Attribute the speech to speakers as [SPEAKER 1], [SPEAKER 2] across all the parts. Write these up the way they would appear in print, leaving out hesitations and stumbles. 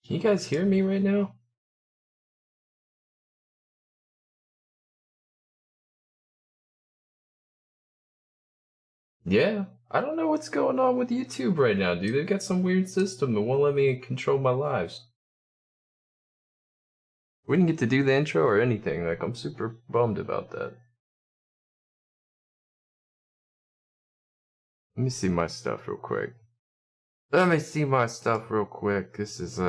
[SPEAKER 1] Can you guys hear me right now? Yeah, I don't know what's going on with YouTube right now, dude. They've got some weird system that won't let me control my lives. We didn't get to do the intro or anything. Like, I'm super bummed about that. Let me see my stuff real quick. This is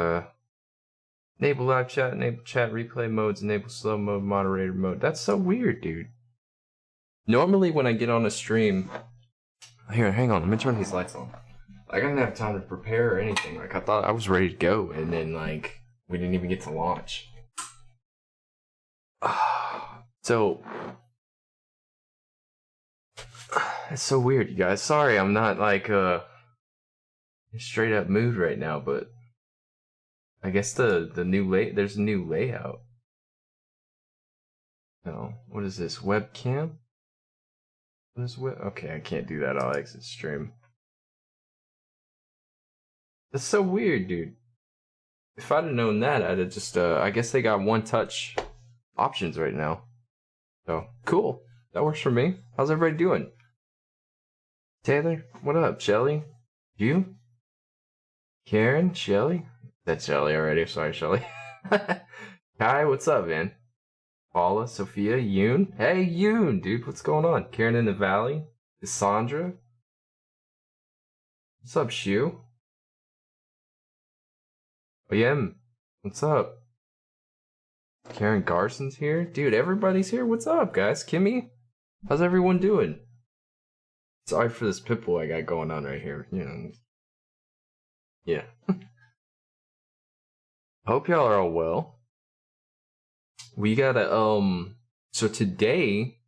[SPEAKER 1] enable live chat, enable chat replay modes, enable slow mode, moderator mode. That's so weird, dude. Normally when I get on a stream, here, hang on, let me turn these lights on. I didn't have time to prepare or anything. Like, I thought I was ready to go, and then, like, we didn't even get to launch. So, it's so weird, you guys. Sorry, I'm not, like, in straight up mood right now, but I guess there's a new layout. No, what is this, webcam? What is okay, I can't do that, I'll exit stream. That's so weird, dude. If I'd have known that, I'd have just, I guess they got one-touch options right now. So, cool. That works for me. How's everybody doing? Taylor, what up? Shelly? You? Karen? Shelly? That's Shelly already. Sorry, Shelly. Kai, what's up, man? Paula, Sophia, Yoon? Hey, Yoon, dude, what's going on? Karen in the Valley? Cassandra? What's up, Shu? OM, what's up? Karen Garson's here? Dude, everybody's here? What's up, guys? Kimmy? How's everyone doing? Sorry for this pitbull I got going on right here, you know. Yeah. Hope y'all are all well. We gotta, so today,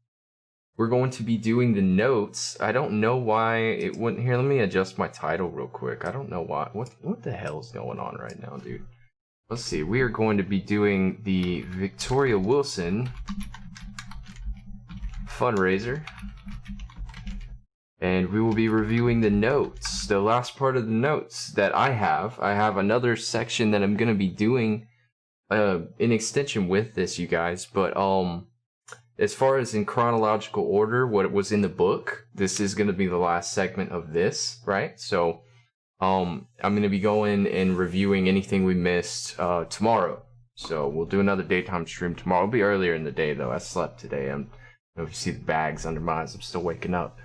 [SPEAKER 1] we're going to be doing the notes. I don't know why it wouldn't, here, let me adjust my title real quick. I don't know why, what the hell's going on right now, dude? Let's see, we are going to be doing the Victoria Wilson fundraiser. And we will be reviewing the notes, the last part of the notes that I have. I have another section that I'm going to be doing in extension with this, you guys. But as far as in chronological order, what was in the book, this is going to be the last segment of this, right? So I'm going to be going and reviewing anything we missed tomorrow. So we'll do another daytime stream tomorrow. It'll be earlier in the day, though. I slept today. You know, if you see the bags under my eyes, I'm still waking up.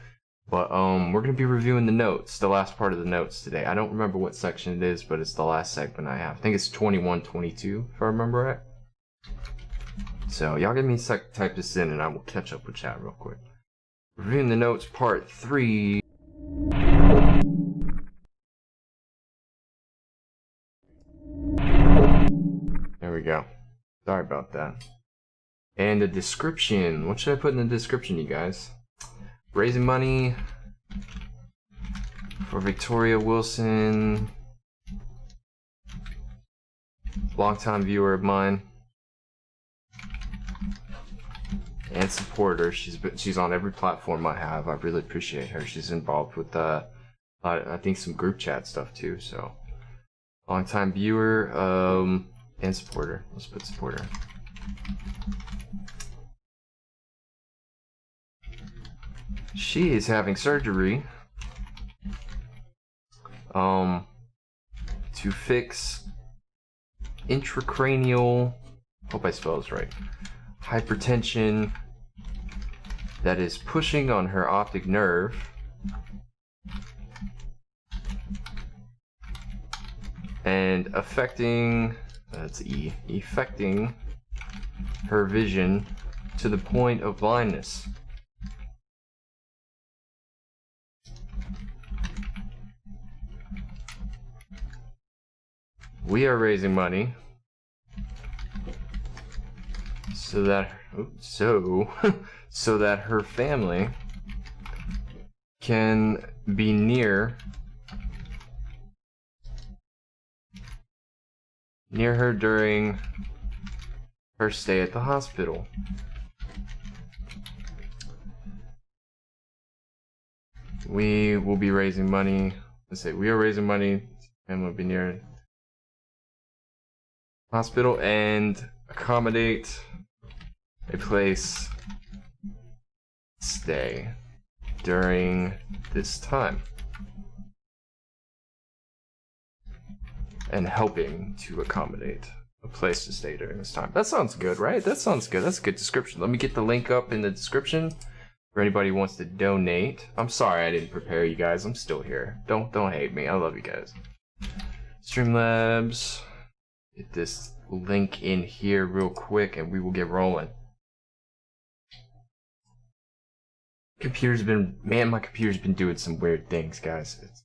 [SPEAKER 1] But we're going to be reviewing the notes, the last part of the notes today. I don't remember what section it is, but it's the last segment I have. I think it's 21, 22, if I remember right. So y'all give me a sec to type this in, and I will catch up with chat real quick. Reviewing the notes, part 3. There we go. Sorry about that. And the description. What should I put in the description, you guys? Raising money for Victoria Wilson, longtime viewer of mine and supporter. She's on every platform I have. I really appreciate her. She's involved with I think some group chat stuff too. So longtime viewer and supporter. Let's put supporter. She is having surgery to fix intracranial, hope I spell this right, hypertension that is pushing on her optic nerve and affecting, affecting her vision to the point of blindness. We are raising money so that so that her family can be near her during her stay at the hospital. We will be raising money. Let's say we are raising money and will be near hospital and accommodate a place stay during this time. And helping to accommodate a place to stay during this time. That sounds good, right? That sounds good. That's a good description. Let me get the link up in the description for anybody who wants to donate. I'm sorry I didn't prepare you guys. I'm still here. Don't hate me. I love you guys. Streamlabs. Get this link in here real quick and we will get rolling. My computer's been doing some weird things, guys. It's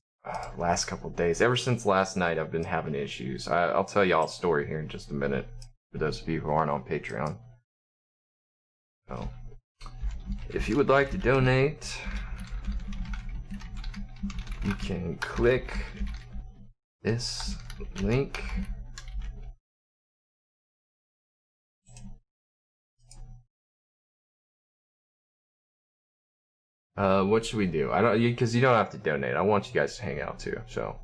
[SPEAKER 1] last couple days. Ever since last night, I've been having issues. I'll tell y'all a story here in just a minute, for those of you who aren't on Patreon. So, if you would like to donate, you can click this link. What should we do? Because you don't have to donate. I want you guys to hang out too. So,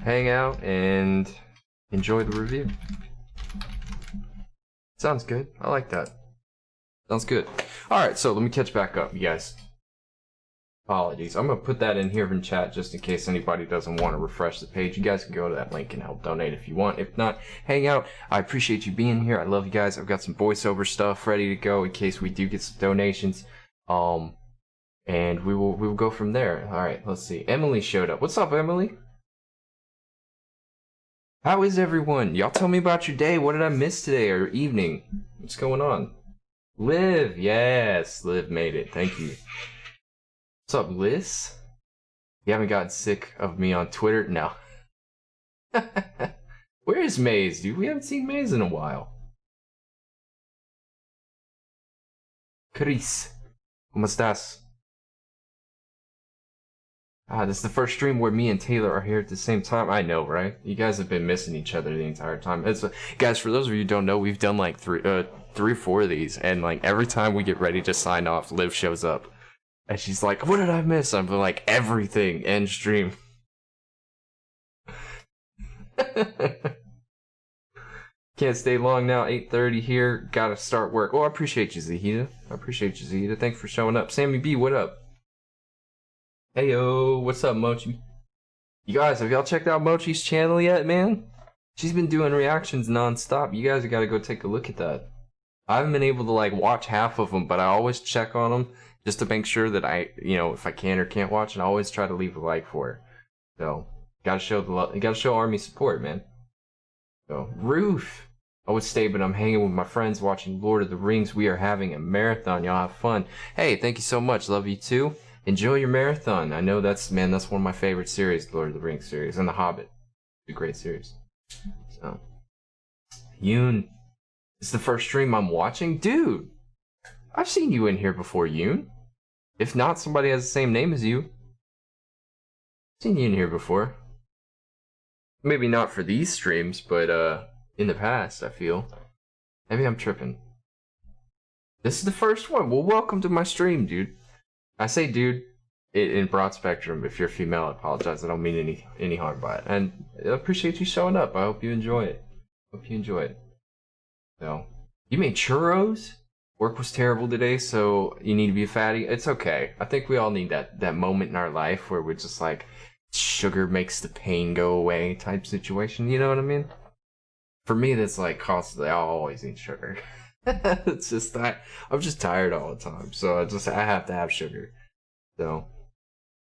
[SPEAKER 1] hang out and enjoy the review. Sounds good. I like that. Sounds good. Alright, so let me catch back up, you guys. Apologies. I'm going to put that in here in chat just in case anybody doesn't want to refresh the page. You guys can go to that link and help donate if you want. If not, hang out. I appreciate you being here. I love you guys. I've got some voiceover stuff ready to go in case we do get some donations. And we will go from there. Alright, let's see. Emily showed up. What's up, Emily? How is everyone? Y'all tell me about your day. What did I miss today or evening? What's going on? Liv, yes. Liv made it. Thank you. What's up, Liz? You haven't gotten sick of me on Twitter? No. Where is Maze, dude? We haven't seen Maze in a while. Chris, ¿cómo estás? This is the first stream where me and Taylor are here at the same time. I know, right? You guys have been missing each other the entire time. Guys, for those of you who don't know, we've done like three or four of these, and like every time we get ready to sign off, Liv shows up. And she's like, what did I miss? I'm like, everything. End stream. Can't stay long now. 8:30 here. Gotta start work. Oh, I appreciate you, Zahida. Thanks for showing up. Sammy B, what up? Heyo, what's up, Mochi? You guys, have y'all checked out Mochi's channel yet, man? She's been doing reactions non-stop. You guys gotta go take a look at that. I haven't been able to like watch half of them, but I always check on them. Just to make sure that if I can or can't watch, and I always try to leave a like for it. So, gotta show Army support, man. So, Ruth. I would stay, but I'm hanging with my friends watching Lord of the Rings. We are having a marathon. Y'all have fun. Hey, thank you so much. Love you too. Enjoy your marathon. I know that's one of my favorite series, the Lord of the Rings series, and The Hobbit. It's a great series. So, Yoon. It's the first stream I'm watching? Dude, I've seen you in here before, Yoon. If not, somebody has the same name as you. Seen you in here before. Maybe not for these streams, but in the past, I feel. Maybe I'm tripping. This is the first one. Well, welcome to my stream, dude. I say dude in broad spectrum. If you're female, I apologize. I don't mean any harm by it. And I appreciate you showing up. I hope you enjoy it. So, you made churros? Work was terrible today, so you need to be a fatty. It's okay. I think we all need that moment in our life where we're just like, sugar makes the pain go away type situation. You know what I mean? For me, that's like constantly, I'll always eat sugar. It's just I'm just tired all the time, so I have to have sugar. So,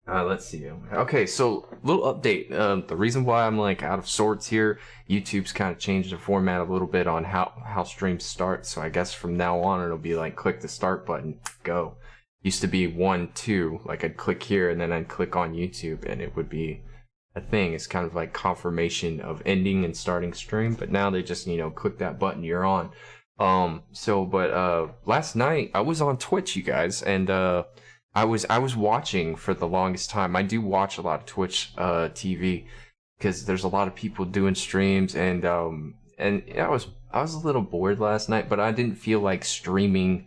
[SPEAKER 1] let's see. Okay, so little update. The reason why I'm like out of sorts here, YouTube's kind of changed the format a little bit on how streams start. So I guess from now on it'll be like click the start button, go. Used to be 1, 2, like I'd click here and then I'd click on YouTube and it would be a thing. It's kind of like confirmation of ending and starting stream. But now they just click that button, you're on. Last night I was on Twitch, you guys, and I was watching for the longest time. I do watch a lot of Twitch TV because there's a lot of people doing streams, and I was a little bored last night, but I didn't feel like streaming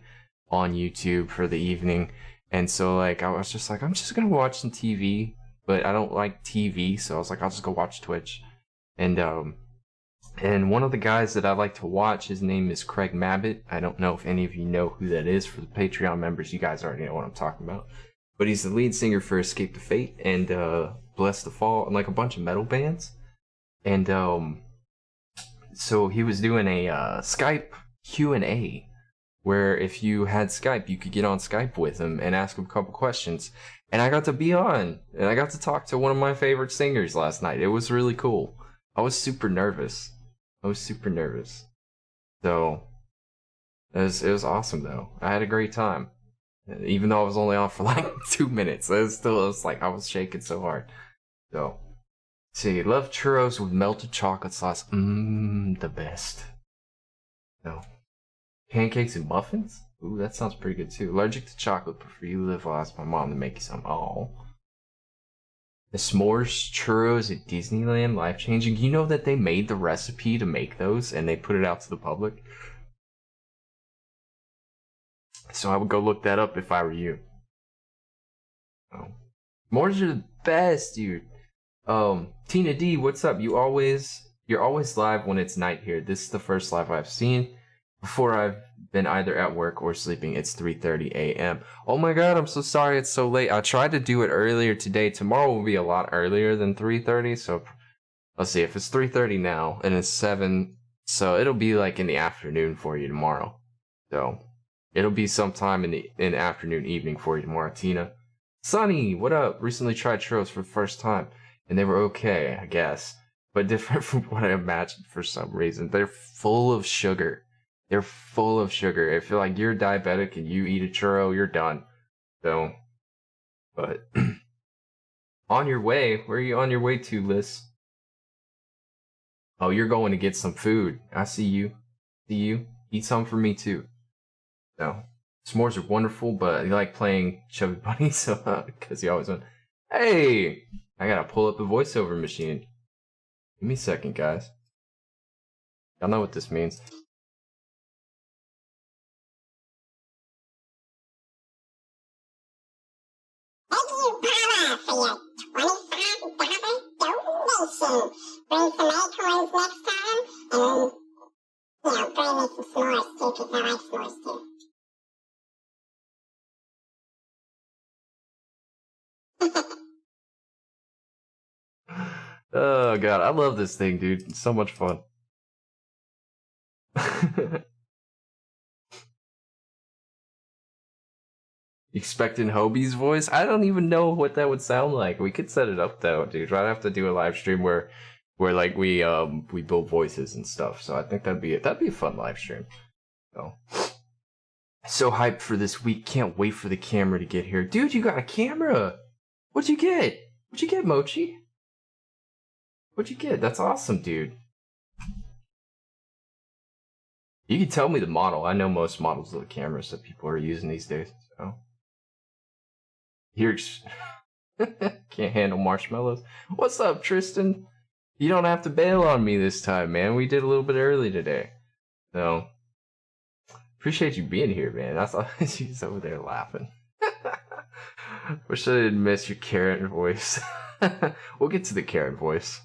[SPEAKER 1] on YouTube for the evening, and so like I was just like, I'm just gonna watch some TV but I don't like TV, so I was like, I'll just go watch Twitch. And one of the guys that I like to watch, his name is Craig Mabbitt. I don't know if any of you know who that is. For the Patreon members, you guys already know what I'm talking about. But he's the lead singer for Escape the Fate and Bless the Fall and like a bunch of metal bands. And so he was doing a Skype Q&A where if you had Skype, you could get on Skype with him and ask him a couple questions. And I got to be on, and I got to talk to one of my favorite singers last night. It was really cool. I was super nervous. So it was awesome though. I had a great time. Even though I was only on for like 2 minutes. It was like I was shaking so hard. So see, love churros with melted chocolate sauce. The best. No. Pancakes and muffins? Ooh, that sounds pretty good too. Allergic to chocolate, prefer you live. I'll ask my mom to make you some. Oh. The s'mores churros at Disneyland, life-changing. You know that they made the recipe to make those and they put it out to the public? So I would go look that up if I were you. Oh. S'mores are the best, dude. Tina D, what's up? You're always live when it's night here. This is the first live I've seen. Before I've been either at work or sleeping. It's 3:30 a.m. Oh my god, I'm so sorry it's so late. I tried to do it earlier today. Tomorrow will be a lot earlier than 3:30, so let's see. If it's 3:30 now and it's 7, so it'll be like in the afternoon for you tomorrow. So it'll be sometime in the afternoon, evening for you tomorrow, Tina. Sunny, what up? Recently tried churros for the first time, and they were okay, I guess, but different from what I imagined for some reason. They're full of sugar. They're full of sugar. If you're like you're diabetic and you eat a churro, you're done. So, but on your way, where are you on your way to, Liz? Oh, you're going to get some food. I see you. See you. Eat some for me too. So, s'mores are wonderful, but you like playing Chubby Bunny, so because you always want. Hey, I gotta pull up the voiceover machine. Give me a second, guys. Y'all know what this means.
[SPEAKER 2] For your $25 donation. Bring some acorns next time, and bring me some s'mores too, because I like s'mores too.
[SPEAKER 1] Oh god, I love this thing, dude. It's so much fun. Expecting Hobie's voice? I don't even know what that would sound like. We could set it up though, dude. I'd have to do a live stream where like we build voices and stuff. So I think that'd be a fun live stream. So hyped for this week. Can't wait for the camera to get here. Dude, you got a camera. What'd you get? What'd you get, Mochi? What'd you get? That's awesome, dude. You can tell me the model. I know most models of the cameras that people are using these days. So here, can't handle marshmallows. What's up, Tristan? You don't have to bail on me this time, man. We did a little bit early today. So appreciate you being here, man. I thought she's over there laughing. Wish I didn't miss your Karen voice. We'll get to the Karen voice.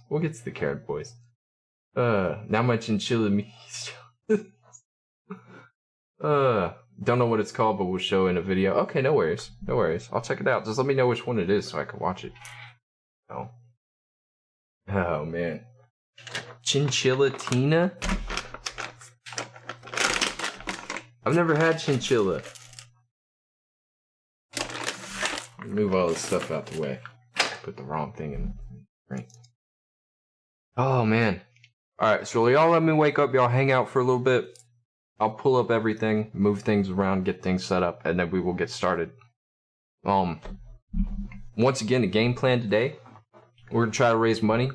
[SPEAKER 1] Now my chinchilla means. Don't know what it's called, but we'll show in a video. Okay, no worries. I'll check it out. Just let me know which one it is so I can watch it. Oh man. Chinchilla Tina? I've never had chinchilla. Move all this stuff out the way. Put the wrong thing in. Right. Oh man. Alright, so y'all let me wake up, y'all hang out for a little bit. I'll pull up everything, move things around, get things set up, and then we will get started. Once again, the game plan today, we're gonna try to raise money.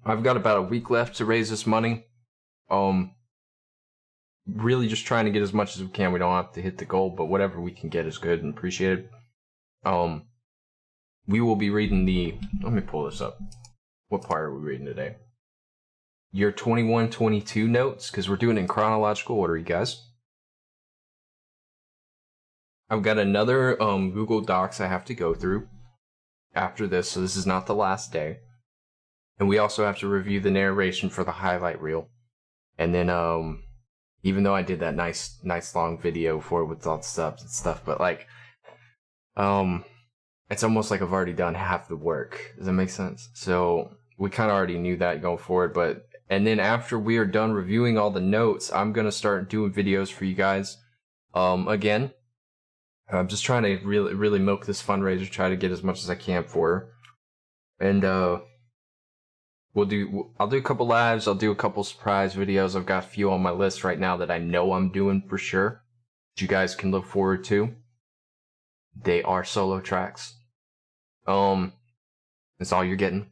[SPEAKER 1] I've got about a week left to raise this money. Really just trying to get as much as we can. We don't have to hit the goal, but whatever we can get is good and appreciated. We will be reading let me pull this up. What part are we reading today? Your 21-22 notes, because we're doing it in chronological order, you guys. I've got another Google Docs I have to go through. after this, so this is not the last day. And we also have to review the narration for the highlight reel. And then, even though I did that nice long video for it with all the subs and stuff, but like, it's almost like I've already done half the work. Does that make sense? So we kind of already knew that going forward, and then after we are done reviewing all the notes, I'm gonna start doing videos for you guys. Again, I'm just trying to really milk this fundraiser, try to get as much as I can for her. And I'll do a couple lives, I'll do a couple surprise videos. I've got a few on my list right now that I know I'm doing for sure, that you guys can look forward to. They are solo tracks. That's all you're getting.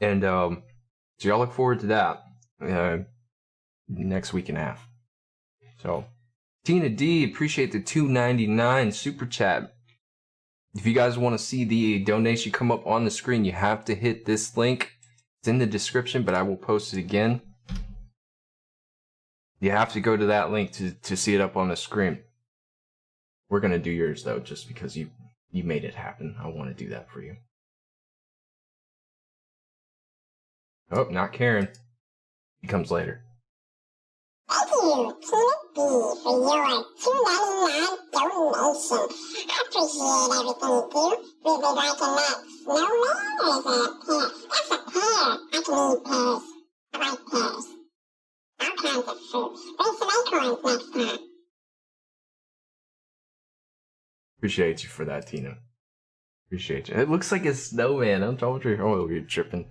[SPEAKER 1] And so y'all look forward to that next week and a half. So Tina D, appreciate the $2.99 super chat. If you guys want to see the donation come up on the screen, you have to hit this link. It's in the description, but I will post it again. You have to go to that link to see it up on the screen. We're gonna do yours though, just because you made it happen. I want to do that for you. Oh, not Karen. He comes later.
[SPEAKER 2] Thank you, Tina B, for your $2.99 donation. I appreciate everything you do. Really liking that snowman, or is that a pear? That's a pear. I can eat pears. I like pears. All kinds of fruit. Bring some acorns next time.
[SPEAKER 1] Appreciate you for that, Tina. Appreciate you. It looks like a snowman. I'm told you. Oh, you're tripping.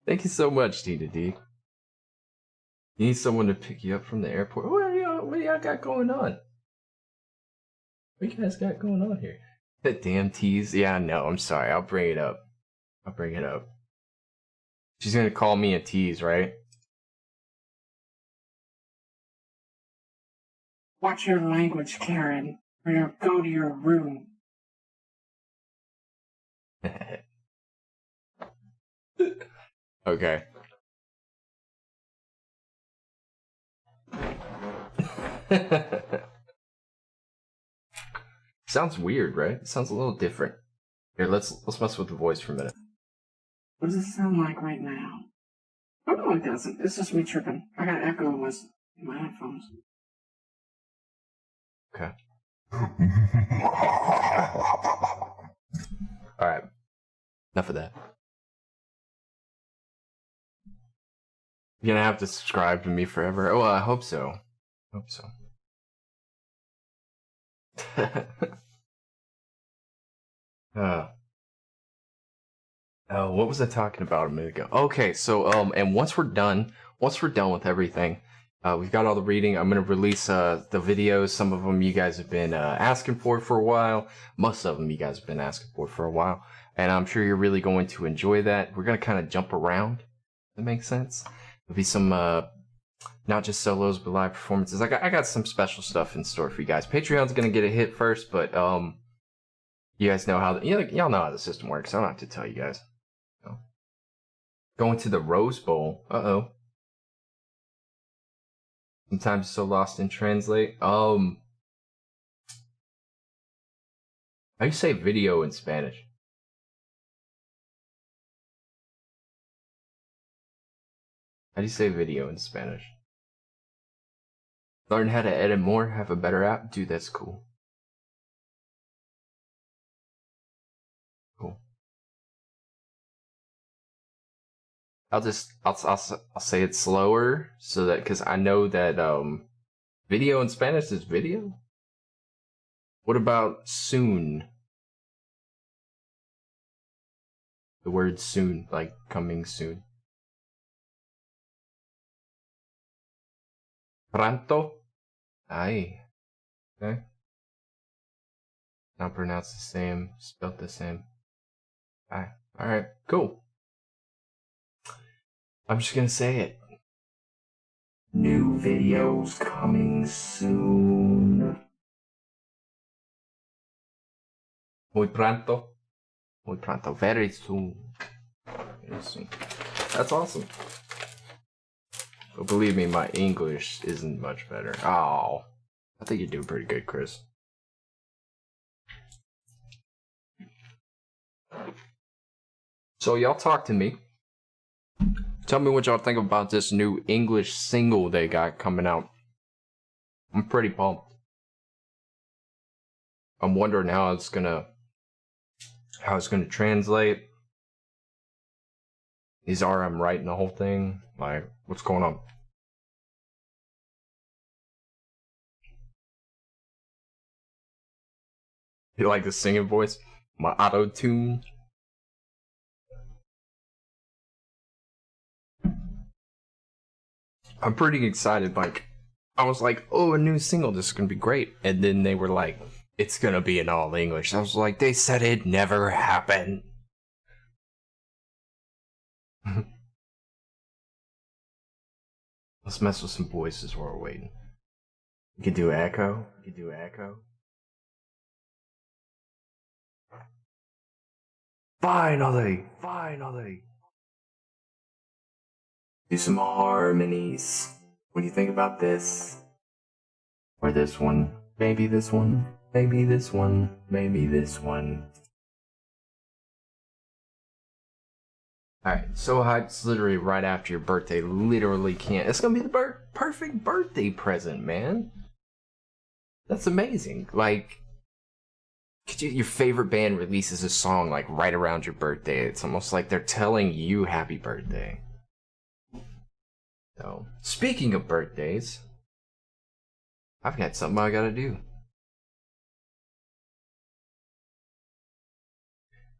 [SPEAKER 1] Thank you so much, Tina D. You need someone to pick you up from the airport. What do y'all got going on? What you guys got going on here? That damn tease. Yeah, no, I'm sorry. I'll bring it up. She's gonna call me a tease, right?
[SPEAKER 3] Watch your language, Karen, or you'll go to your room.
[SPEAKER 1] Okay. Sounds weird, right? It sounds a little different. Here, let's mess with the voice for a minute.
[SPEAKER 3] What does it sound like right now? Oh, no, it doesn't. It's just me tripping. I got echo in my headphones.
[SPEAKER 1] Okay. Alright. Enough of that. You're gonna have to subscribe to me forever. Oh, I hope so. Oh, what was I talking about a minute ago? Okay, so and once we're done with everything, we've got all the reading. I'm gonna release the videos. Some of them you guys have been asking for a while. Most of them you guys have been asking for a while, and I'm sure you're really going to enjoy that. We're gonna kind of jump around. That makes sense. There'll be some not just solos but live performances. I got some special stuff in store for you guys. Patreon's gonna get a hit first, but you guys know how y'all know how the system works. I don't have to tell you guys. So, going to the Rose Bowl. Sometimes so lost in translate. How do you say video in Spanish? How do you say video in Spanish? Learn how to edit more, have a better app? Dude, that's cool. Cool. I'll say it slower so that, because I know that video in Spanish is video. What about soon? The word soon, like coming soon. Pronto? Aye. Okay. Not pronounced the same, spelled the same. Aye. Alright, cool. I'm just gonna say it. New videos coming soon. Muy pronto. Muy pronto. Very soon. Very soon. That's awesome. But believe me, my English isn't much better. Oh. I think you're doing pretty good, Chris. So y'all talk to me. Tell me what y'all think about this new English single they got coming out. I'm pretty pumped. I'm wondering how it's gonna translate. Is RM writing the whole thing? Like, what's going on? You like the singing voice? My auto tune. I'm pretty excited. Like, I was like, oh, a new single, this is gonna be great. And then they were like, it's gonna be in all English. I was like, they said it never happened. Let's mess with some voices while we're waiting. You could do echo. You could do echo. Finally! Do some harmonies. What do you think about this? Or this one? Maybe this one. Maybe this one. Maybe this one. Alright, so hyped. It's literally right after your birthday. Literally can't. It's gonna be the perfect birthday present, man. That's amazing. Like, your favorite band releases a song like right around your birthday. It's almost like they're telling you happy birthday. So, speaking of birthdays, I've got something I gotta do.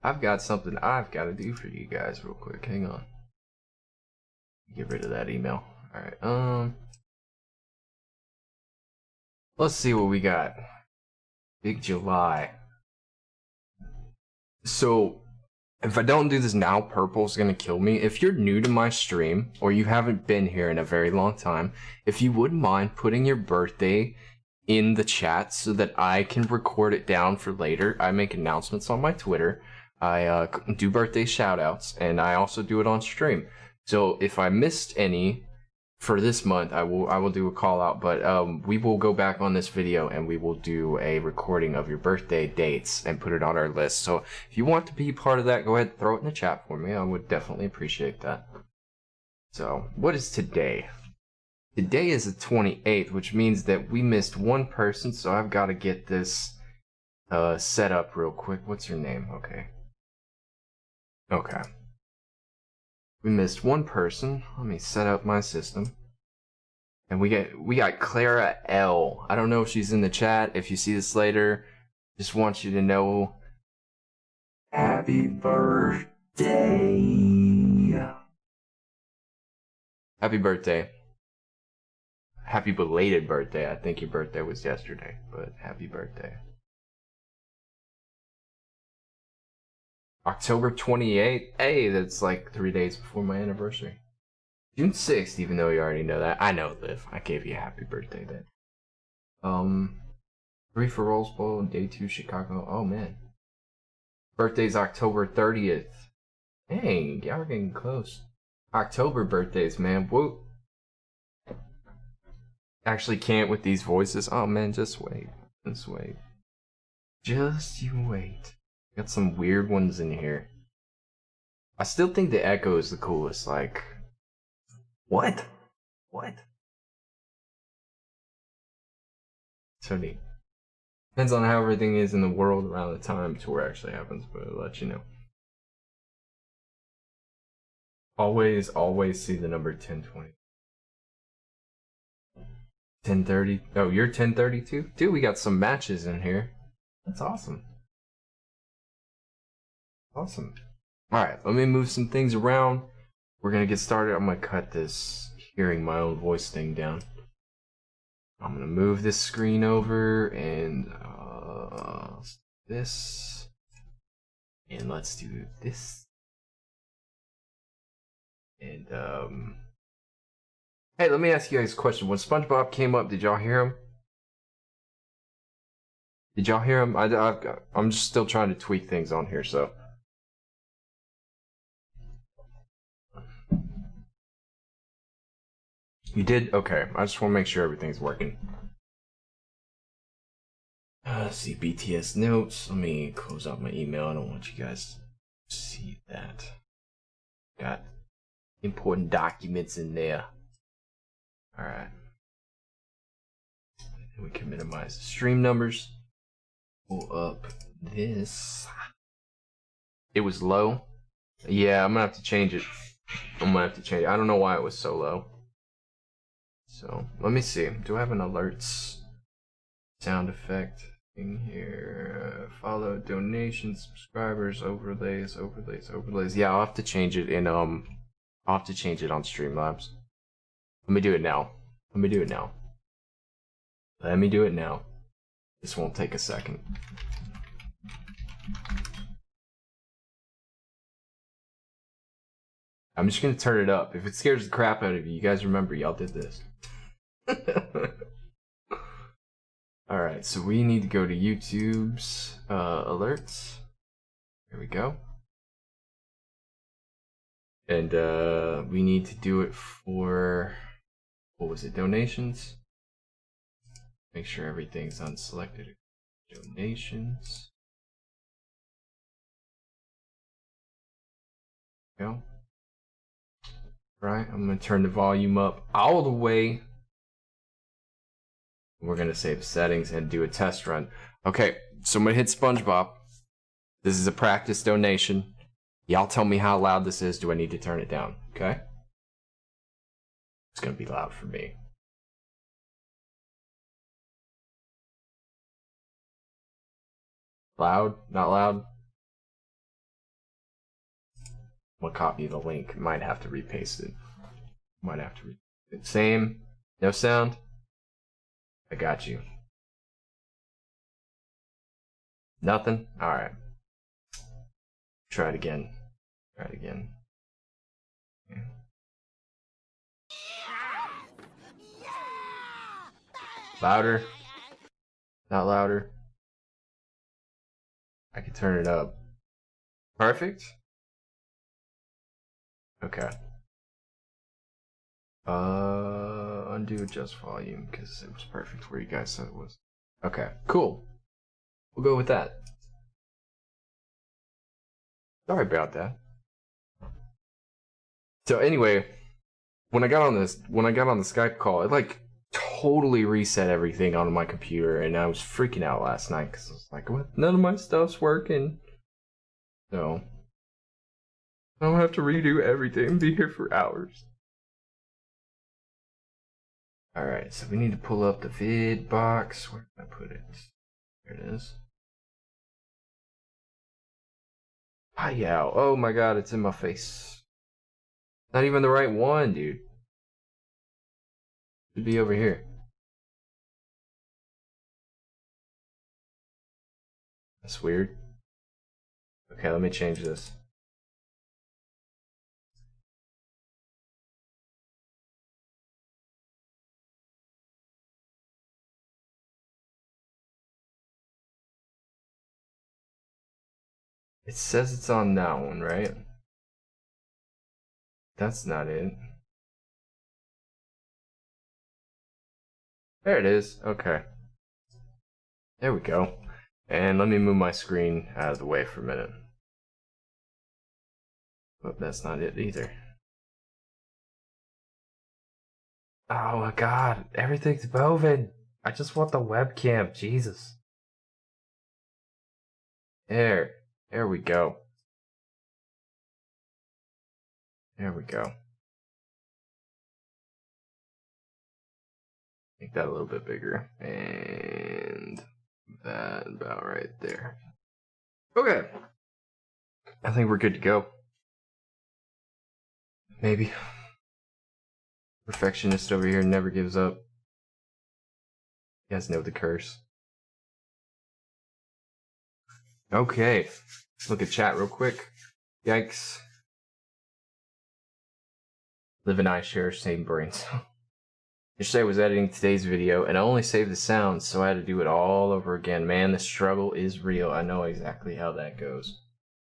[SPEAKER 1] I've got something I've gotta do for you guys real quick. Hang on. Get rid of that email. Alright, let's see what we got. Big July. So, if I don't do this now, Purple's gonna kill me. If you're new to my stream, or you haven't been here in a very long time, if you wouldn't mind putting your birthday in the chat so that I can record it down for later. I make announcements on my Twitter. I do birthday shoutouts, and I also do it on stream. So if I missed any for this month, I will do a call out, but we will go back on this video and we will do a recording of your birthday dates and put it on our list. So if you want to be part of that, go ahead and throw it in the chat for me. I would definitely appreciate that. So what is today? Today is the 28th, which means that we missed one person, so I've got to get this set up real quick. What's your name? Okay. We missed one person. Let me set up my system. And we got Clara L. I don't know if she's in the chat. If you see this later, just want you to know, happy birthday. Happy birthday. Happy belated birthday. I think your birthday was yesterday, but happy birthday. October 28th. Hey, that's like 3 days before my anniversary. June 6th, even though you already know that. I know, Liv. I gave you a happy birthday then. 3 for Rose Bowl, day 2 Chicago. Oh man. Birthday's October 30th. Dang, y'all are getting close. October birthdays, man. Whoop. Actually can't with these voices. Oh man, just wait. Just wait. Just you wait. Got some weird ones in here. I still think the echo is the coolest. Like, what? So neat. Depends on how everything is in the world around the time tour actually happens, but I'll let you know. Always see the number 1020. 1030. Oh, you're 1032? Dude, we got some matches in here. That's awesome. Awesome. Alright, let me move some things around. We're gonna get started. I'm gonna cut this hearing my own voice thing down. I'm gonna move this screen over and this. And let's do this. And hey, let me ask you guys a question. When SpongeBob came up, did y'all hear him? Did y'all hear him? I'm just still trying to tweak things on here, so. You did? Okay. I just want to make sure everything's working. Let's see, BTS notes. Let me close out my email. I don't want you guys See that. Got important documents in there. Alright. We can minimize the stream numbers. Pull up this. It was low. Yeah, I'm gonna have to change it. I don't know why it was so low. So, let me see. Do I have an alerts sound effect in here? Follow donations, subscribers, overlays. Yeah, I'll have to change it in I'll have to change it on Streamlabs. Let me do it now. This won't take a second. I'm just gonna turn it up. If it scares the crap out of you, you guys remember y'all did this. Alright, so we need to go to YouTube's alerts. Here we go. And we need to do it for, what was it, donations? Make sure everything's unselected. Donations. Go. Right, I'm gonna turn the volume up all the way. We're gonna save settings and do a test run. Okay, so I'm gonna hit SpongeBob. This is a practice donation. Y'all tell me how loud this is. Do I need to turn it down? Okay. It's gonna be loud for me. Loud? Not loud? We'll copy the link. Might have to repaste it. Same. No sound? I got you. Nothing? Alright. Try it again. Okay. Louder? Not louder? I can turn it up. Perfect? Okay. Undo adjust volume because it was perfect where you guys said it was. Okay, cool. We'll go with that. Sorry about that. So anyway, when I got on the Skype call, it like totally reset everything on my computer, and I was freaking out last night because I was like, "What? None of my stuff's working." So I don't have to redo everything and be here for hours. Alright, so we need to pull up the vid box. Where did I put it? There it is. Hi, oh my god, it's in my face. Not even the right one, dude. Should be over here. That's weird. Okay, let me change this. It says it's on that one, right? That's not it. There it is. Okay. There we go. And let me move my screen out of the way for a minute. But that's not it either. Oh my god, everything's moving. I just want the webcam, Jesus. There we go. There we go. Make that a little bit bigger. And that about right there. Okay. I think we're good to go. Maybe. Perfectionist over here never gives up. You guys know the curse. Okay. Let's look at chat real quick. Yikes. Liv and I share same brains. Yesterday I was editing today's video and I only saved the sounds, so I had to do it all over again. Man, the struggle is real. I know exactly how that goes.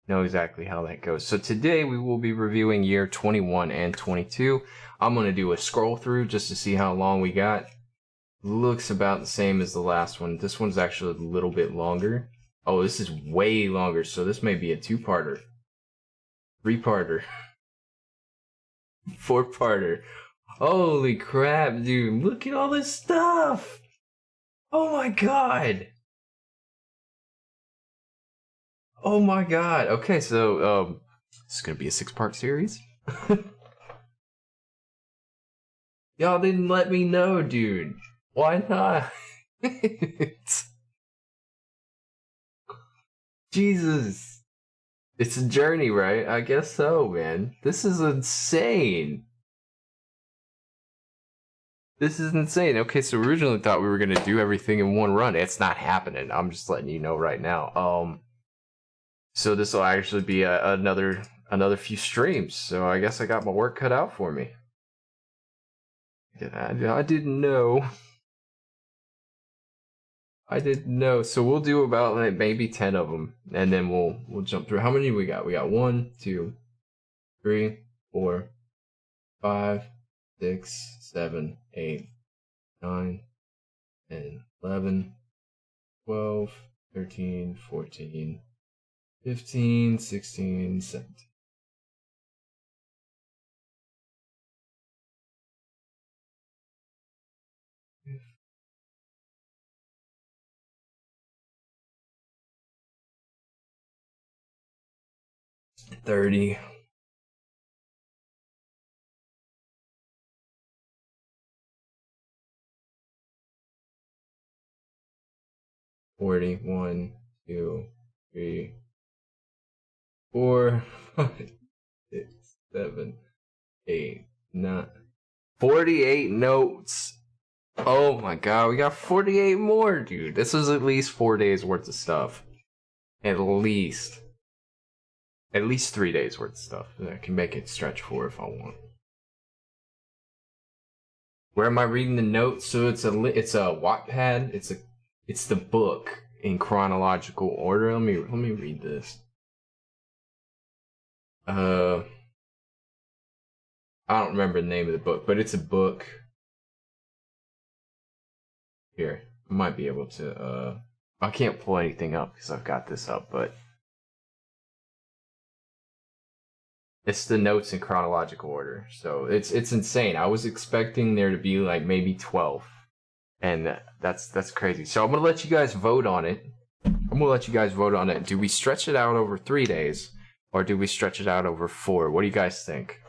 [SPEAKER 1] So today we will be reviewing year 21 and 22. I'm going to do a scroll through just to see how long we got. Looks about the same as the last one. This one's actually a little bit longer. Oh, this is way longer, so this may be a two-parter. 3-parter. 4-parter. Holy crap, dude. Look at all this stuff. Oh my god. Oh my god. Okay, so this is gonna be a 6-part series. Y'all didn't let me know, dude. Why not? Jesus. It's a journey, right? I guess so, man. This is insane. This is insane. Okay, so originally thought we were gonna do everything in one run. It's not happening. I'm just letting you know right now. So this will actually be another few streams. So I guess I got my work cut out for me. I didn't know. I didn't know. So we'll do about like maybe 10 of them, and then we'll jump through. How many we got? We got 1, 2, 3, 4, 5, 6, 7, 8, 9, 10, 11, 12, 13, 14, 15, 16, 17. $30. 40, 1, 2, 3, 4, 5, 6, 7, 8, 9. 48 notes. Oh my god, we got 48 more, dude. This is at least 4 days worth of stuff. At least 3 days worth of stuff. I can make it stretch 4 if I want. Where am I reading the notes? So it's a Wattpad. It's the book in chronological order. Let me read this. I don't remember the name of the book, but it's a book. Here, I might be able to. I can't pull anything up because I've got this up, but it's the notes in chronological order. So it's insane. I was expecting there to be like maybe 12, and that's crazy. So I'm gonna let you guys vote on it. Do we stretch it out over 3 days, or do we stretch it out over 4? What do you guys think?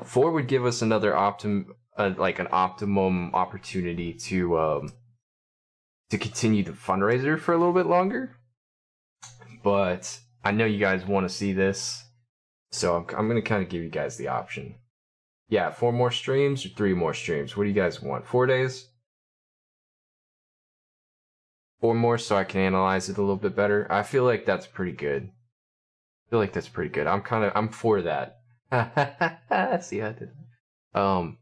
[SPEAKER 1] 4 would give us another an optimum opportunity to continue the fundraiser for a little bit longer. But I know you guys want to see this, so I'm gonna kind of give you guys the option. Yeah, 4 more streams or 3 more streams. What do you guys want? 4 days? 4 more so I can analyze it a little bit better. I feel like that's pretty good. I'm for that. See, I did. So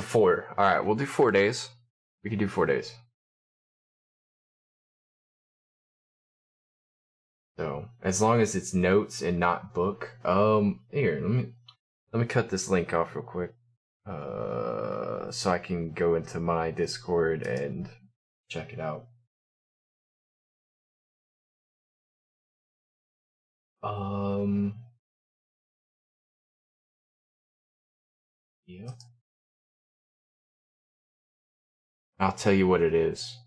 [SPEAKER 1] 4. All right, we'll do 4 days. We can do 4 days. So as long as it's notes and not book. Here, let me cut this link off real quick. So I can go into my Discord and check it out. Yeah. I'll tell you what it is.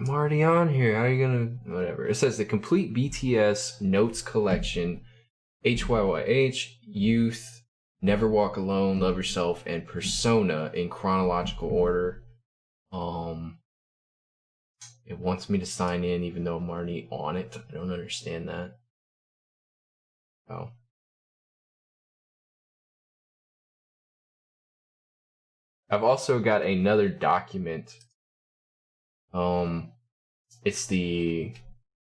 [SPEAKER 1] I'm already on here. How are you gonna... Whatever. It says the complete BTS notes collection. HYYH, Youth, Never Walk Alone, Love Yourself, and Persona in chronological order. It wants me to sign in even though I'm already on it. I don't understand that. Oh. I've also got another document. It's the...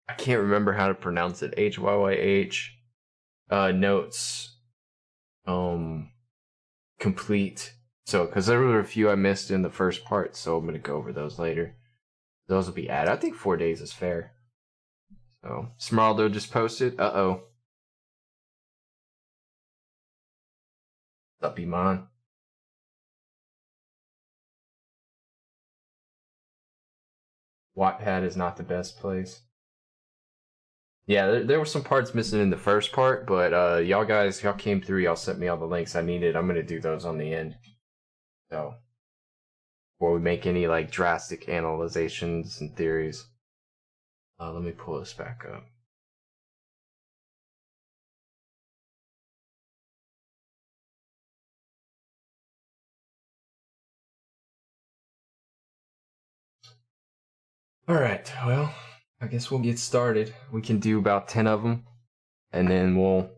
[SPEAKER 1] I can't remember how to pronounce it. HYYH. Notes. Complete. So, because there were a few I missed in the first part, so I'm going to go over those later. Those will be added. I think 4 days is fair. So, Smeraldo just posted. Uh-oh. What's up, Iman? Wattpad is not the best place. Yeah, there were some parts missing in the first part, but y'all came through. Y'all sent me all the links I needed. I'm gonna do those on the end. So, before we make any like drastic analyzations and theories, let me pull this back up. All right. Well, I guess we'll get started. We can do about 10 of them, and then we'll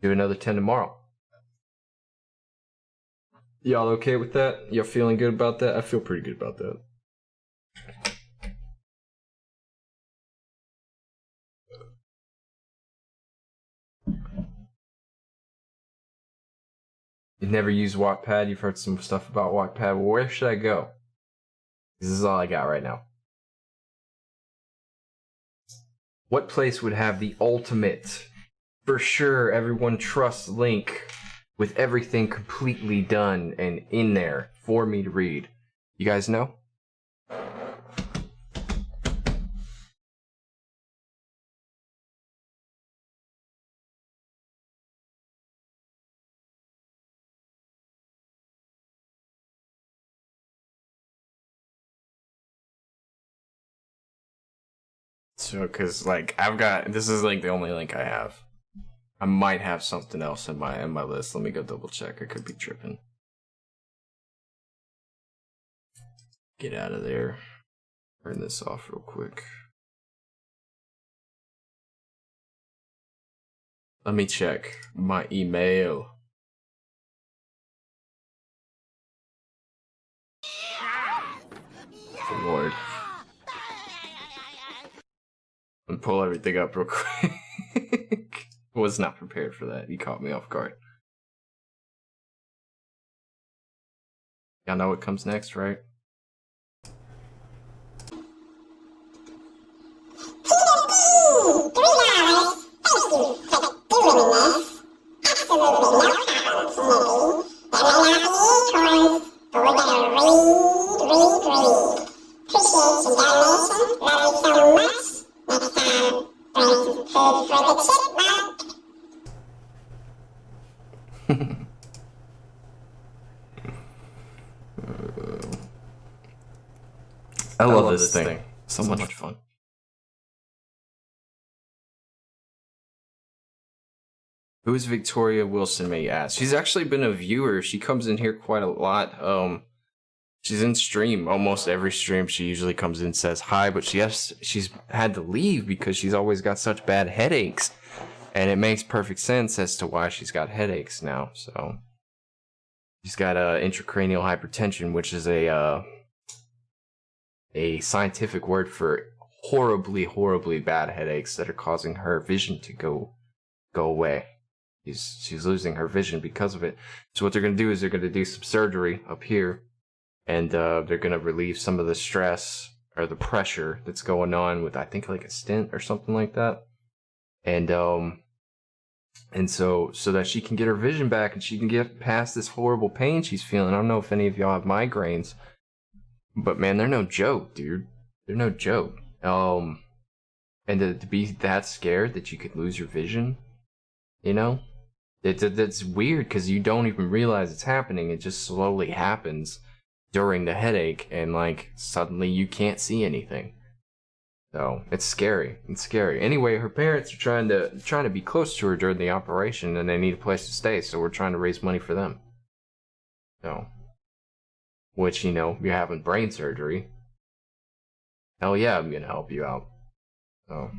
[SPEAKER 1] do another 10 tomorrow. Y'all okay with that? Y'all feeling good about that? I feel pretty good about that. You've never used Wattpad? You've heard some stuff about Wattpad. Well, where should I go? This is all I got right now. What place would have the ultimate, for sure, everyone trusts link with everything completely done and in there for me to read? You guys know? So, because like this is like the only link I have. I might have something else in my list. Let me go double check. I could be tripping. Get out of there. Turn this off real quick. Let me check my email. Oh, Lord. And pull everything up real quick. Was not prepared for that. You caught me off guard. Y'all know what comes next, right? I love this thing. So much fun. Who is Victoria Wilson, may you ask? She's actually been a viewer. She comes in here quite a lot. She's in stream. Almost every stream she usually comes in and says hi, but she's had to leave because she's always got such bad headaches. And it makes perfect sense as to why she's got headaches now. So she's got intracranial hypertension, which is a scientific word for horribly bad headaches that are causing her vision to go away. She's losing her vision because of it. So what they're going to do is they're going to do some surgery up here, and they're going to relieve some of the stress or the pressure that's going on with, I think, like a stent or something like that. And so that she can get her vision back and she can get past this horrible pain she's feeling. I don't know if any of y'all have migraines, but man, they're no joke, dude. They're no joke. And to be that scared that you could lose your vision, you know, that's weird because you don't even realize it's happening. It just slowly happens during the headache, and like suddenly you can't see anything. So it's scary. It's scary. Anyway, her parents are trying to be close to her during the operation, and they need a place to stay. So we're trying to raise money for them. So, which, you know, you're having brain surgery. Hell yeah, I'm gonna help you out. So,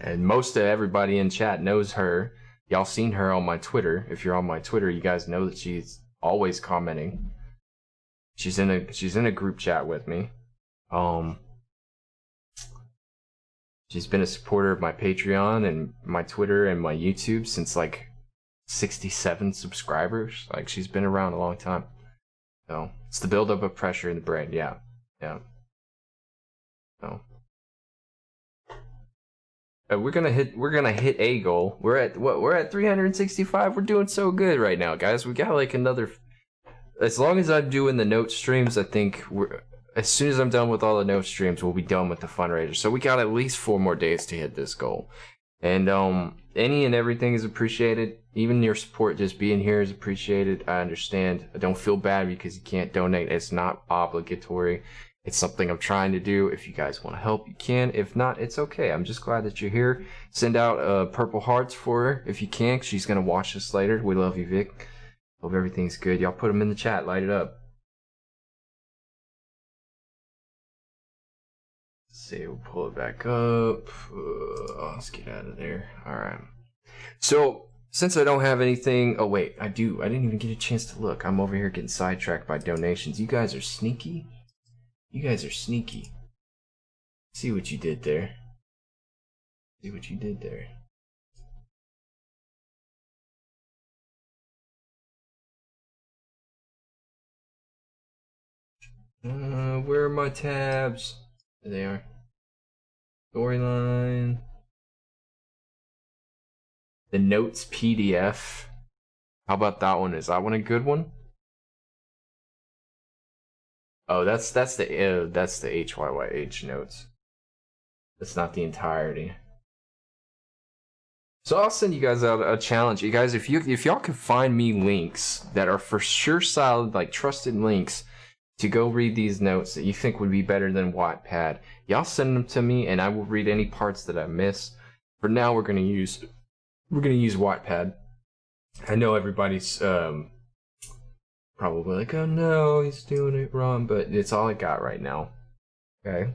[SPEAKER 1] and most of everybody in chat knows her. Y'all seen her on my Twitter. If you're on my Twitter, you guys know that she's always commenting. She's in a group chat with me. She's been a supporter of my Patreon and my Twitter and my YouTube since like 67 subscribers. Like, she's been around a long time. So it's the buildup of pressure in the brain. Yeah. So we're gonna hit a goal. We're at 365. We're doing so good right now, guys. We got like another. As long as I'm doing the note streams, I think as soon as I'm done with all the note streams, we'll be done with the fundraiser. So we got at least 4 more days to hit this goal. And any and everything is appreciated. Even your support just being here is appreciated. I understand. I don't feel bad because you can't donate. It's not obligatory. It's something I'm trying to do. If you guys want to help, you can. If not, it's okay. I'm just glad that you're here. Send out purple hearts for her if you can. She's going to watch this later. We love you, Vic. Hope everything's good. Y'all put them in the chat. Light it up. Let's see. We'll pull it back up. Let's get out of there. All right. So, since I don't have anything... Oh, wait. I do. I didn't even get a chance to look. I'm over here getting sidetracked by donations. You guys are sneaky. You guys are sneaky. See what you did there. See what you did there. Where are my tabs? There they are. Storyline. The notes PDF. How about that one? Is that one a good one? Oh, that's the HYYH notes. That's not the entirety. So I'll send you guys out a challenge. You guys, if y'all can find me links that are for sure solid, like trusted links to go read these notes that you think would be better than Wattpad, y'all send them to me and I will read any parts that I miss. For now, we're gonna use Wattpad. I know everybody's probably like, oh no, he's doing it wrong, but it's all I got right now. Okay?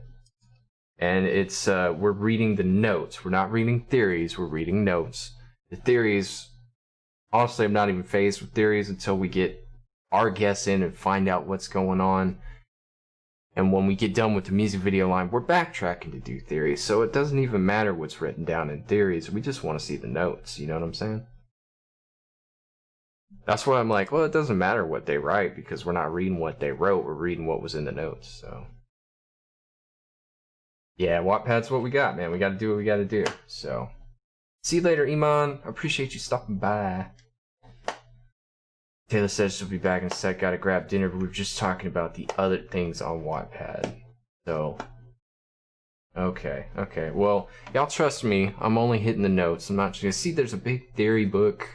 [SPEAKER 1] And it's, we're reading the notes. We're not reading theories, we're reading notes. The theories, honestly, I'm not even phased with theories until we get our guests in and find out what's going on. And when we get done with the music video line, we're backtracking to do theories. So it doesn't even matter what's written down in theories. We just want to see the notes, you know what I'm saying? That's why I'm like, well, it doesn't matter what they write because we're not reading what they wrote. We're reading what was in the notes. So, yeah, Wattpad's what we got, man. We got to do what we got to do. So, see you later, Iman. I appreciate you stopping by. Taylor says she'll be back in a sec. Got to grab dinner, but we were just talking about the other things on Wattpad. So, okay. Well, y'all trust me. I'm only hitting the notes. I'm not just gonna see. There's a big theory book.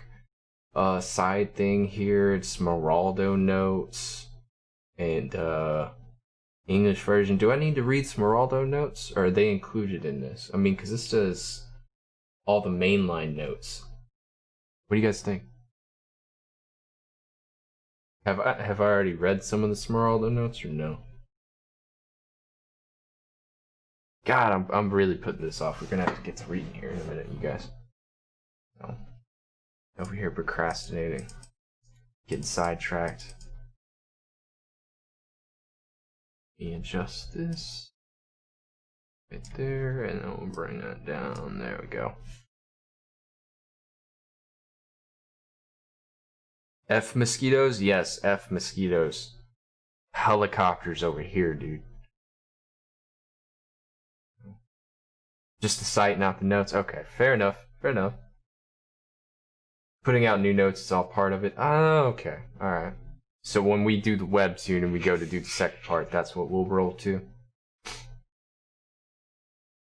[SPEAKER 1] Side thing here. It's Smeraldo notes and English version. Do I need to read Smeraldo notes, or are they included in this? I mean, because this does all the mainline notes. What do you guys think? Have I already read some of the Smeraldo notes or no? God, I'm really putting this off. We're gonna have to get to reading here in a minute, you guys. No. Over here procrastinating, getting sidetracked. Adjust this right there, and then we'll bring that down. There we go. F mosquitoes? Yes, F mosquitoes. Helicopters over here, dude. Just the site, not the notes. Okay, fair enough. Putting out new notes is all part of it. Oh, okay. Alright. So when we do the webtoon and we go to do the second part, that's what we'll roll to.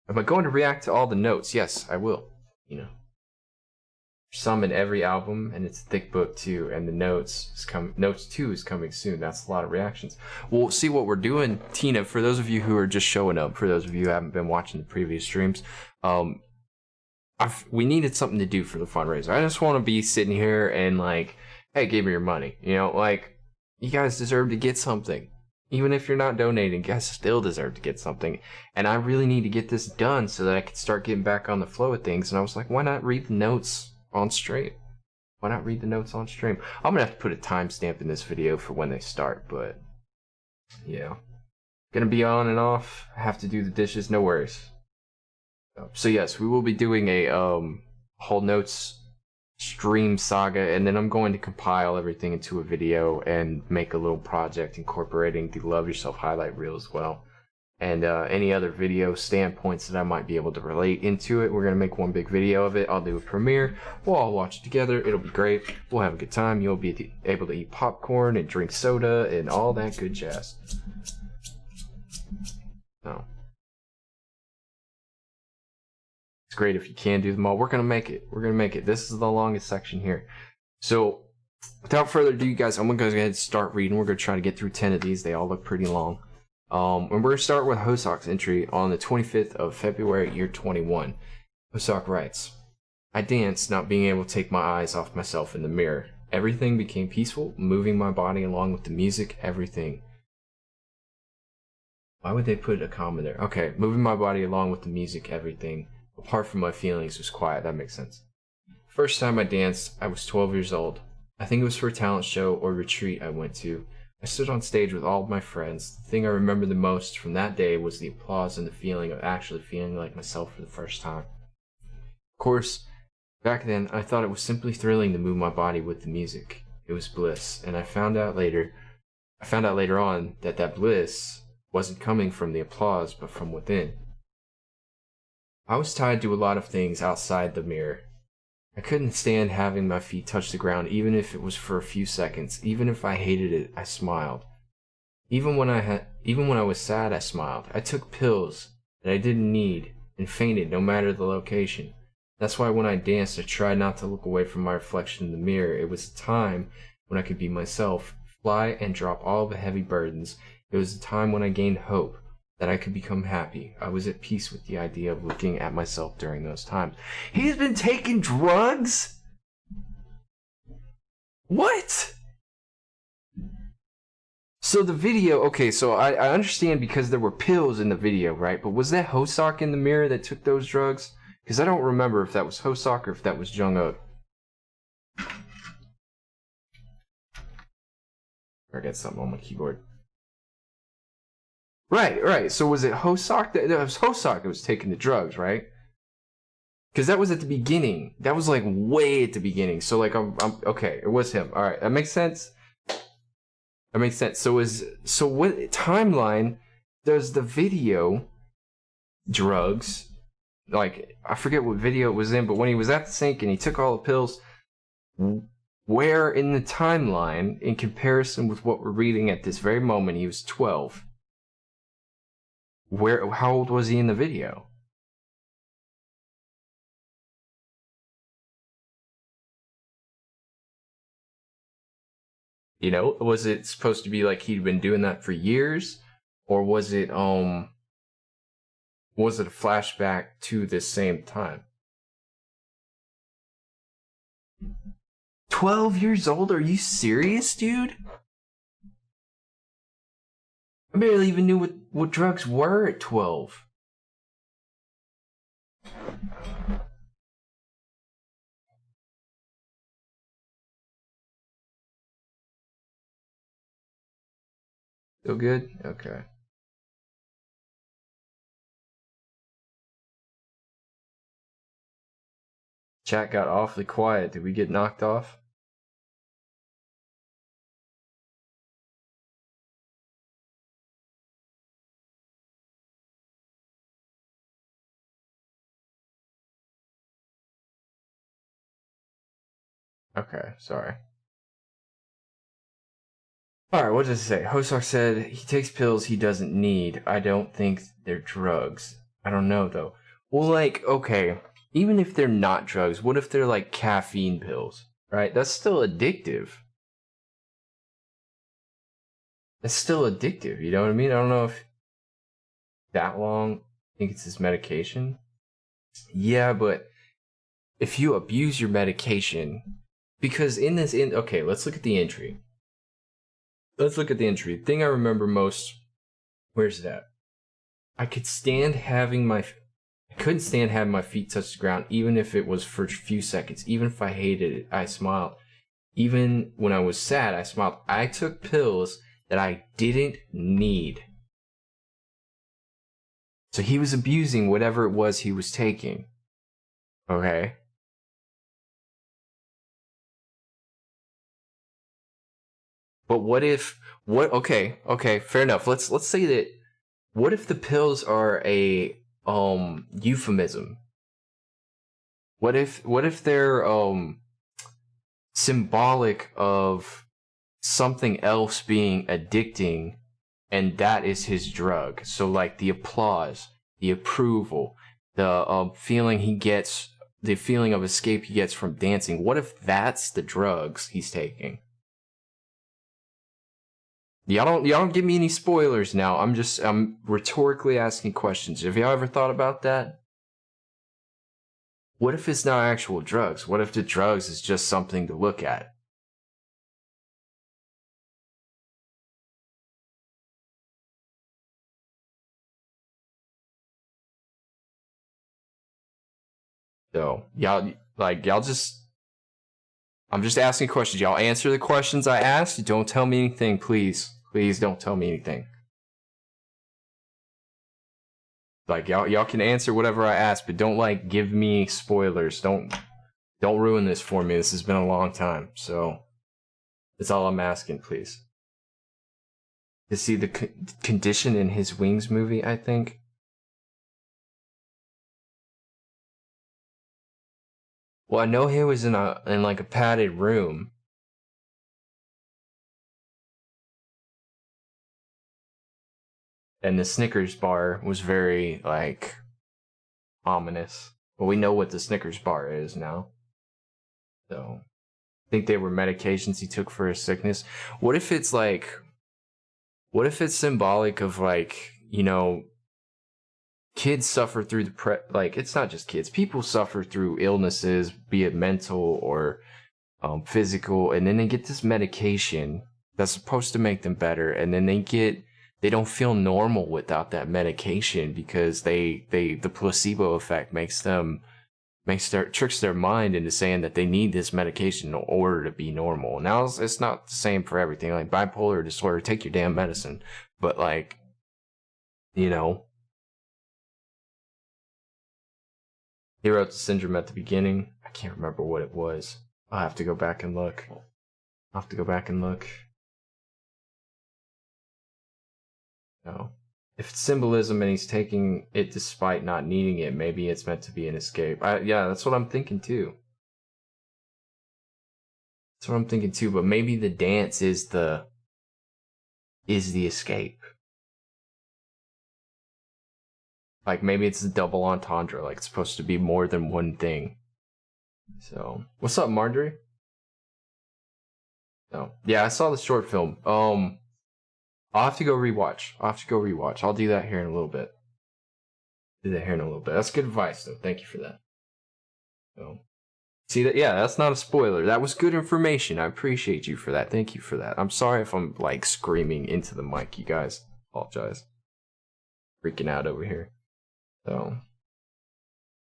[SPEAKER 1] Am I going to react to all the notes? Yes, I will. You know. Some in every album, and it's a thick book too, and the notes 2 is coming soon. That's a lot of reactions. We'll see what we're doing, Tina, for those of you who are just showing up, for those of you who haven't been watching the previous streams, we needed something to do for the fundraiser. I just want to be sitting here and like, hey, give me your money. You know, like, you guys deserve to get something. Even if you're not donating, you guys still deserve to get something. And I really need to get this done so that I can start getting back on the flow of things. And I was like, why not read the notes on stream? Why not read the notes on stream? I'm gonna have to put a timestamp in this video for when they start, but yeah. Gonna be on and off. Have to do the dishes, no worries. So yes, we will be doing a whole notes stream saga, and then I'm going to compile everything into a video and make a little project incorporating the Love Yourself highlight reel as well. And any other video standpoints that I might be able to relate into it. We're going to make one big video of it. I'll do a premiere. We'll all watch it together. It'll be great. We'll have a good time. You'll be able to eat popcorn and drink soda and all that good jazz. No. It's great if you can do them all. We're gonna make it. We're gonna make it. This is the longest section here. So, without further ado, you guys, I'm gonna go ahead and start reading. We're gonna try to get through 10 of these. They all look pretty long. And we're gonna start with Hosok's entry on the 25th of February, year 21. Hosok writes, I danced, not being able to take my eyes off myself in the mirror. Everything became peaceful, moving my body along with the music, everything. Why would they put a comma there? Okay, moving my body along with the music, everything, apart from my feelings, was quiet. That makes sense. First time I danced, I was 12 years old. I think it was for a talent show or retreat I went to. I stood on stage with all of my friends. The thing I remember the most from that day was the applause and the feeling of actually feeling like myself for the first time. Of course, back then, I thought it was simply thrilling to move my body with the music. It was bliss, and I found out later on that bliss wasn't coming from the applause, but from within. I was tied to a lot of things outside the mirror. I couldn't stand having my feet touch the ground, even if it was for a few seconds. Even if I hated it, I smiled. Even when I was sad, I smiled. I took pills that I didn't need and fainted no matter the location. That's why when I danced, I tried not to look away from my reflection in the mirror. It was a time when I could be myself, fly and drop all the heavy burdens. It was a time when I gained hope that I could become happy. I was at peace with the idea of looking at myself during those times. He's been taking drugs? What? So the video, okay, so I understand because there were pills in the video, right? But was that Hosok in the mirror that took those drugs? Because I don't remember if that was Hosok or if that was Jung-uk. I got something on my keyboard. Right. So was it Hosok? That was Hosok that was taking the drugs, right? Because that was at the beginning. That was like way at the beginning. So like I'm okay. It was him. All right, that makes sense. That makes sense. So what timeline does the video drugs? Like I forget what video it was in, but when he was at the sink and he took all the pills, where in the timeline, in comparison with what we're reading at this very moment, he was 12. How old was he in the video? You know, was it supposed to be like he'd been doing that for years, or was it a flashback to this same time? 12 years old? Are you serious, dude? I barely even knew what drugs were at 12. Feel good? Okay. Chat got awfully quiet. Did we get knocked off? Okay, sorry. Alright, what does it say? Hosok said he takes pills he doesn't need. I don't think they're drugs. I don't know, though. Well, like, okay, even if they're not drugs, what if they're like caffeine pills? Right? That's still addictive. That's still addictive, you know what I mean? I don't know if that long. I think it's his medication. Yeah, but if you abuse your medication, because okay, let's look at the entry. Let's look at the entry. The thing I remember most, where's that? I couldn't stand having my feet touch the ground, even if it was for a few seconds. Even if I hated it, I smiled. Even when I was sad, I smiled. I took pills that I didn't need. So he was abusing whatever it was he was taking. Okay? But okay, fair enough. Let's say that, what if the pills are a euphemism? What if they're symbolic of something else being addicting, and that is his drug. So like the applause, the approval, the feeling he gets, the feeling of escape he gets from dancing. What if that's the drugs he's taking? Y'all don't give me any spoilers now. I'm rhetorically asking questions. Have y'all ever thought about that? What if it's not actual drugs? What if the drugs is just something to look at? So, y'all just, I'm just asking questions. Y'all answer the questions I asked. Don't tell me anything, please. Please don't tell me anything. Like, y'all can answer whatever I ask, but don't, like, give me spoilers. Don't ruin this for me. This has been a long time, so that's all I'm asking, please. To see the condition in his Wings movie, I think. Well, I know he was in like a padded room. And the Snickers bar was very, like, ominous. But we know what the Snickers bar is now. So, I think they were medications he took for his sickness. What if it's symbolic of, like, you know, kids suffer through like, it's not just kids. People suffer through illnesses, be it mental or physical, and then they get this medication that's supposed to make them better, and then they don't feel normal without that medication because the placebo effect tricks their mind into saying that they need this medication in order to be normal. Now it's not the same for everything. Like bipolar disorder, take your damn medicine. But like, you know, he wrote the syndrome at the beginning. I can't remember what it was. I'll have to go back and look. No. If it's symbolism and he's taking it despite not needing it, maybe it's meant to be an escape. Yeah, that's what I'm thinking too. But maybe the dance is the escape. Like, maybe it's a double entendre, like it's supposed to be more than one thing. So, what's up, Marjorie? No. Yeah, I saw the short film. I'll have to go rewatch. I'll do that here in a little bit. That's good advice, though. Thank you for that. So, see that? Yeah, that's not a spoiler. That was good information. I appreciate you for that. Thank you for that. I'm sorry if I'm, like, screaming into the mic, you guys. Apologize. Freaking out over here. So,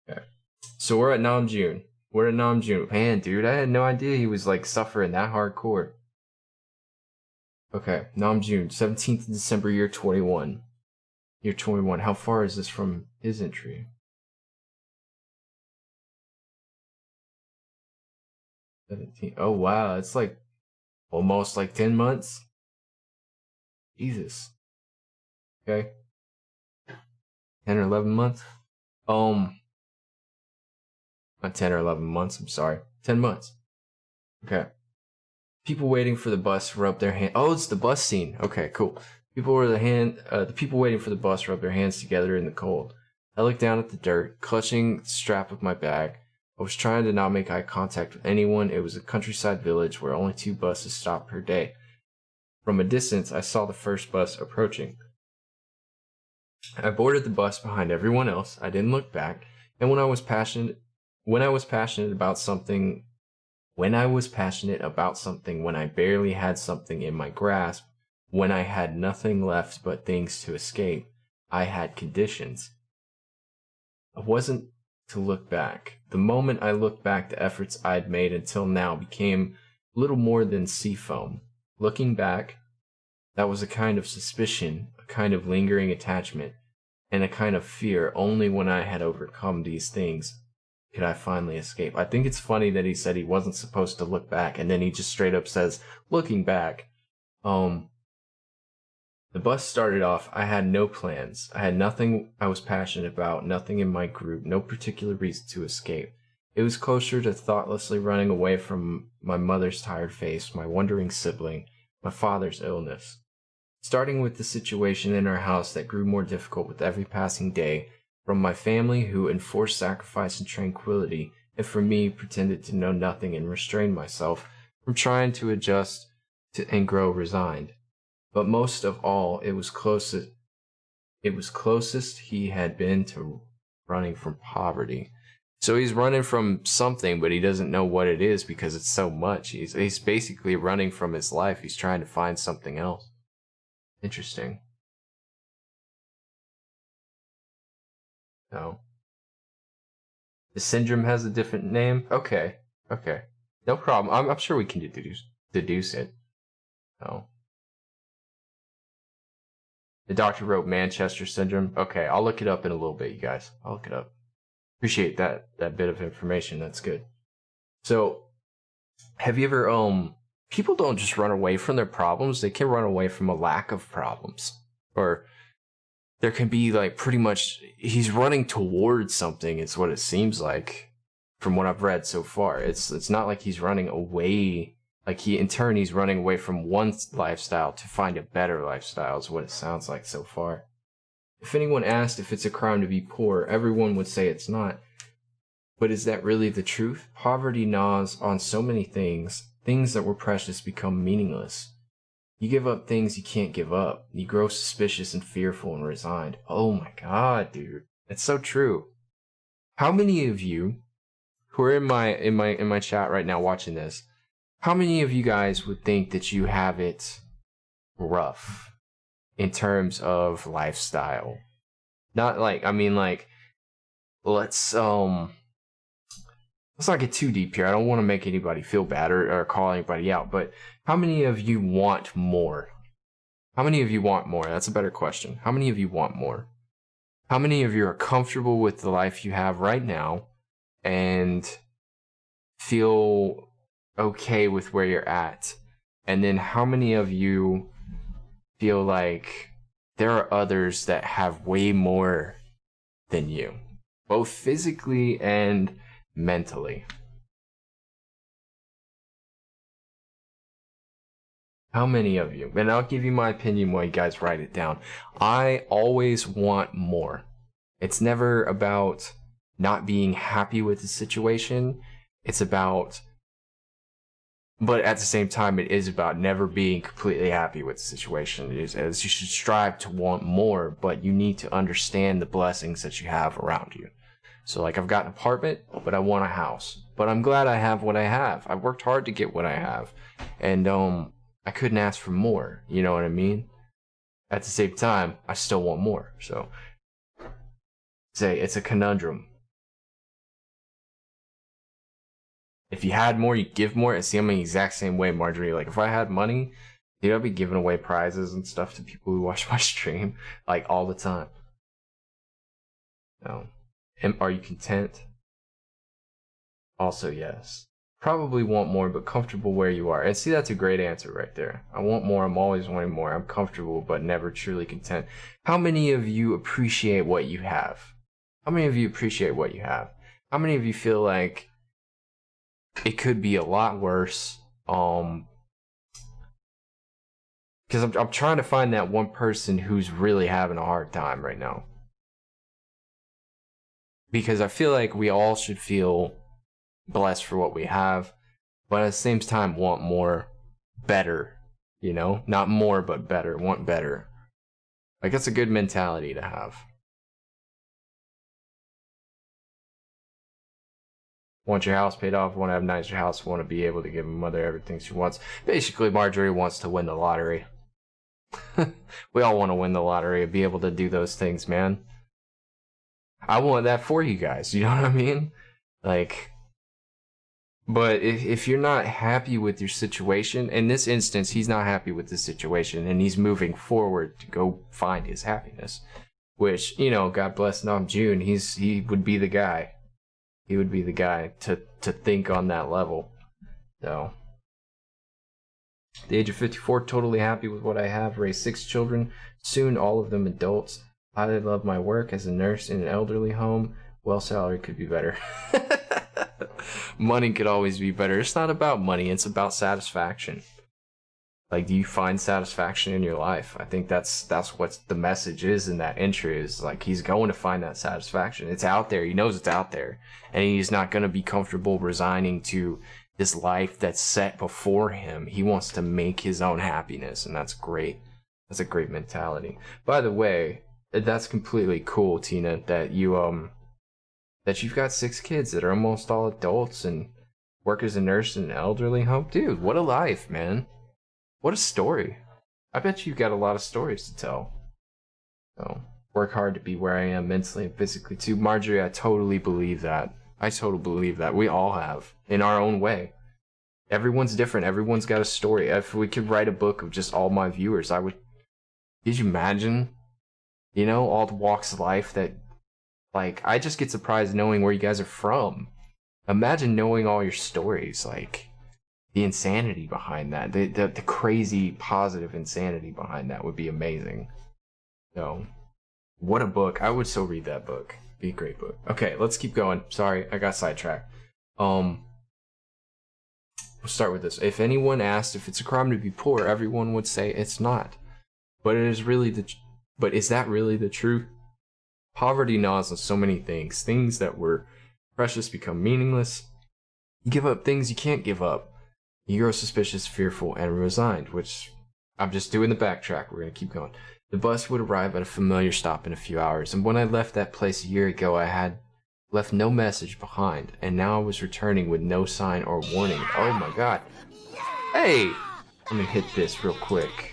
[SPEAKER 1] okay. So we're at Namjoon. Man, dude, I had no idea he was, like, suffering that hardcore. Okay, Namjoon, 17th of December, year 21. Year 21. How far is this from his entry? 17. Oh, wow. It's like almost like 10 months. Jesus. Okay. 10 or 11 months? Not 10 or 11 months, I'm sorry. 10 months. Okay. People waiting for the bus rub their hand. Oh, it's the bus scene. Okay, cool. The people waiting for the bus rub their hands together in the cold. I looked down at the dirt, clutching the strap of my bag. I was trying to not make eye contact with anyone. It was a countryside village where only 2 buses stopped per day. From a distance, I saw the first bus approaching. I boarded the bus behind everyone else. I didn't look back. And when I was passionate about something, when I barely had something in my grasp, when I had nothing left but things to escape, I had conditions. I wasn't to look back. The moment I looked back, the efforts I'd made until now became little more than sea foam. Looking back, that was a kind of suspicion, a kind of lingering attachment, and a kind of fear. Only when I had overcome these things could I finally escape. I think it's funny that he said he wasn't supposed to look back, and then he just straight up says, looking back. The bus started off. I had no plans. I had nothing I was passionate about, nothing in my group, no particular reason to escape. It was closer to thoughtlessly running away from my mother's tired face, my wondering sibling, my father's illness. Starting with the situation in our house that grew more difficult with every passing day, from my family who enforced sacrifice and tranquility, and from me pretended to know nothing and restrained myself from trying to adjust and grow resigned. But most of all, it was closest he had been to running from poverty. So he's running from something, but he doesn't know what it is because it's so much. He's basically running from his life. He's trying to find something else. Interesting. No. The syndrome has a different name? Okay. Okay. No problem. I'm sure we can deduce it. No. The doctor wrote Manchester syndrome. Okay, I'll look it up in a little bit, you guys. I'll look it up. Appreciate that bit of information. That's good. So, have you ever people don't just run away from their problems. They can run away from a lack of problems. Or there can be like pretty much he's running towards something, it's what it seems like from what I've read so far. It's not like he's running away, like he's running away from one lifestyle to find a better lifestyle is what it sounds like so far. If anyone asked if it's a crime to be poor, everyone would say it's not. But is that really the truth? Poverty gnaws on so many things. Things that were precious become meaningless. You give up things you can't give up. You grow suspicious and fearful and resigned. Oh my god, dude. It's so true. How many of you who are in my chat right now watching this, how many of you guys would think that you have it rough in terms of lifestyle? Not like, I mean, like, let's not get too deep here. I don't want to make anybody feel bad or call anybody out, but how many of you want more? How many of you want more? That's a better question. How many of you want more? How many of you are comfortable with the life you have right now and feel okay with where you're at? And then how many of you feel like there are others that have way more than you, both physically and mentally? How many of you? And I'll give you my opinion while you guys write it down. I always want more. It's never about not being happy with the situation. It's about, but at the same time, it is about never being completely happy with the situation. It is, as you should strive to want more, but you need to understand the blessings that you have around you. So like, I've got an apartment, but I want a house. But I'm glad I have what I have. I've worked hard to get what I have. And I couldn't ask for more, you know what I mean? At the same time, I still want more. So it's a conundrum. If you had more, you'd give more. See, I'm the exact same way, Marjorie. Like, if I had money, dude, I'd be giving away prizes and stuff to people who watch my stream, like, all the time. No. Are you content? Also, yes. Probably want more, but comfortable where you are. And see, that's a great answer right there. I want more. I'm always wanting more. I'm comfortable, but never truly content. How many of you appreciate what you have? How many of you appreciate what you have? How many of you feel like it could be a lot worse? Because I'm trying to find that one person who's really having a hard time right now. Because I feel like we all should feel blessed for what we have, but at the same time want more, better, you know? Not more, but better. Want better. Like, that's a good mentality to have. Want your house paid off, want to have a nicer house, want to be able to give a mother everything she wants. Basically, Marjorie wants to win the lottery. We all want to win the lottery and be able to do those things, man. I want that for you guys, you know what I mean? Like, but if you're not happy with your situation, in this instance, he's not happy with the situation, and he's moving forward to go find his happiness. Which, you know, God bless Nam June, he would be the guy. He would be the guy to think on that level. So, at the age of 54, totally happy with what I have. Raised 6 children, soon all of them adults. I love my work as a nurse in an elderly home. Well, salary could be better. Money could always be better. It's not about money, it's about satisfaction. Like, do you find satisfaction in your life? I think that's what the message is in that intro, is like he's going to find that satisfaction. It's out there. He knows it's out there. And he's not going to be comfortable resigning to this life that's set before him. He wants to make his own happiness, and that's great. That's a great mentality. By the way, that's completely cool, Tina, that you've got 6 kids that are almost all adults and work as a nurse in an elderly home. Dude, what a life, man. What a story. I bet you've got a lot of stories to tell. So, work hard to be where I am mentally and physically too. Marjorie, I totally believe that. I totally believe that. We all have, in our own way. Everyone's different. Everyone's got a story. If we could write a book of just all my viewers, I would... Could you imagine? You know, all the walks of life that... Like, I just get surprised knowing where you guys are from. Imagine knowing all your stories, like... The insanity behind that, the crazy positive insanity behind that would be amazing. So, what a book. I would so read that book. Be a great book. Okay, let's keep going. Sorry, I got sidetracked. We'll start with this. If anyone asked if it's a crime to be poor, everyone would say it's not. But is that really the truth? Poverty gnaws on so many things. Things that were precious become meaningless. You give up things you can't give up. You grow suspicious, fearful, and resigned, which I'm just doing the backtrack. We're going to keep going. The bus would arrive at a familiar stop in a few hours, and when I left that place a year ago, I had left no message behind, and now I was returning with no sign or warning. Oh my god. Hey! Let me hit this real quick.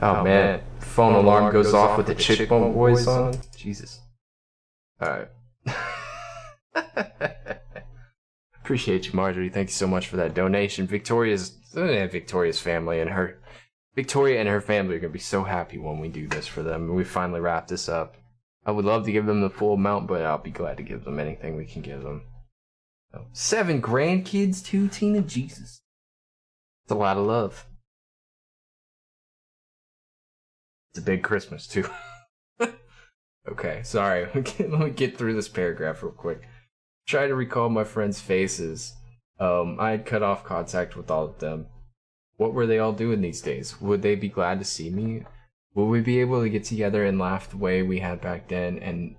[SPEAKER 1] Oh man, phone alarm goes off with the chick bump voice on. Jesus. Alright. Appreciate you, Marjorie. Thank you so much for that donation. Victoria's family and Victoria and her family are gonna be so happy when we do this for them and we finally wrap this up. I would love to give them the full amount, but I'll be glad to give them anything we can give them. 7 grandkids too, Tina? Jesus. It's a lot of love. It's a big Christmas too. Okay, sorry. Let me get through this paragraph real quick. Try to recall my friends' faces. I had cut off contact with all of them. What were they all doing these days? Would they be glad to see me? Would we be able to get together and laugh the way we had back then? And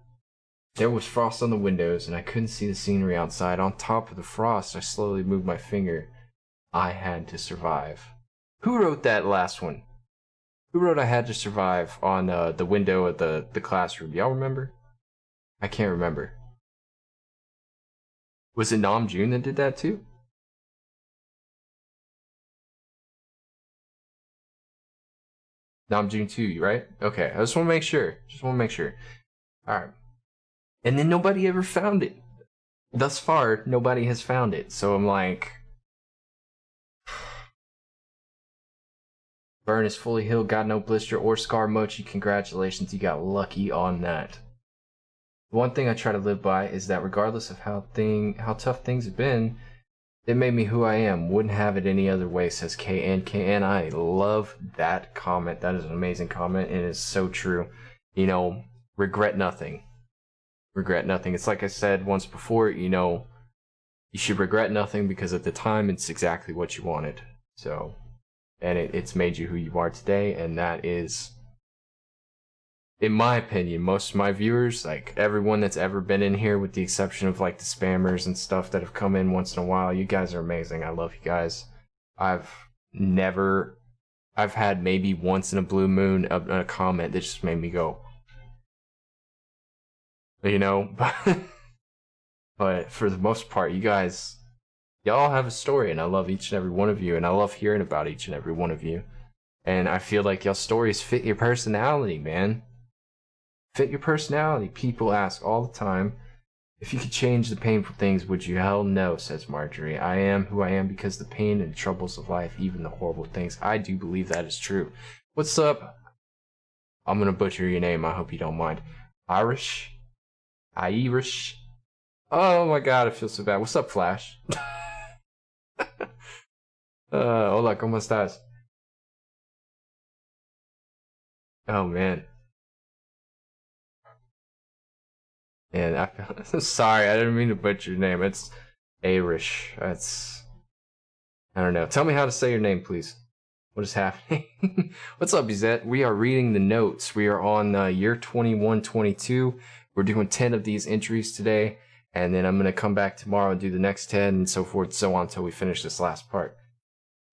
[SPEAKER 1] there was frost on the windows, and I couldn't see the scenery outside. On top of the frost, I slowly moved my finger. I had to survive. Who wrote that last one? Who wrote I had to survive on the window of the classroom? Y'all remember? I can't remember. Was it Namjoon that did that too? Namjoon too, right? Okay, I just want to make sure. Alright. And then nobody ever found it. Thus far, nobody has found it. So I'm like... Burn is fully healed, got no blister or scar. Mochi, congratulations, you got lucky on that. The one thing I try to live by is that regardless of how tough things have been, it made me who I am. Wouldn't have it any other way, says KN. I love that comment. That is an amazing comment, and it's so true. You know, regret nothing. Regret nothing. It's like I said once before, you know, you should regret nothing because at the time it's exactly what you wanted. So... And it's made you who you are today, and that is, in my opinion, most of my viewers, like everyone that's ever been in here, with the exception of like the spammers and stuff that have come in once in a while, you guys are amazing. I love you guys. I've had maybe once in a blue moon a comment that just made me go, you know, but for the most part, you guys... Y'all have a story, and I love each and every one of you, and I love hearing about each and every one of you. And I feel like y'all stories fit your personality, man. Fit your personality. People ask all the time, If you could change the painful things, would you? Hell no, says Marjorie. I am who I am because the pain and troubles of life, even the horrible things. I do believe that is true. What's up? I'm gonna butcher your name. I hope you don't mind. Irish? Irish? Oh my god, I feel so bad. What's up, Flash? Hola, ¿cómo estás? Oh man. And I'm sorry, I didn't mean to butcher your name. It's Irish. That's, I don't know. Tell me how to say your name, please. What is happening? What's up, Bizette? We are reading the notes. We are on year 21-22. We're doing 10 of these entries today, and then I'm going to come back tomorrow and do the next 10 and so forth, so on, until we finish this last part.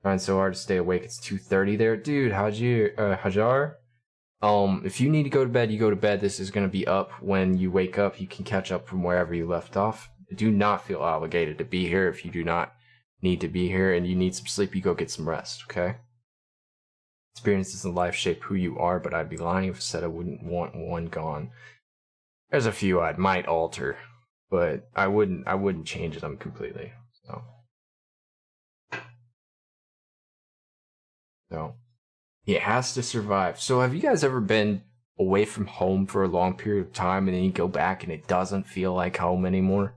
[SPEAKER 1] Trying so hard to stay awake. It's 2:30 there. Dude, Hajar? If you need to go to bed, you go to bed. This is going to be up when you wake up. You can catch up from wherever you left off. Do not feel obligated to be here if you do not need to be here and you need some sleep. You go get some rest, okay? Experiences in life shape who you are, but I'd be lying if I said I wouldn't want one gone. There's a few I might alter, but I wouldn't change them completely. So it has to survive. So have you guys ever been away from home for a long period of time and then you go back and it doesn't feel like home anymore?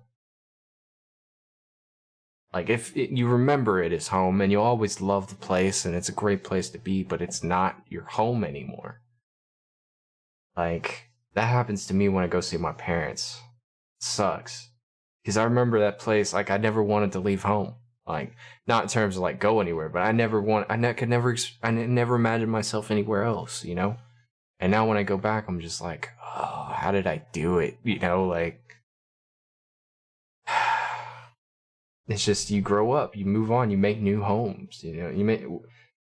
[SPEAKER 1] Like, if you remember it as home and you always love the place and it's a great place to be, but it's not your home anymore. Like, that happens to me when I go see my parents. It sucks. Because I remember that place, like, I never wanted to leave home. Like, not in terms of, like, go anywhere, but I never imagined myself anywhere else, you know? And now when I go back, I'm just like, oh, how did I do it? You know, like, it's just, you grow up, you move on, you make new homes, you know,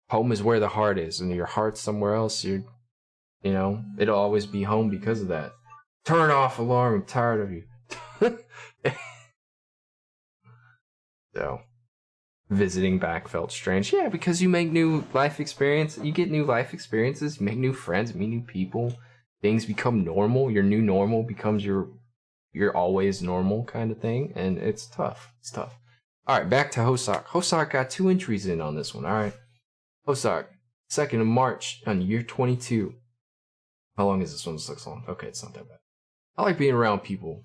[SPEAKER 1] home is where the heart is, and your heart's somewhere else, you know, it'll always be home because of that. Turn off alarm, I'm tired of you. So, visiting back felt strange. Yeah, because you make new life experience, you get new life experiences, you make new friends, meet new people, things become normal, your new normal becomes your always normal kind of thing, and it's tough. Alright, back to Hosak. Hosak got 2 entries in on this one, alright. Hosak, 2nd of March on year 22. How long is this one? This looks long. Okay, it's not that bad. I like being around people.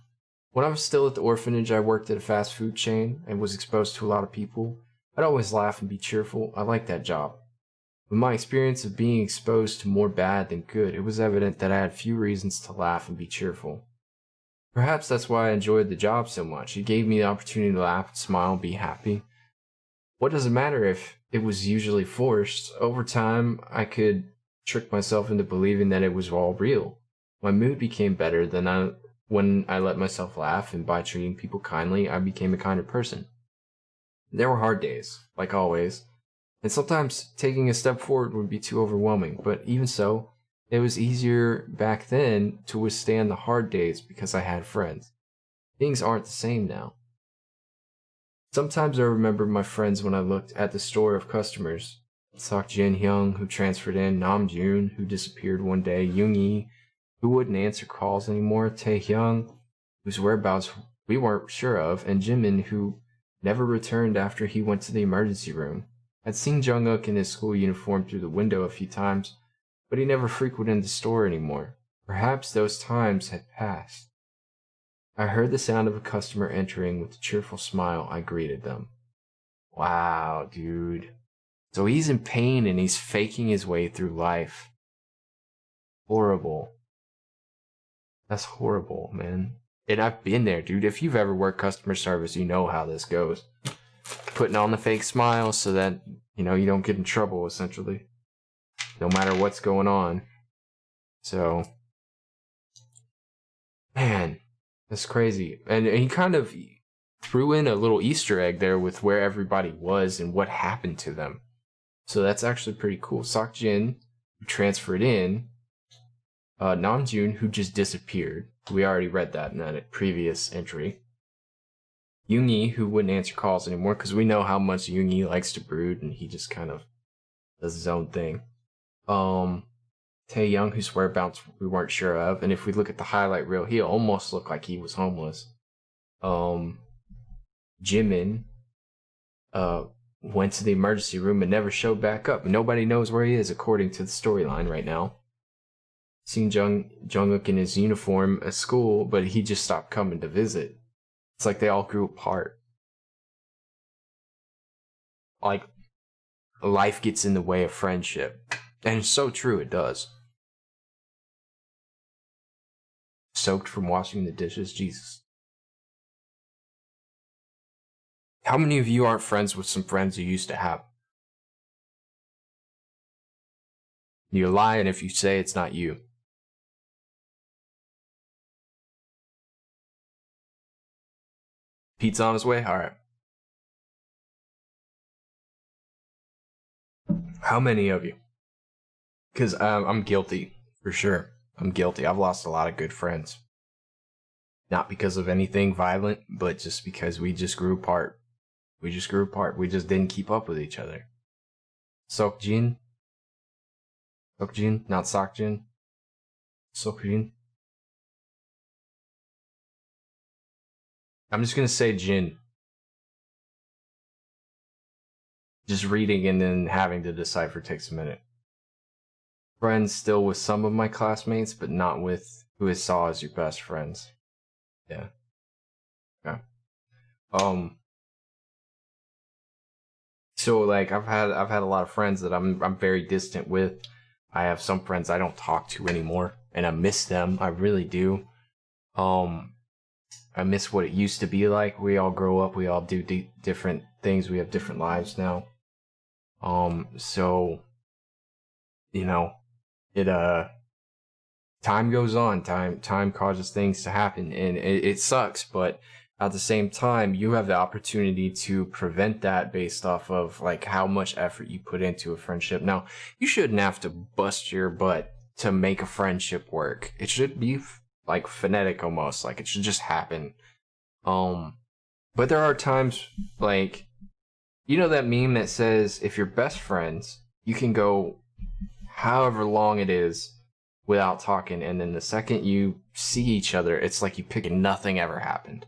[SPEAKER 1] When I was still at the orphanage, I worked at a fast food chain and was exposed to a lot of people. I'd always laugh and be cheerful. I liked that job. With my experience of being exposed to more bad than good, it was evident that I had few reasons to laugh and be cheerful. Perhaps that's why I enjoyed the job so much. It gave me the opportunity to laugh, smile, and be happy. What does it matter if it was usually forced? Over time, I could trick myself into believing that it was all real. My mood became better when I let myself laugh, and by treating people kindly, I became a kinder person. There were hard days, like always, and sometimes taking a step forward would be too overwhelming, but even so, it was easier back then to withstand the hard days because I had friends. Things aren't the same now. Sometimes I remember my friends when I looked at the store of customers. Sok Jin Hyung, who transferred in, Nam Jun, who disappeared one day, Young Yi, who wouldn't answer calls anymore, Tae Hyung, whose whereabouts we weren't sure of, and Jimin, who never returned after he went to the emergency room. I'd seen Jung-uk in his school uniform through the window a few times, but he never frequented the store anymore. Perhaps those times had passed. I heard the sound of a customer entering. With a cheerful smile, I greeted them. Wow, dude. So he's in pain and he's faking his way through life. Horrible. That's horrible, man. And I've been there, dude. If you've ever worked customer service, you know how this goes. Putting on the fake smile so that, you know, you don't get in trouble, essentially. No matter what's going on. So, man, that's crazy. And he kind of threw in a little Easter egg there with where everybody was and what happened to them. So that's actually pretty cool. Sok Jin, who transferred in. Namjoon, who just disappeared. We already read that in that previous entry. Yoongi, who wouldn't answer calls anymore, because we know how much Yoongi likes to brood, and he just kind of does his own thing. Tae Young, whose whereabouts we weren't sure of, and if we look at the highlight reel, he almost looked like he was homeless. Jimin went to the emergency room and never showed back up. Nobody knows where he is according to the storyline right now. Seen Jungkook in his uniform at school, but he just stopped coming to visit. It's like they all grew apart. Like, life gets in the way of friendship. And it's so true, it does. Soaked from washing the dishes, Jesus. How many of you aren't friends with some friends you used to have? You're lying if you say it's not you. Pizza on his way? Alright. How many of you? Because I'm guilty, for sure. I'm guilty. I've lost a lot of good friends. Not because of anything violent, but just because we just grew apart. We just grew apart. We just didn't keep up with each other. Sokjin? Sokjin? Not Sokjin? Sokjin? I'm just gonna say Jin. Just reading and then having to decipher takes a minute. Friends still with some of my classmates, but not with who I saw as your best friends. Yeah. Okay. So like I've had a lot of friends that I'm very distant with. I have some friends I don't talk to anymore, and I miss them. I really do. I miss what it used to be like. We all grow up. We all do different things. We have different lives now. So, you know, it time goes on. Time causes things to happen, and it sucks. But at the same time, you have the opportunity to prevent that based off of like how much effort you put into a friendship. Now, you shouldn't have to bust your butt to make a friendship work. It should be like phonetic almost, like it should just happen. But there are times like, you know that meme that says if you're best friends, you can go however long it is without talking, and then the second you see each other, it's like you pick and nothing ever happened.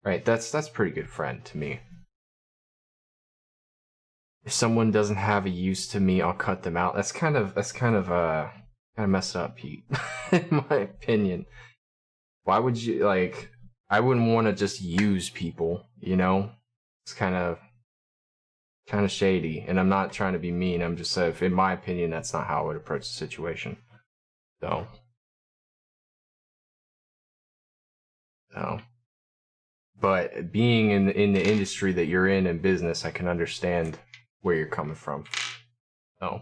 [SPEAKER 1] Right? That's pretty good friend to me. If someone doesn't have a use to me, I'll cut them out. That's kind of messed up, Pete. In my opinion. Why would you, like, I wouldn't want to just use people, you know? It's kind of shady, and I'm not trying to be mean. I'm just saying, in my opinion, that's not how I would approach the situation. So. But being in the industry that you're in and business, I can understand where you're coming from. So.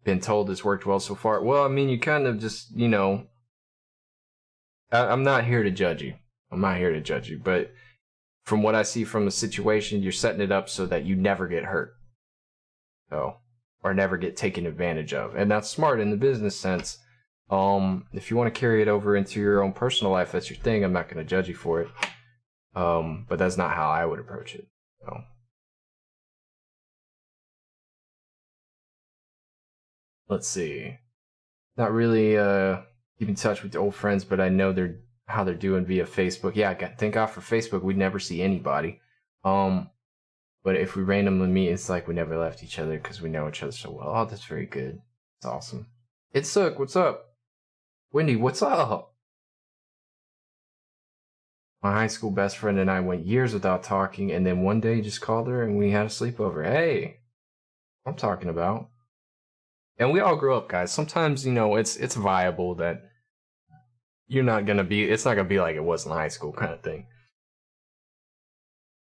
[SPEAKER 1] Been told it's worked well so far. Well, I mean, you kind of just, you know, I'm not here to judge you. I'm not here to judge you. But from what I see from the situation, you're setting it up so that you never get hurt. So, or never get taken advantage of. And that's smart in the business sense. If you want to carry it over into your own personal life, that's your thing. I'm not going to judge you for it. But that's not how I would approach it. So. Let's see. Not really keep in touch with the old friends, but I know how they're doing via Facebook. Yeah, thank God for Facebook. We'd never see anybody. But if we randomly meet, it's like we never left each other because we know each other so well. Oh, that's very good. That's awesome. It's Sook. What's up? Wendy, what's up? My high school best friend and I went years without talking, and then one day just called her and we had a sleepover. Hey, I'm talking about. And we all grow up, guys. Sometimes, you know, it's viable that it's not gonna be like it was in high school kind of thing.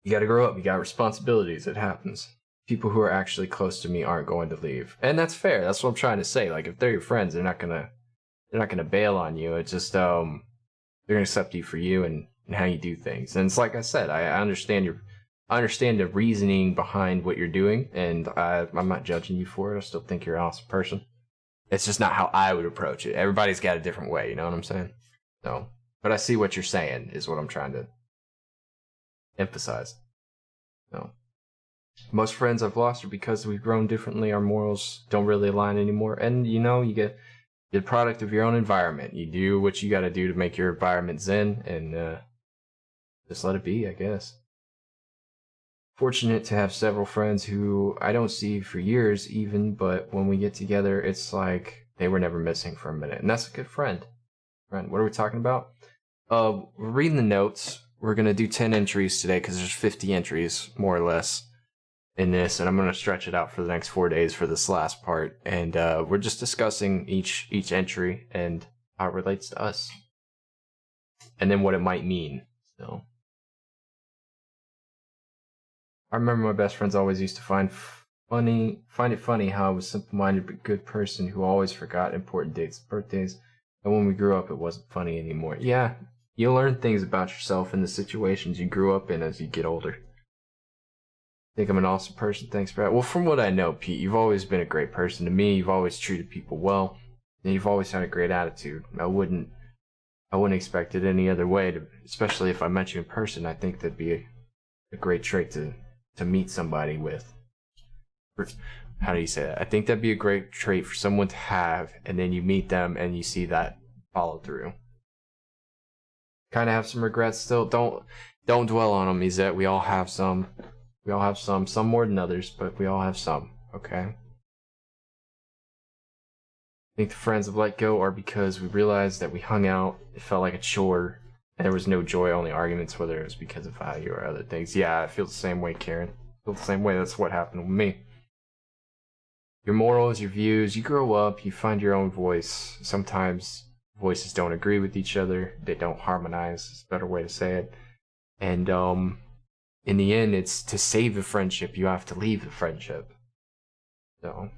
[SPEAKER 1] You gotta grow up, you got responsibilities, it happens. People who are actually close to me aren't going to leave. And that's fair, that's what I'm trying to say. Like, if they're your friends, they're not gonna bail on you. It's just, they're gonna accept you for you and how you do things. And it's like I said, I understand the reasoning behind what you're doing, and I'm not judging you for it. I still think you're an awesome person. It's just not how I would approach it. Everybody's got a different way, you know what I'm saying? No. But I see what you're saying, is what I'm trying to emphasize. No. Most friends I've lost are because we've grown differently. Our morals don't really align anymore. And, you know, you get You're the product of your own environment. You do what you got to do to make your environment zen, and just let it be, I guess. Fortunate to have several friends who I don't see for years even, but when we get together, it's like they were never missing for a minute. And that's a good friend. What are we talking about? We're reading the notes. We're going to do 10 entries today because there's 50 entries, more or less, in this. And I'm going to stretch it out for the next 4 days for this last part. And we're just discussing each entry and how it relates to us. And then what it might mean. So I remember my best friends always used to find it funny how I was a simple-minded but good person who always forgot important dates and birthdays. And when we grew up, it wasn't funny anymore. Yeah, you learn things about yourself in the situations you grew up in as you get older. Think I'm an awesome person. Thanks for that. Well, from what I know, Pete, you've always been a great person to me. You've always treated people well, and you've always had a great attitude. I wouldn't expect it any other way. Especially if I met you in person, I think that'd be a great trait to meet somebody with. How do you say that? I think that'd be a great trait for someone to have, and then you meet them and you see that follow through. Kind of have some regrets still. Don't dwell on them, Izette. We all have some. Some more than others, but we all have some. Okay. I think the friends have let go are because we realized that we hung out. It felt like a chore. And there was no joy, only arguments, whether it was because of value or other things. Yeah, I feel the same way, Karen. I feel the same way. That's what happened with me. Your morals, your views, you grow up, you find your own voice. Sometimes voices don't agree with each other. They don't harmonize. It's a better way to say it. And in the end, it's to save the friendship, you have to leave the friendship. So,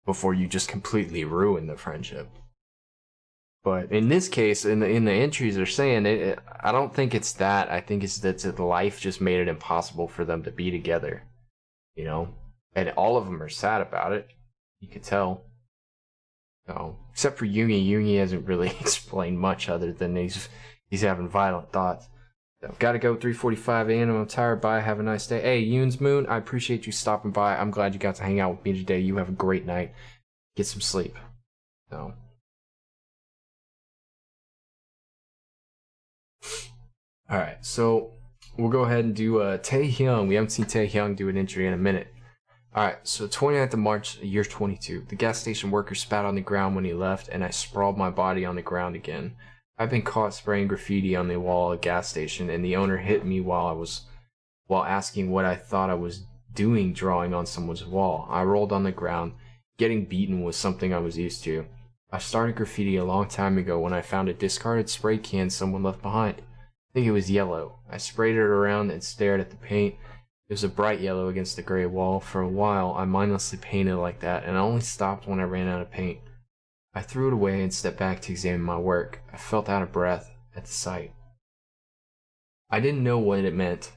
[SPEAKER 1] before you just completely ruin the friendship. But in this case, in the entries, they're saying I don't think it's that. I think it's that life just made it impossible for them to be together. You know, and all of them are sad about it. You could tell. So, except for Yugi. Yugi hasn't really explained much other than he's having violent thoughts. I've got to go. 3:45 a.m. I'm tired. Bye. Have a nice day. Hey, Yoon's Moon. I appreciate you stopping by. I'm glad you got to hang out with me today. You have a great night. Get some sleep. So. Alright, so we'll go ahead and do Taehyung. We haven't seen Taehyung do an entry in a minute. Alright, so 29th of March, year 22. The gas station worker spat on the ground when he left, and I sprawled my body on the ground again. I've been caught spraying graffiti on the wall of a gas station, and the owner hit me while asking what I thought I was doing drawing on someone's wall. I rolled on the ground. Getting beaten was something I was used to. I started graffiti a long time ago when I found a discarded spray can someone left behind. I think it was yellow. I sprayed it around and stared at the paint. It was a bright yellow against the gray wall. For a while, I mindlessly painted like that, and I only stopped when I ran out of paint. I threw it away and stepped back to examine my work. I felt out of breath at the sight. I didn't know what it meant.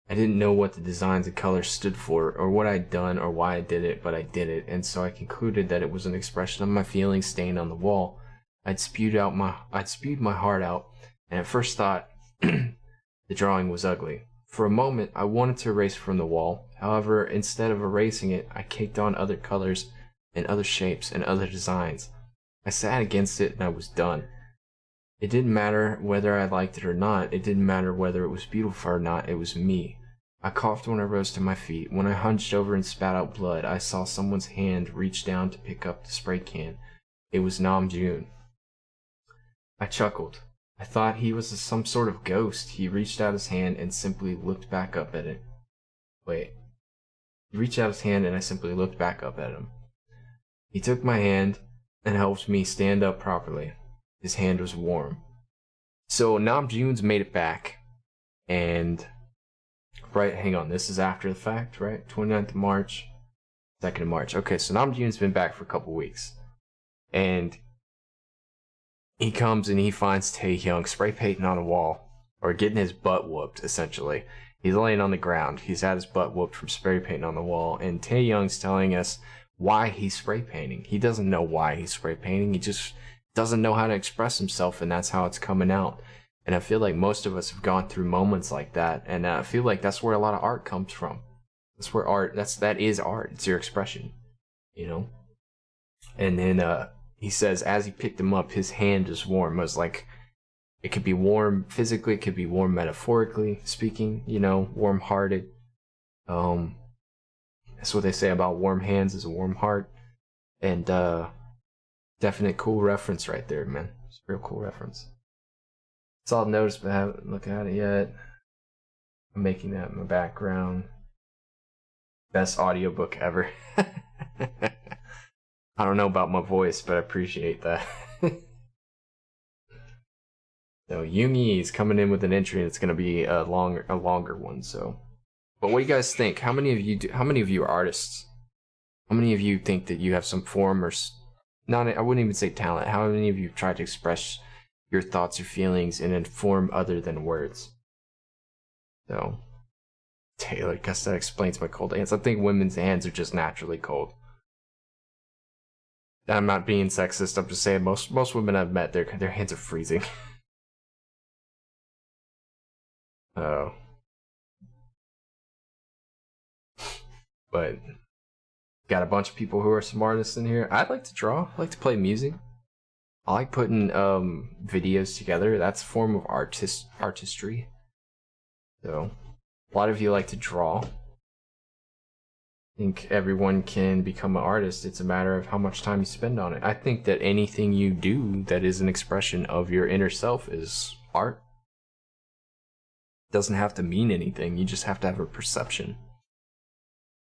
[SPEAKER 1] I didn't know what the designs and colors stood for, or what I'd done, or why I did it, but I did it, and so I concluded that it was an expression of my feelings stained on the wall. I'd spewed my heart out, and at first thought the drawing was ugly. For a moment, I wanted to erase from the wall. However, instead of erasing it, I caked on other colors and other shapes and other designs. I sat against it and I was done. It didn't matter whether I liked it or not. It didn't matter whether it was beautiful or not. It was me. I coughed when I rose to my feet. When I hunched over and spat out blood, I saw someone's hand reach down to pick up the spray can. It was Namjoon. I chuckled. I thought he was some sort of ghost. He reached out his hand and simply looked back up at it. Wait. He reached out his hand and I simply looked back up at him. He took my hand and helped me stand up properly. His hand was warm. So Namjoon's made it back. And right, hang on, this is after the fact, right? 29th of March, 2nd of March. Okay, so Namjoon's been back for a couple weeks. And he comes and he finds Taehyung spray painting on a wall, or getting his butt whooped, essentially. He's laying on the ground. He's had his butt whooped from spray painting on the wall, and Taehyung's telling us why he's spray painting. He doesn't know why he's spray painting. He just doesn't know how to express himself, and that's how it's coming out. And I feel like most of us have gone through moments like that, and I feel like that's where a lot of art comes from. That's where art, that is art. It's your expression, you know? And then he says as he picked him up, his hand is warm. It was like, it could be warm physically, it could be warm metaphorically speaking, you know, warm-hearted. That's what they say about warm hands is a warm heart. And definite cool reference right there, man. It's a real cool reference. It's all I've noticed, but I haven't looked at it yet. I'm making that in my background. Best audiobook ever. I don't know about my voice, but I appreciate that. So Jungi is coming in with an entry, and it's gonna be a longer one. So, but what do you guys think? How many of you are artists? How many of you think that you have some form or not? I wouldn't even say talent. How many of you tried to express your thoughts or feelings in a form other than words? So, Taylor, guess that explains my cold hands. I think women's hands are just naturally cold. I'm not being sexist. I'm just saying most women I've met, their hands are freezing. Oh, but got a bunch of people who are some artists in here. I'd like to draw. I like to play music. I like putting videos together. That's a form of artistry. So, a lot of you like to draw. I think everyone can become an artist. It's a matter of how much time you spend on it. I think that anything you do that is an expression of your inner self is art. It doesn't have to mean anything. You just have to have a perception.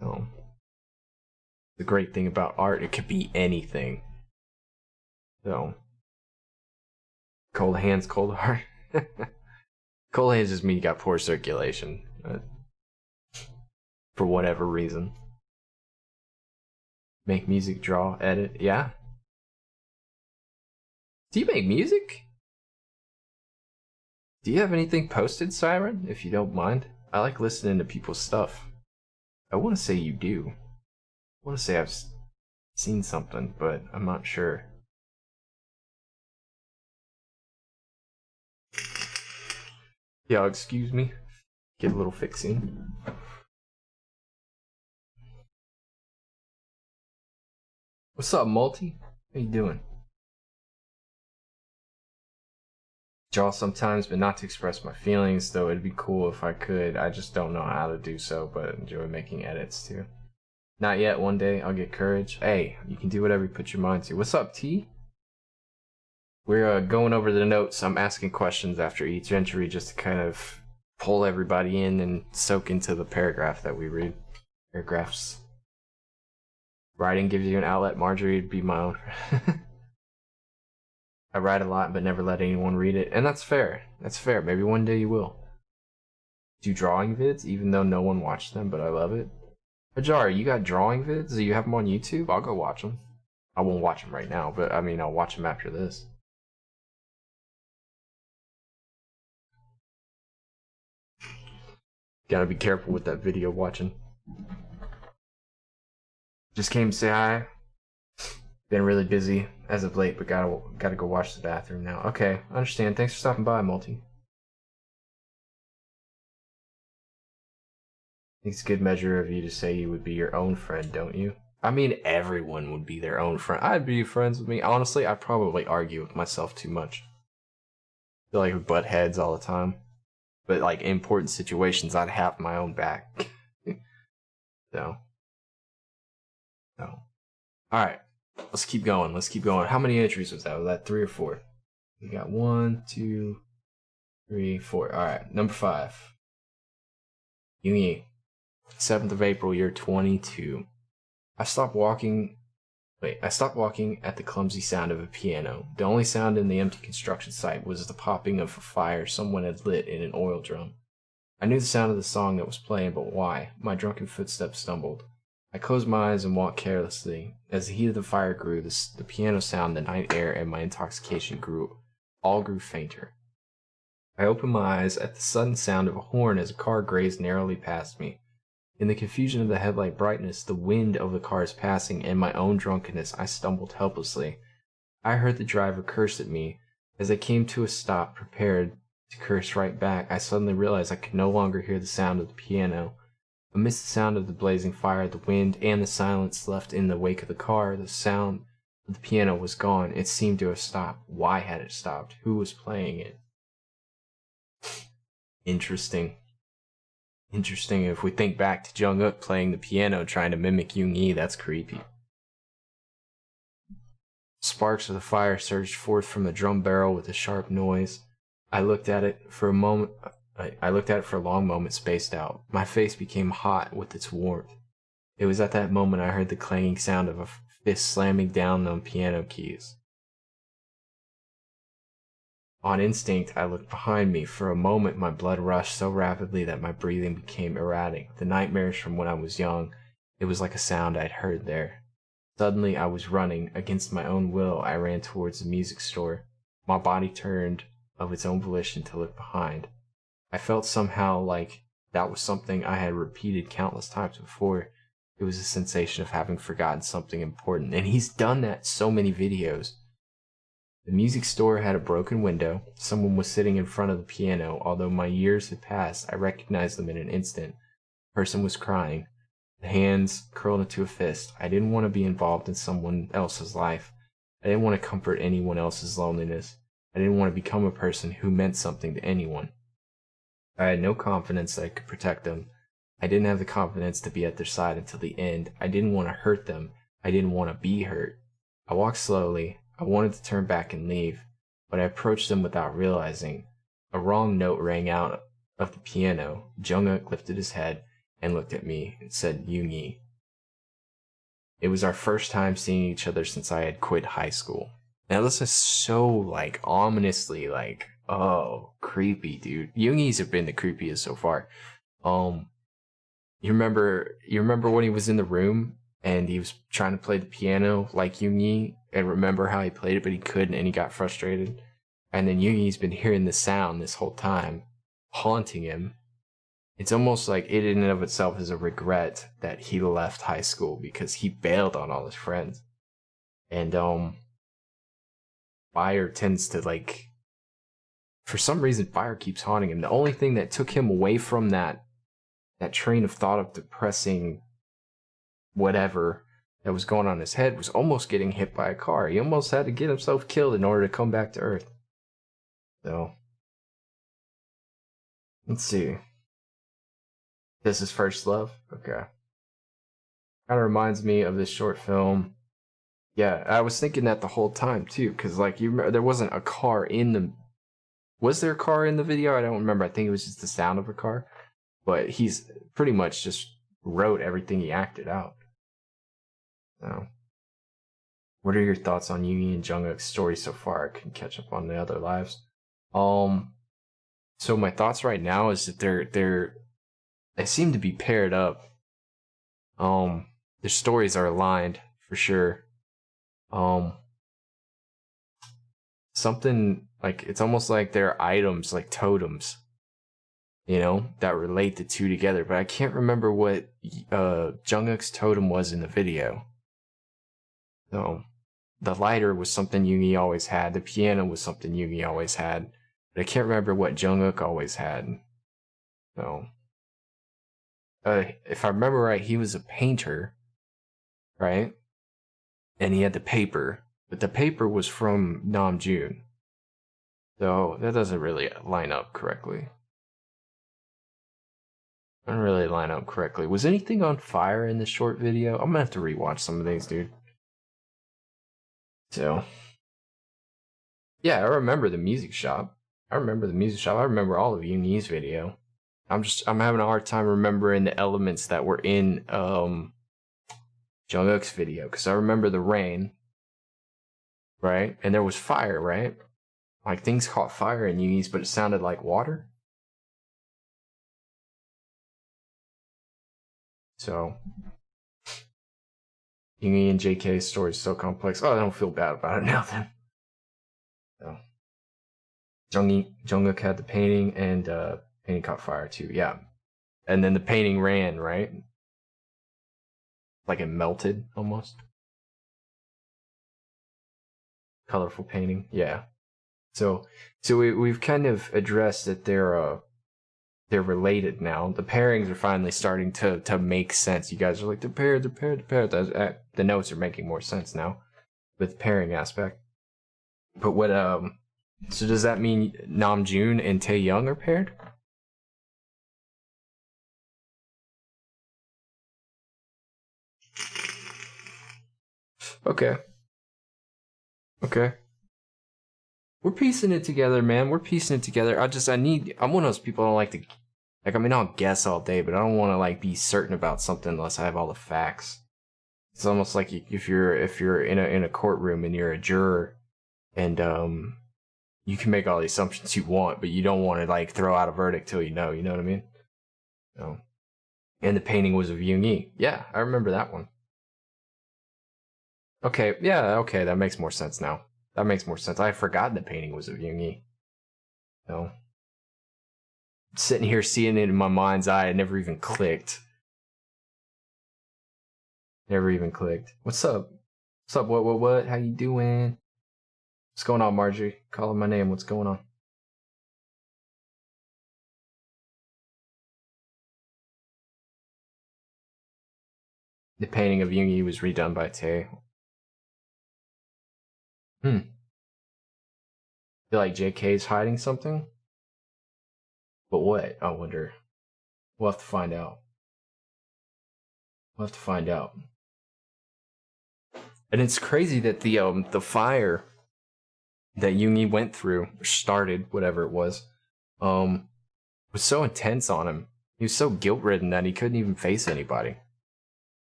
[SPEAKER 1] So, the great thing about art, it could be anything. So, cold hands, cold heart. Cold hands just mean you got poor circulation. For whatever reason. Make music, draw, edit. Yeah? Do you make music? Do you have anything posted, Siren? If you don't mind. I like listening to people's stuff. I want to say you do. I want to say I've seen something, but I'm not sure. Yeah, excuse me. Get a little fixing. What's up, Multi? How you doing? Draw sometimes, but not to express my feelings, though it'd be cool if I could. I just don't know how to do so, but enjoy making edits too. Not yet, one day I'll get courage. Hey, you can do whatever you put your mind to. What's up, T? We're going over the notes. I'm asking questions after each entry just to kind of pull everybody in and soak into the paragraph that we read. Paragraphs. Writing gives you an outlet. Marjorie would be my own. I write a lot but never let anyone read it. And that's fair. That's fair. Maybe one day you will. Do drawing vids even though no one watched them, but I love it. Ajar, you got drawing vids? Do you have them on YouTube? I'll go watch them. I won't watch them right now, but I mean, I'll watch them after this. Gotta be careful with that video watching. Just came to say hi. Been really busy as of late, but gotta go watch the bathroom now. Okay, I understand. Thanks for stopping by, Multi. I think it's a good measure of you to say you would be your own friend, don't you? I mean, everyone would be their own friend. I'd be friends with me. Honestly, I'd probably argue with myself too much. I feel like we butt heads all the time. But like important situations, I'd have my own back. So. Alright. Let's keep going. Let's keep going. How many entries was that? Was that 3 or 4? We got 1, 2, 3, 4. Alright. Number 5. Yumi. 7th of April, year 22. I stopped walking at the clumsy sound of a piano. The only sound in the empty construction site was the popping of a fire someone had lit in an oil drum. I knew the sound of the song that was playing, but why? My drunken footsteps stumbled. I closed my eyes and walked carelessly. As the heat of the fire grew, the piano sound, the night air, and my intoxication grew fainter. I opened my eyes at the sudden sound of a horn as a car grazed narrowly past me. In the confusion of the headlight brightness, the wind of the cars passing, and my own drunkenness, I stumbled helplessly. I heard the driver curse at me. As I came to a stop, prepared to curse right back, I suddenly realized I could no longer hear the sound of the piano. Amidst the sound of the blazing fire, the wind, and the silence left in the wake of the car, the The piano was gone. It seemed to have stopped. Why had it stopped? Who was playing it? Interesting. Interesting. If we think back to Jungkook playing the piano trying to mimic Yoongi, that's creepy. Sparks of the fire surged forth from the drum barrel with a sharp noise. I looked at it for a moment. I looked at it for a long moment, spaced out. My face became hot with its warmth. It was at that moment I heard the clanging sound of a fist slamming down on piano keys. On instinct, I looked behind me. For a moment, my blood rushed so rapidly that my breathing became erratic. The nightmares from when I was young, it was like a sound I'd heard there. Suddenly, I was running. Against my own will, I ran towards the music store. My body turned of its own volition to look behind. I felt somehow like that was something I had repeated countless times before. It was a sensation of having forgotten something important, and he's done that so many videos. The music store had a broken window. Someone was sitting in front of the piano. Although my years had passed, I recognized them in an instant. The person was crying, the hands curled into a fist. I didn't want to be involved in someone else's life. I didn't want to comfort anyone else's loneliness. I didn't want to become a person who meant something to anyone. I had no confidence that I could protect them. I didn't have the confidence to be at their side until the end. I didn't want to hurt them. I didn't want to be hurt. I walked slowly. I wanted to turn back and leave, but I approached them without realizing. A wrong note rang out of the piano. Jungkook lifted his head and looked at me and said, "Yoongi." It was our first time seeing each other since I had quit high school. Now this is so, like, ominously, like, oh, creepy, dude. Yoongi's have been the creepiest so far. You remember when he was in the room and he was trying to play the piano like Yoongi and remember how he played it but he couldn't and he got frustrated? And then Yoongi's been hearing the sound this whole time, haunting him. It's almost like it in and of itself is a regret that he left high school because he bailed on all his friends. And Fire tends to, like, for some reason Fire keeps haunting him. The only thing that took him away from that train of thought of depressing whatever that was going on in his head was almost getting hit by a car. He almost had to get himself killed in order to come back to Earth. So, let's see. This is First Love? Okay. Kind of reminds me of this short film. Yeah, I was thinking that the whole time too, because, like, you remember, there wasn't a car in the... Was there a car in the video? I don't remember. I think it was just the sound of a car. But he's pretty much just wrote everything he acted out. So, what are your thoughts on Yoongi and Jungkook's story so far? I can catch up on the other lives. So my thoughts right now is that they seem to be paired up. Their stories are aligned for sure. Something like, it's almost like they're items, like totems, you know, that relate the two together. But I can't remember what Jungkook's totem was in the video. So, the lighter was something Yoongi always had. The piano was something Yoongi always had. But I can't remember what Jungkook always had. So, if I remember right, he was a painter, right? And he had the paper. But the paper was from Namjoon. So, that doesn't really line up correctly. Doesn't really line up correctly. Was anything on fire in this short video? I'm gonna have to rewatch some of these, dude. So, yeah, I remember the music shop. I remember all of Yoongi's video. I'm having a hard time remembering the elements that were in Jungkook's video, because I remember the rain, right? And there was fire, right? Like, things caught fire in Yoongi's, but it sounded like water. So, Yoongi and JK's story is so complex. Oh, I don't feel bad about it now then. So, Jungkook had the painting, and painting caught fire too, yeah. And then the painting ran, right? Like it melted, almost. Colorful painting, yeah. So we've kind of addressed that they're related now. The pairings are finally starting to make sense. You guys are like, they're paired. The notes are making more sense now. with pairing aspect. But what so does that mean Namjoon and Taehyung are paired? Okay. Okay. We're piecing it together, man. We're piecing it together. I'm one of those people I don't like to, like, I mean, I'll guess all day, but I don't want to, like, be certain about something unless I have all the facts. It's almost like if you're in a courtroom and you're a juror, and you can make all the assumptions you want, but you don't want to, like, throw out a verdict till you know what I mean? No. And the painting was of Yoongi. Yeah, I remember that one. Okay, yeah, okay, that makes more sense now. That makes more sense. I had forgotten the painting was of Yoongi. No. Sitting here seeing it in my mind's eye, it never even clicked. Never even clicked. What's up? What's up? What? How you doing? What's going on, Marjorie? Calling my name. What's going on? The painting of Yoongi was redone by Tae. Feel like JK's hiding something? But what? I wonder. We'll have to find out. We'll have to find out. And it's crazy that the fire that Yoongi went through, or started, whatever it was so intense on him. He was so guilt-ridden that he couldn't even face anybody.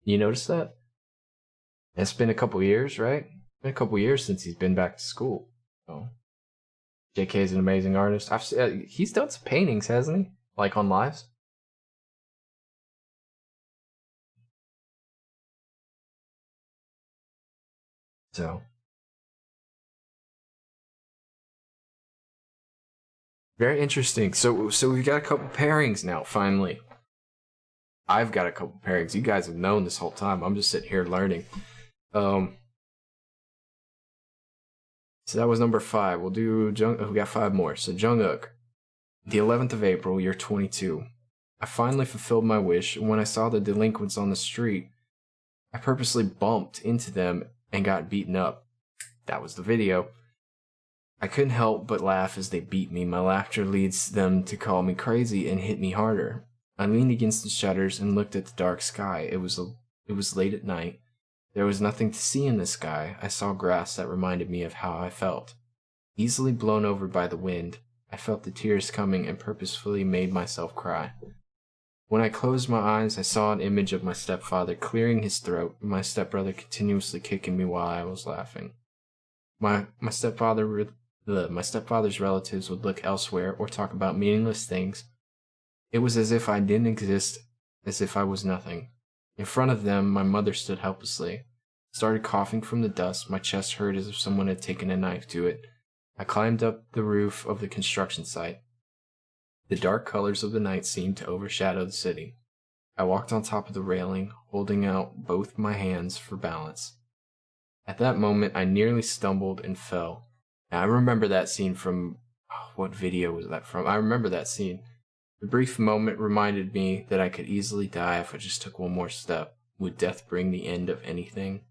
[SPEAKER 1] You notice that? It's been a couple years, right? It's been a couple years since he's been back to school. So, JK is an amazing artist. He's done some paintings, hasn't he? Like on lives. So, very interesting. So we've got a couple pairings now. Finally, I've got a couple pairings. You guys have known this whole time. I'm just sitting here learning. So that was number 5. We'll do we got 5 more. So Jungkook, the 11th of April, you're 22. I finally fulfilled my wish, and when I saw the delinquents on the street, I purposely bumped into them and got beaten up. That was the video. I couldn't help but laugh as they beat me. My laughter leads them to call me crazy and hit me harder. I leaned against the shutters and looked at the dark sky. It was late at night. There was nothing to see in the sky. I saw grass that reminded me of how I felt. Easily blown over by the wind, I felt the tears coming and purposefully made myself cry. When I closed my eyes, I saw an image of my stepfather clearing his throat, and my stepbrother continuously kicking me while I was laughing. My stepfather's relatives would look elsewhere or talk about meaningless things. It was as if I didn't exist, as if I was nothing. In front of them, my mother stood helplessly. Started coughing from the dust. My chest hurt as if someone had taken a knife to it. I climbed up the roof of the construction site. The dark colors of the night seemed to overshadow the city. I walked on top of the railing, holding out both my hands for balance. At that moment, I nearly stumbled and fell. Now, I remember that scene from... what video was that from? I remember that scene. The brief moment reminded me that I could easily die if I just took one more step. Would death bring the end of anything?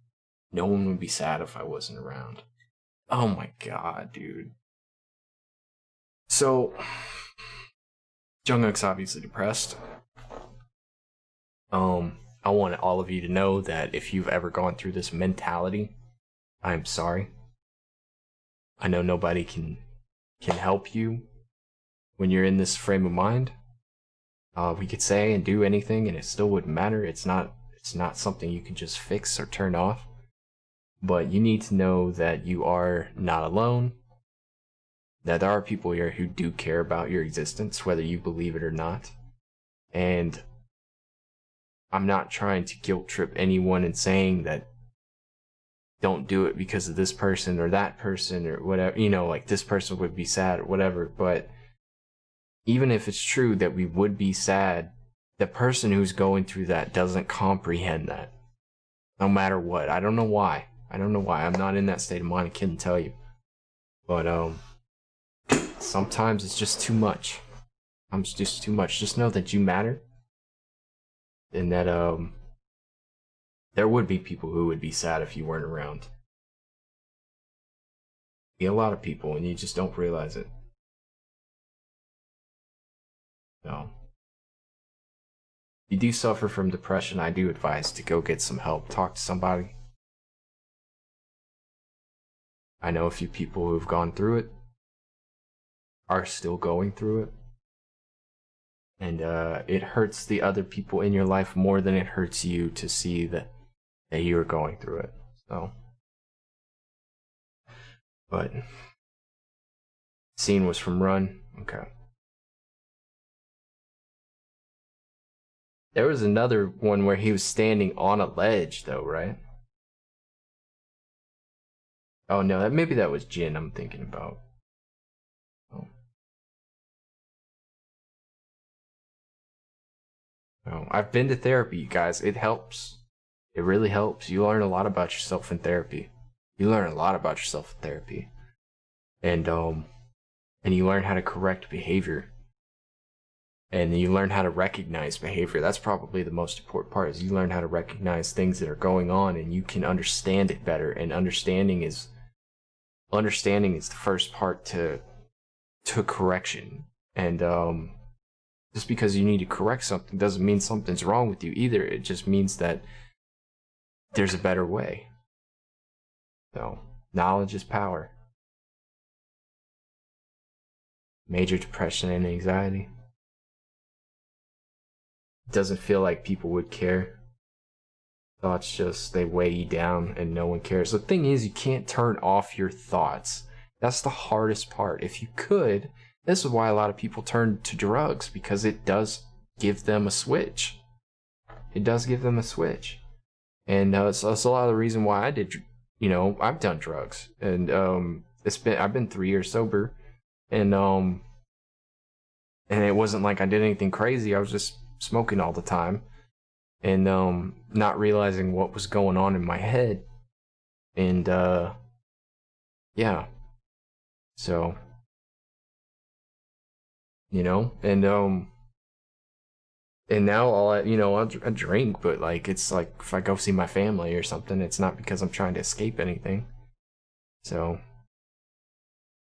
[SPEAKER 1] No one would be sad if I wasn't around. Oh my god, dude. So, Jungkook's obviously depressed. I want all of you to know that if you've ever gone through this mentality, I'm sorry. I know nobody can help you when you're in this frame of mind. We could say and do anything and it still wouldn't matter. It's not something you can just fix or turn off. But you need to know that you are not alone. That there are people here who do care about your existence, whether you believe it or not. And I'm not trying to guilt trip anyone in saying that don't do it because of this person or that person or whatever, like this person would be sad or whatever. But even if it's true that we would be sad, the person who's going through that doesn't comprehend that. No matter what. I don't know why. I'm not in that state of mind. I couldn't tell you. But sometimes it's just too much. It's just too much. Just know that you matter. And that there would be people who would be sad if you weren't around. a lot of people, and you just don't realize it. So, if you do suffer from depression, I do advise to go get some help. Talk to somebody. I know a few people who've gone through it, are still going through it, and it hurts the other people in your life more than it hurts you to see that you're going through it. So, but scene was from Run. Okay. There was another one where he was standing on a ledge, though, right? Oh no, maybe that was Jin I'm thinking about. Oh. Oh, I've been to therapy, you guys. It helps. It really helps. You learn a lot about yourself in therapy. You learn a lot about yourself in therapy. And you learn how to correct behavior. And you learn how to recognize behavior. That's probably the most important part, is you learn how to recognize things that are going on, and you can understand it better. And understanding is the first part to correction. And just because you need to correct something doesn't mean something's wrong with you either. It just means that there's a better way. So, knowledge is power. Major depression and anxiety. It doesn't feel like people would care. Thoughts just, they weigh you down and no one cares. The thing is, you can't turn off your thoughts. That's the hardest part. If you could, this is why a lot of people turn to drugs, because it does give them a switch. It does give them a switch. And it's a lot of the reason why I did, I've done drugs. And I've been 3 years sober. And it wasn't like I did anything crazy. I was just smoking all the time. And not realizing what was going on in my head. And yeah. So, and now I drink, but like, it's like if I go see my family or something, it's not because I'm trying to escape anything. So,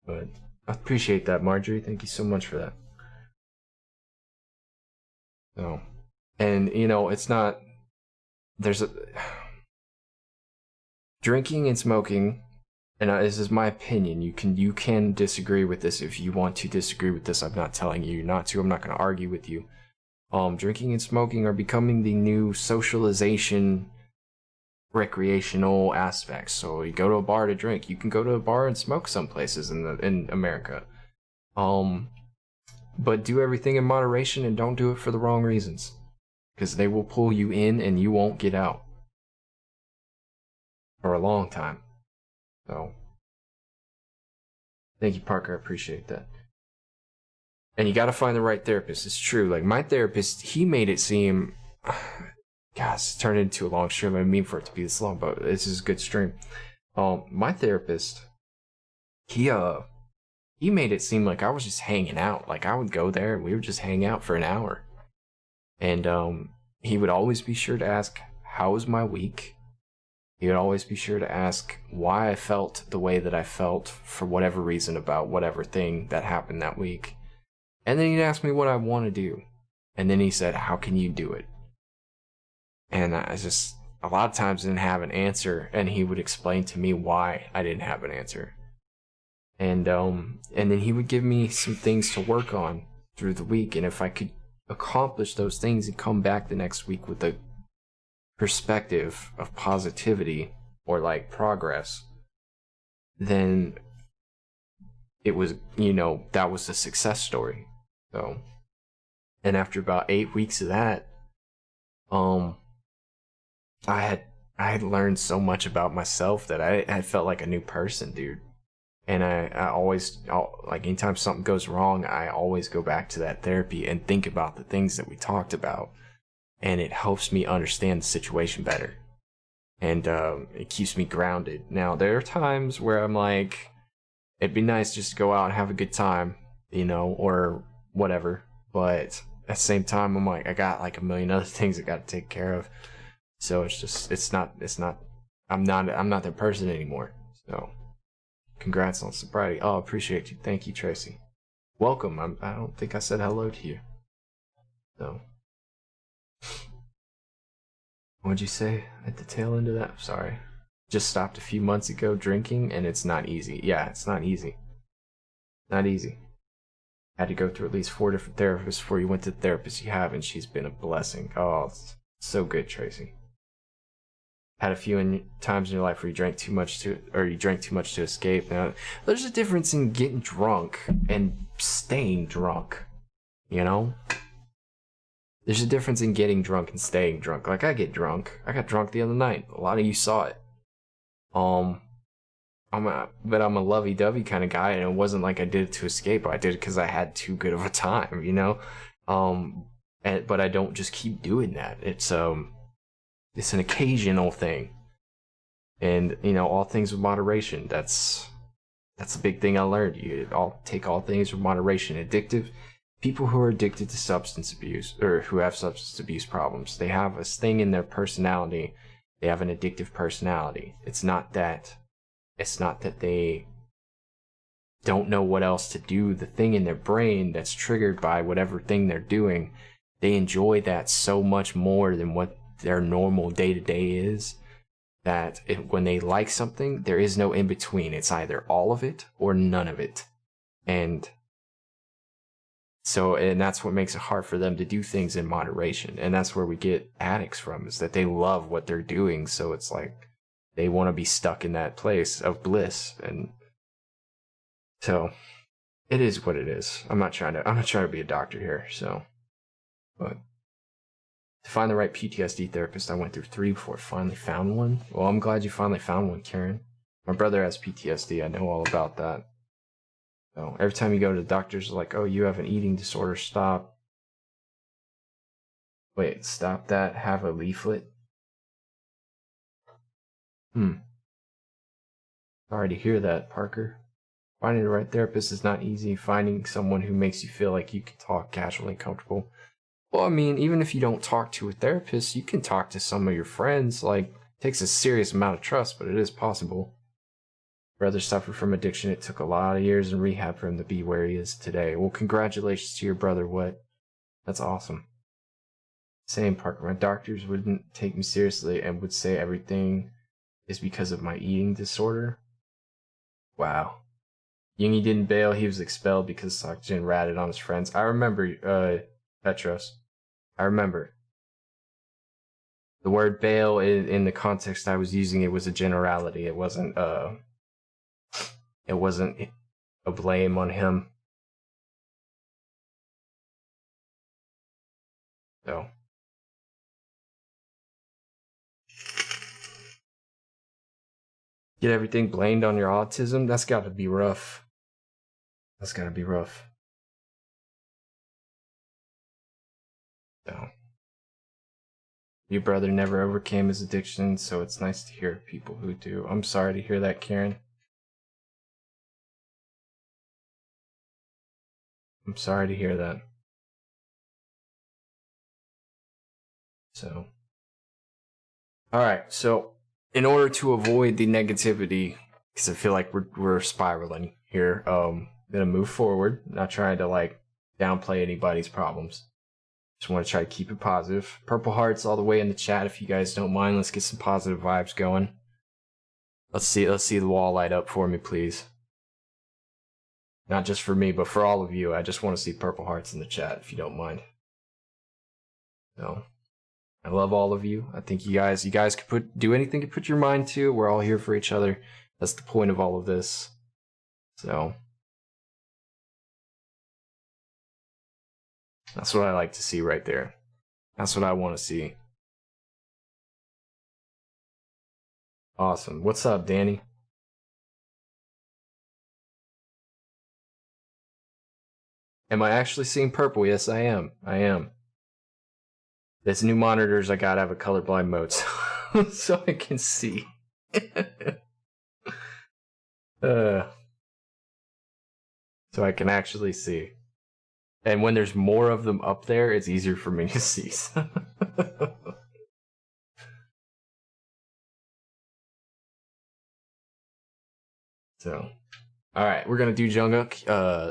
[SPEAKER 1] but I appreciate that, Marjorie. Thank you so much for that. So, and it's not, drinking and smoking, and this is my opinion. You can disagree with this if you want to disagree with this. I'm not telling you not to. I'm not going to argue with you. Drinking and smoking are becoming the new socialization, recreational aspects. So you go to a bar to drink. You can go to a bar and smoke some places in America. But do everything in moderation and don't do it for the wrong reasons, because they will pull you in and you won't get out for a long time. So, thank you, Parker. I appreciate that. And you gotta find the right therapist. It's true. Like, my therapist, he made it seem, gosh, it's turned into a long stream. I didn't mean for it to be this long, but this is a good stream. My therapist, he made it seem like I was just hanging out. Like, I would go there and we would just hang out for an hour. And he would always be sure to ask, how was my week? He would always be sure to ask why I felt the way that I felt for whatever reason about whatever thing that happened that week. And then he'd ask me what I want to do. And then he said, how can you do it? And I just, a lot of times didn't have an answer. And he would explain to me why I didn't have an answer. And then he would give me some things to work on through the week. And if I could accomplish those things, he'd come back the next week with a perspective of positivity or like progress, then it was, that was a success story. So, and after about 8 weeks of that, I had learned so much about myself that I felt like a new person, dude. And I always, like, anytime something goes wrong, I always go back to that therapy and think about the things that we talked about. And it helps me understand the situation better. And it keeps me grounded. Now, there are times where I'm like, it'd be nice just to go out and have a good time, or whatever. But at the same time, I'm like, I got like a million other things I got to take care of. So it's not, I'm not that person anymore. So, Congrats on sobriety. Oh, appreciate you. Thank you, Tracy. Welcome. I don't think I said hello to you. So, what'd you say at the tail end of that? Sorry. Just stopped a few months ago drinking, and it's not easy. Yeah, it's not easy. Not easy. Had to go through at least 4 different therapists before you went to the therapist you have, and she's been a blessing. Oh, it's so good, Tracy. Had a few times in your life where you drank too much to escape. Now, there's a difference in getting drunk and staying drunk, you know? There's a difference in getting drunk and staying drunk. Like, I get drunk. I got drunk the other night. A lot of you saw it. I'm a lovey-dovey kind of guy, and it wasn't like I did it to escape. I did it because I had too good of a time, you know? But I don't just keep doing that. It's an occasional thing. And, you know, all things with moderation. That's a big thing I learned. I'll take all things with moderation. People who are addicted to substance abuse, or who have substance abuse problems, they have a thing in their personality. They have an addictive personality. It's not that they don't know what else to do. The thing in their brain that's triggered by whatever thing they're doing, they enjoy that so much more than what their normal day-to-day is, that when they like something, there is no in-between. It's either all of it or none of it. And that's what makes it hard for them to do things in moderation. And that's where we get addicts from, is that they love what they're doing. So it's like they want to be stuck in that place of bliss. And so it is what it is. I'm not trying to be a doctor here. So, but to find the right PTSD therapist, I went through 3 before I finally found one. Well, I'm glad you finally found one, Karen. My brother has PTSD. I know all about that. So every time you go to the doctors, like, oh, you have an eating disorder, stop. Wait, stop that. Have a leaflet. Sorry to hear that, Parker. Finding the right therapist is not easy. Finding someone who makes you feel like you can talk casually and comfortable. Well, I mean, even if you don't talk to a therapist, you can talk to some of your friends. Like, it takes a serious amount of trust, but it is possible. Brother suffered from addiction. It took a lot of years in rehab for him to be where he is today. Well, congratulations to your brother, What? That's awesome. Same, Parker. My doctors wouldn't take me seriously and would say everything is because of my eating disorder. Wow. Yingy didn't bail. He was expelled because Sakjin ratted on his friends. I remember, Petros. I remember. The word bail in the context I was using, it was a generality. It wasn't a blame on him. So. Get everything blamed on your autism? That's gotta be rough. That's gotta be rough. So. Your brother never overcame his addiction, so it's nice to hear people who do. I'm sorry to hear that, Karen. I'm sorry to hear that. So. Alright, so in order to avoid the negativity, because I feel like we're spiraling here, I'm gonna move forward, not trying to like downplay anybody's problems. Just want to try to keep it positive. Purple hearts all the way in the chat if you guys don't mind. Let's get some positive vibes going. Let's see the wall light up for me, please. Not just for me, but for all of you. I just want to see purple hearts in the chat if you don't mind. So, I love all of you. I think you guys could do anything to put your mind to. We're all here for each other. That's the point of all of this. So, that's what I like to see right there. That's what I want to see. Awesome. What's up, Danny? Am I actually seeing purple? Yes, I am. I am. This new monitors, I gotta have a colorblind mode so I can see. So I can actually see. And when there's more of them up there, it's easier for me to see. So, all right, we're gonna do Jungkook.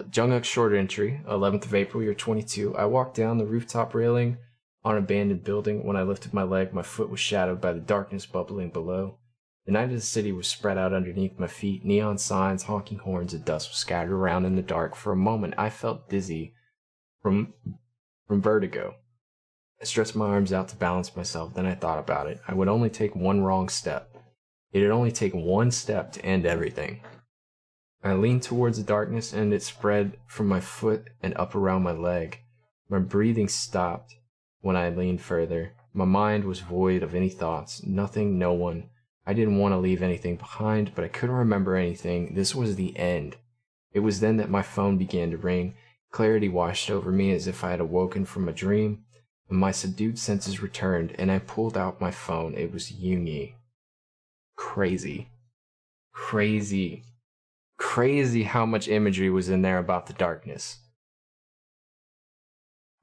[SPEAKER 1] Jungkook's short entry, 11th of April, year 22. I walked down the rooftop railing on an abandoned building. When I lifted my leg, my foot was shadowed by the darkness bubbling below. The night of the city was spread out underneath my feet. Neon signs, honking horns, and dust was scattered around in the dark. For a moment, I felt dizzy from vertigo. I stretched my arms out to balance myself. Then I thought about it. I would only take one wrong step. It'd only take one step to end everything. I leaned towards the darkness, and it spread from my foot and up around my leg. My breathing stopped when I leaned further. My mind was void of any thoughts. Nothing, no one. I didn't want to leave anything behind, but I couldn't remember anything. This was the end. It was then that my phone began to ring. Clarity washed over me as if I had awoken from a dream. My subdued senses returned, and I pulled out my phone. It was Yoongi. Crazy. Crazy how much imagery was in there about the darkness.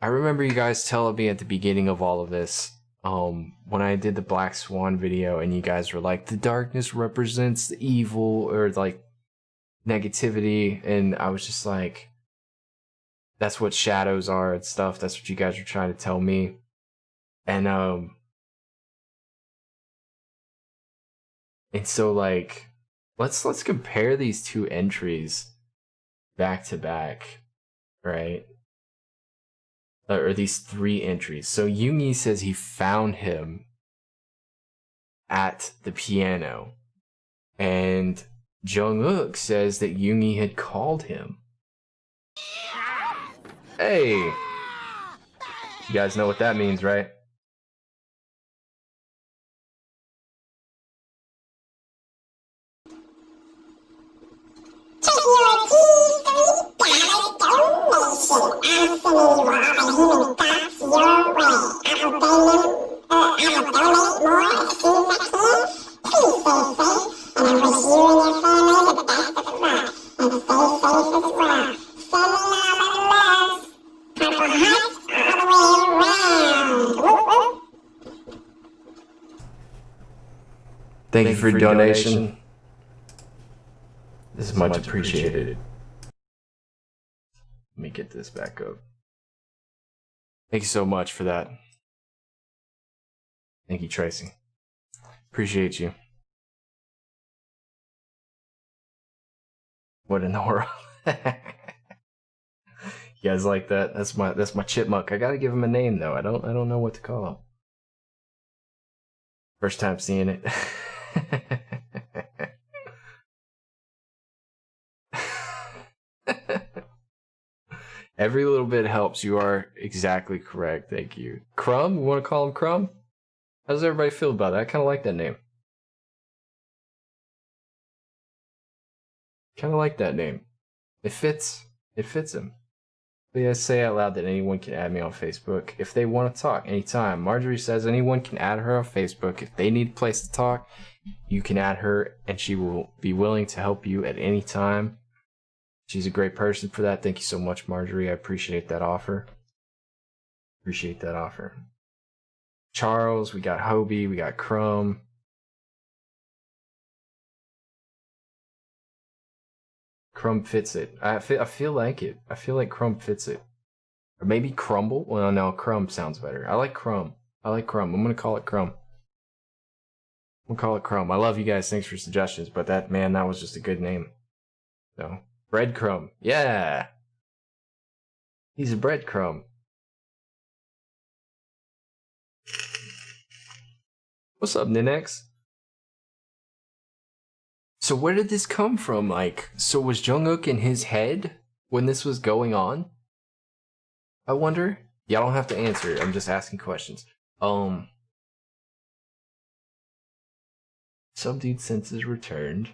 [SPEAKER 1] I remember you guys telling me at the beginning of all of this, when I did the Black Swan video, and you guys were like, the darkness represents the evil, or like negativity, and I was just like, that's what shadows are and stuff. That's what you guys were trying to tell me. And so like, let's compare these two entries back to back, right? Or these three entries. So Yoongi says he found him at the piano, and Jungkook says that Yoongi had called him. Hey! You guys know what that means, right? Thank you for your donation. This is much appreciated. Let me get this back up. Thank you so much for that. Thank you, Tracy. Appreciate you. What in the world? You guys like that? That's my chipmunk. I gotta give him a name though. I don't know what to call him. First time seeing it. Every little bit helps. You are exactly correct. Thank you. Crumb? You want to call him Crumb? How does everybody feel about that? I kind of like that name. Kind of like that name. It fits. It fits him. But yeah, say out loud that anyone can add me on Facebook if they want to talk anytime. Marjorie says anyone can add her on Facebook. If they need a place to talk, you can add her and she will be willing to help you at any time. She's a great person for that. Thank you so much, Marjorie. I appreciate that offer. Appreciate that offer. Charles, we got Hobie, we got Crumb. Crumb fits it. I feel like it. I feel like Crumb fits it. Or maybe Crumble? Well, no, Crumb sounds better. I like Crumb. I like Crumb. I'm going to call it Crumb. I'm going to call it Crumb. I love you guys. Thanks for suggestions. But that was just a good name. So, Breadcrumb. Yeah. He's a breadcrumb. What's up, Ninex? So where did this come from? Like, so was Jungkook in his head when this was going on? I wonder. Y'all don't have to answer. I'm just asking questions. Subdued senses returned.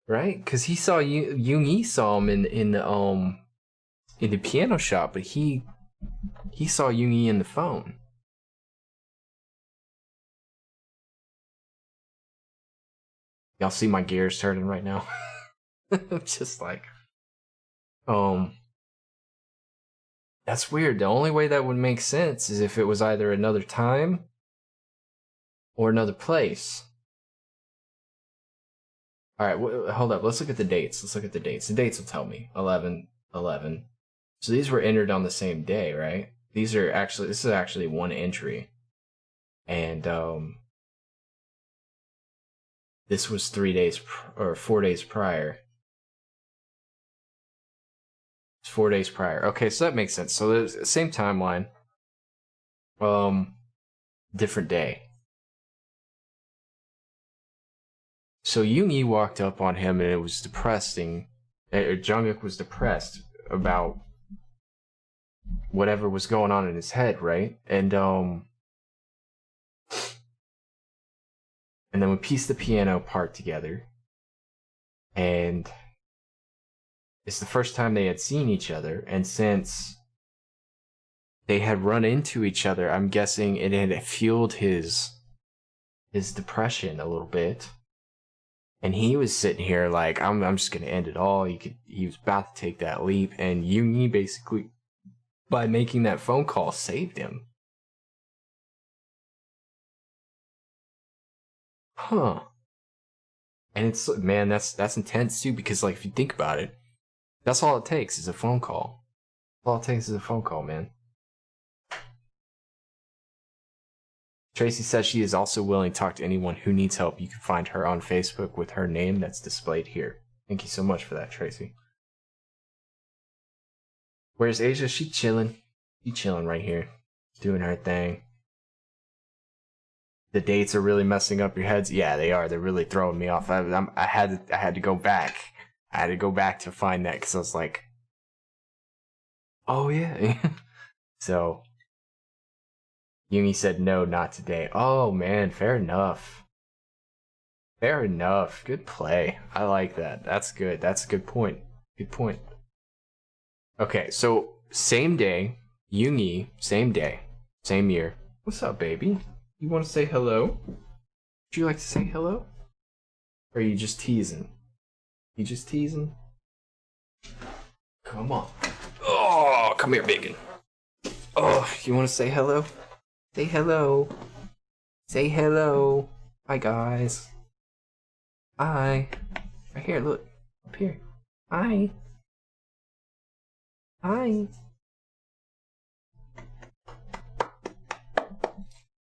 [SPEAKER 1] Right? Because he saw Yoongi saw him in the piano shop, but he saw Yoongi in the phone. Y'all see my gears turning right now? Just like, that's weird. The only way that would make sense is if it was either another time or another place. All right, hold up. Let's look at the dates. Let's look at the dates. The dates will tell me. 11/11. So these were entered on the same day, right? These are actually, this is actually one entry. And this was 3 days or 4 days prior. It's 4 days prior. Okay, so that makes sense. So there's the same timeline. Different day. So Yoongi walked up on him and it was depressing. Jungkook was depressed about whatever was going on in his head, right? And then we pieced the piano part together. And it's the first time they had seen each other, and since they had run into each other, I'm guessing it had fueled his depression a little bit. And he was sitting here like, I'm just gonna end it all. He was about to take that leap, and Yoongi basically, by making that phone call, saved him. Huh. And it's, man, that's intense too, because like if you think about it, that's all it takes is a phone call. All it takes is a phone call, man. Tracy says she is also willing to talk to anyone who needs help. You can find her on Facebook with her name that's displayed here. Thank you so much for that, Tracy. Where's Asia? She chilling. She chilling right here, doing her thing. The dates are really messing up your heads. Yeah, they are. They're really throwing me off. I had to go back. I had to go back to find that because I was like, oh yeah. So Yoongi said no, not today. Oh man, fair enough. Fair enough. Good play. I like that. That's good. That's a good point. Good point. Okay, so same day, Yoongi, same day, same year. What's up, baby? You want to say hello? Would you like to say hello? Or are you just teasing? You just teasing? Come on. Oh, come here, bacon. Oh, you want to say hello? Say hello. Say hello. Hi, guys. Hi. Right here, look. Up here. Hi. Hi.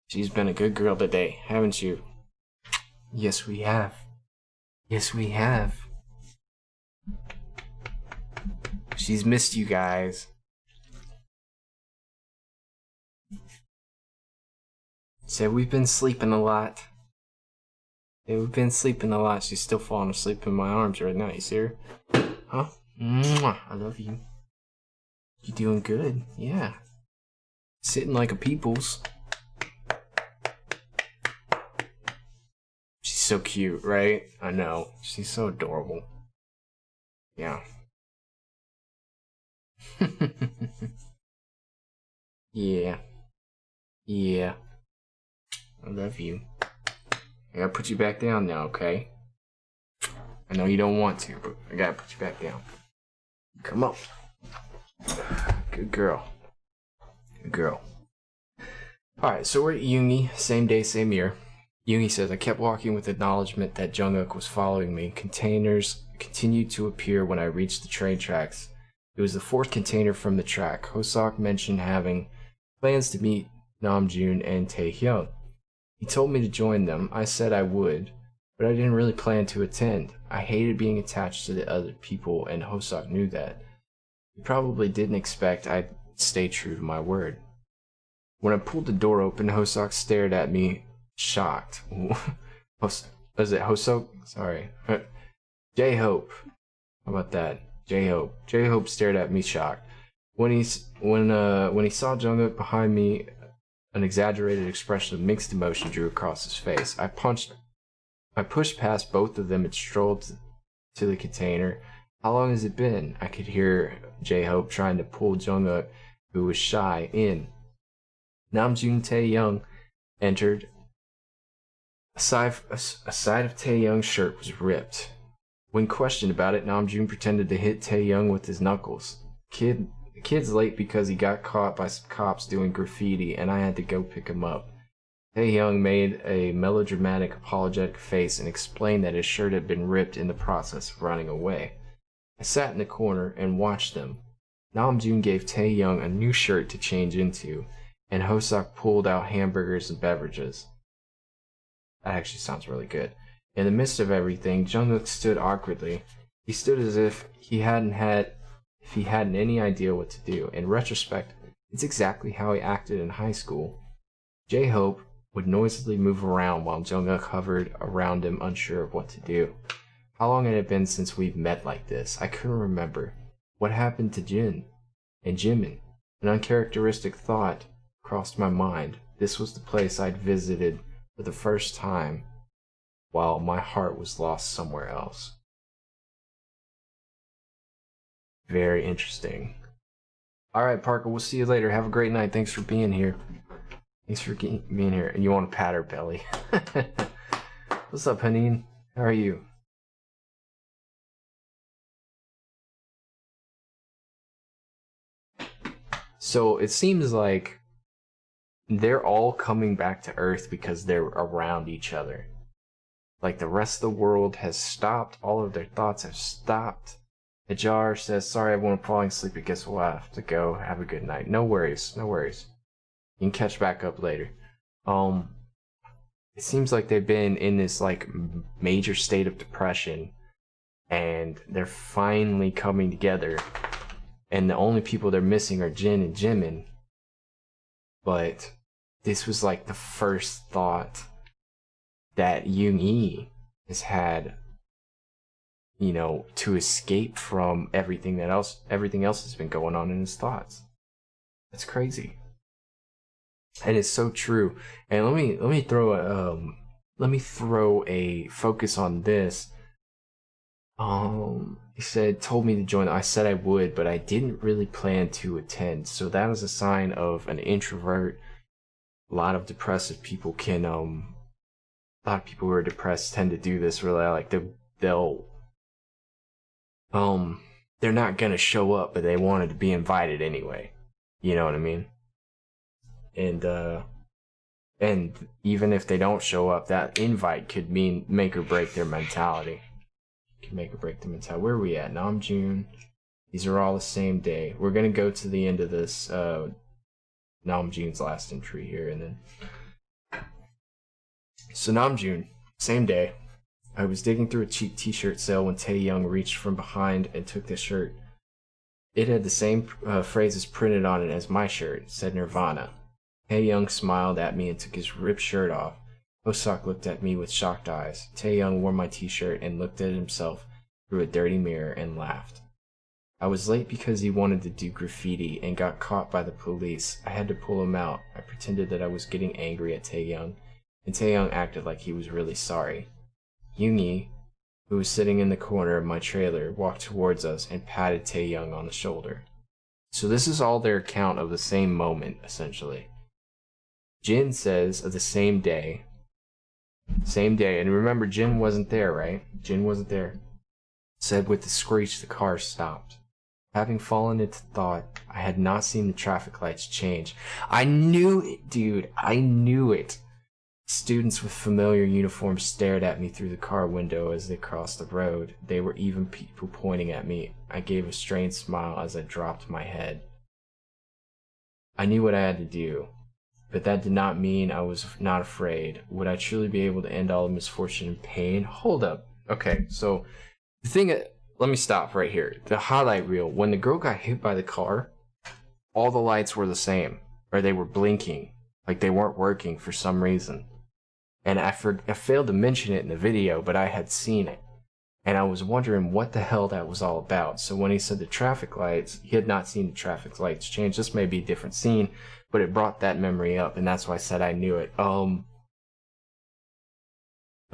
[SPEAKER 1] She's been a good girl today, haven't you? Yes, we have. Yes, we have. She's missed you guys. Said we've been sleeping a lot. Yeah, we've been sleeping a lot. She's still falling asleep in my arms right now. You see her? Huh? Mwah. I love you. You doing good? Yeah. Sitting like a people's. She's so cute, right? I know. She's so adorable. Yeah. Yeah. Yeah. I love you. I gotta put you back down now, okay? I know you don't want to, but I gotta put you back down. Come on. Good girl. Good girl. Alright, so we're at Yoongi, same day, same year. Yoongi says, I kept walking with acknowledgement that Jungkook was following me. Containers continued to appear when I reached the train tracks. It was the fourth container from the track. Hoseok mentioned having plans to meet Namjoon and Taehyung. He told me to join them. I said I would, but I didn't really plan to attend. I hated being attached to the other people, and Hoseok knew that. He probably didn't expect I'd stay true to my word. When I pulled the door open, Hoseok stared at me, shocked. Was it Hoseok? Sorry. J-Hope. How about that? J-Hope. J-Hope stared at me, shocked. When he saw Jungkook behind me, an exaggerated expression of mixed emotion drew across his face. I pushed past both of them and strolled to the container. How long has it been? I could hear J-Hope trying to pull Jungkook, who was shy, in. Namjoon Taehyung entered. A side of Taehyung's shirt was ripped. When questioned about it, Namjoon pretended to hit Taehyung with his knuckles. The kid's late because he got caught by some cops doing graffiti, and I had to go pick him up. Taehyung made a melodramatic apologetic face and explained that his shirt had been ripped in the process of running away. I sat in the corner and watched them. Namjoon gave Taehyung a new shirt to change into, and Hoseok pulled out hamburgers and beverages. That actually sounds really good. In the midst of everything, Jungkook stood awkwardly. He stood as if he hadn't any idea what to do. In retrospect, it's exactly how he acted in high school. J-Hope would noisily move around while Jungkook hovered around him, unsure of what to do. How long had it been since we've met like this? I couldn't remember. What happened to Jin and Jimin? An uncharacteristic thought crossed my mind. This was the place I'd visited for the first time, while my heart was lost somewhere else. Very interesting. Alright, Parker, we'll see you later. Have a great night. Thanks for being here. Thanks for being here. And you want to pat her belly. What's up, Haneen? How are you? So it seems like they're all coming back to Earth because they're around each other. Like the rest of the world has stopped. All of their thoughts have stopped. Ajar says, sorry everyone, I'm falling asleep. I guess we'll have to go. Have a good night. No worries. No worries. You can catch back up later. It seems like they've been in this like major state of depression, and they're finally coming together. And the only people they're missing are Jin and Jimin. But this was like the first thought that Yoon-hee has had, you know, to escape from everything else has been going on in his thoughts. That's crazy. And it's so true. And let me throw a focus on this. He said, told me to join. I said I would, but I didn't really plan to attend. So that is a sign of an introvert. A lot of depressive people can, a lot of people who are depressed tend to do this, where they're not gonna show up, but they wanted to be invited anyway. You know what I mean? And even if they don't show up, that invite could make or break their mentality. Where are we at? Namjoon. These are all the same day. We're gonna go to the end of this Namjoon's last entry here, and then so Namjoon, same day. I was digging through a cheap t-shirt sale when Taehyung reached from behind and took the shirt. It had the same phrases printed on it as my shirt. It said Nirvana. Taehyung smiled at me and took his ripped shirt off. Hoseok looked at me with shocked eyes. Taehyung wore my t-shirt and looked at himself through a dirty mirror and laughed. I was late because he wanted to do graffiti and got caught by the police. I had to pull him out. I pretended that I was getting angry at Taehyung, and Taehyung acted like he was really sorry. Yoon-hee, who was sitting in the corner of my trailer, walked towards us and patted Taehyung on the shoulder. So this is all their account of the same moment, essentially. Jin says of the same day, and remember Jin wasn't there, right? Jin wasn't there. Said with the screech the car stopped. Having fallen into thought, I had not seen the traffic lights change. I knew it, dude. I knew it. Students with familiar uniforms stared at me through the car window as they crossed the road. There were even people pointing at me. I gave a strained smile as I dropped my head. I knew what I had to do, but that did not mean I was not afraid. Would I truly be able to end all the misfortune and pain? Hold up. Okay, so the thing, let me stop right here. The highlight reel, when the girl got hit by the car, all the lights were the same, or they were blinking, like they weren't working for some reason. And I failed to mention it in the video, but I had seen it. And I was wondering what the hell that was all about. So when he said the traffic lights, he had not seen the traffic lights change. This may be a different scene, but it brought that memory up, and that's why I said I knew it. Let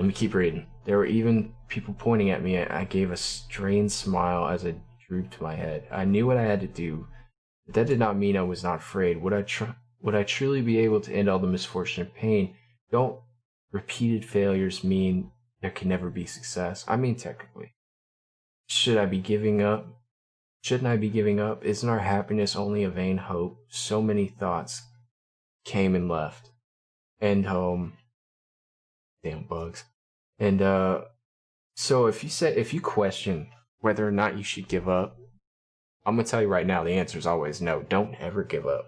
[SPEAKER 1] me keep reading. There were even people pointing at me. I gave a strained smile as I drooped my head. I knew what I had to do, but that did not mean I was not afraid. Would I truly be able to end all the misfortune and pain? Don't repeated failures mean there can never be success? I mean, technically. Should I be giving up? Shouldn't I be giving up? Isn't our happiness only a vain hope? So many thoughts came and left. And damn bugs. And so if you question whether or not you should give up, I'm gonna tell you right now, the answer is always no. Don't ever give up.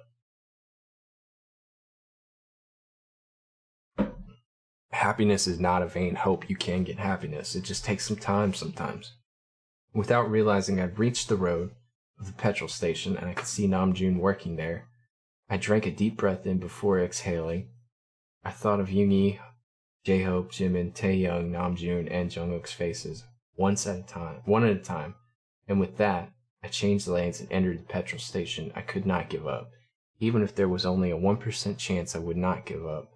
[SPEAKER 1] Happiness is not a vain hope. You can get happiness. It just takes some time sometimes. Without realizing, I'd reached the road of the petrol station and I could see Namjoon working there. I drank a deep breath in before exhaling. I thought of Yoongi, J-Hope, Jimin, Taehyung, Namjoon, and Jungkook's faces, one at a time. And with that, I changed lanes and entered the petrol station. I could not give up. Even if there was only a 1% chance, I would not give up.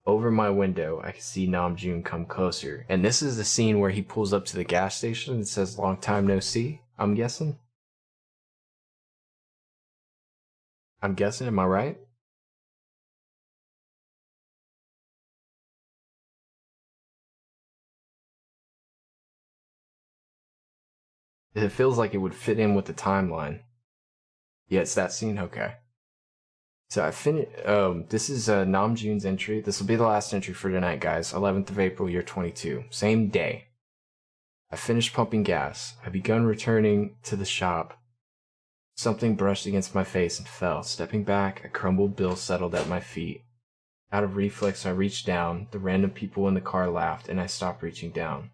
[SPEAKER 1] Over my window, I could see Namjoon come closer. And this is the scene where he pulls up to the gas station and says, "Long time no see," I'm guessing? Am I right? It feels like it would fit in with the timeline. Yeah, it's that scene? Okay. So I finished, this is Namjoon's entry. This will be the last entry for tonight, guys. 11th of April, year 22. Same day. I finished pumping gas. I begun returning to the shop. Something brushed against my face and fell. Stepping back, a crumbled bill settled at my feet. Out of reflex, I reached down. The random people in the car laughed, and I stopped reaching down.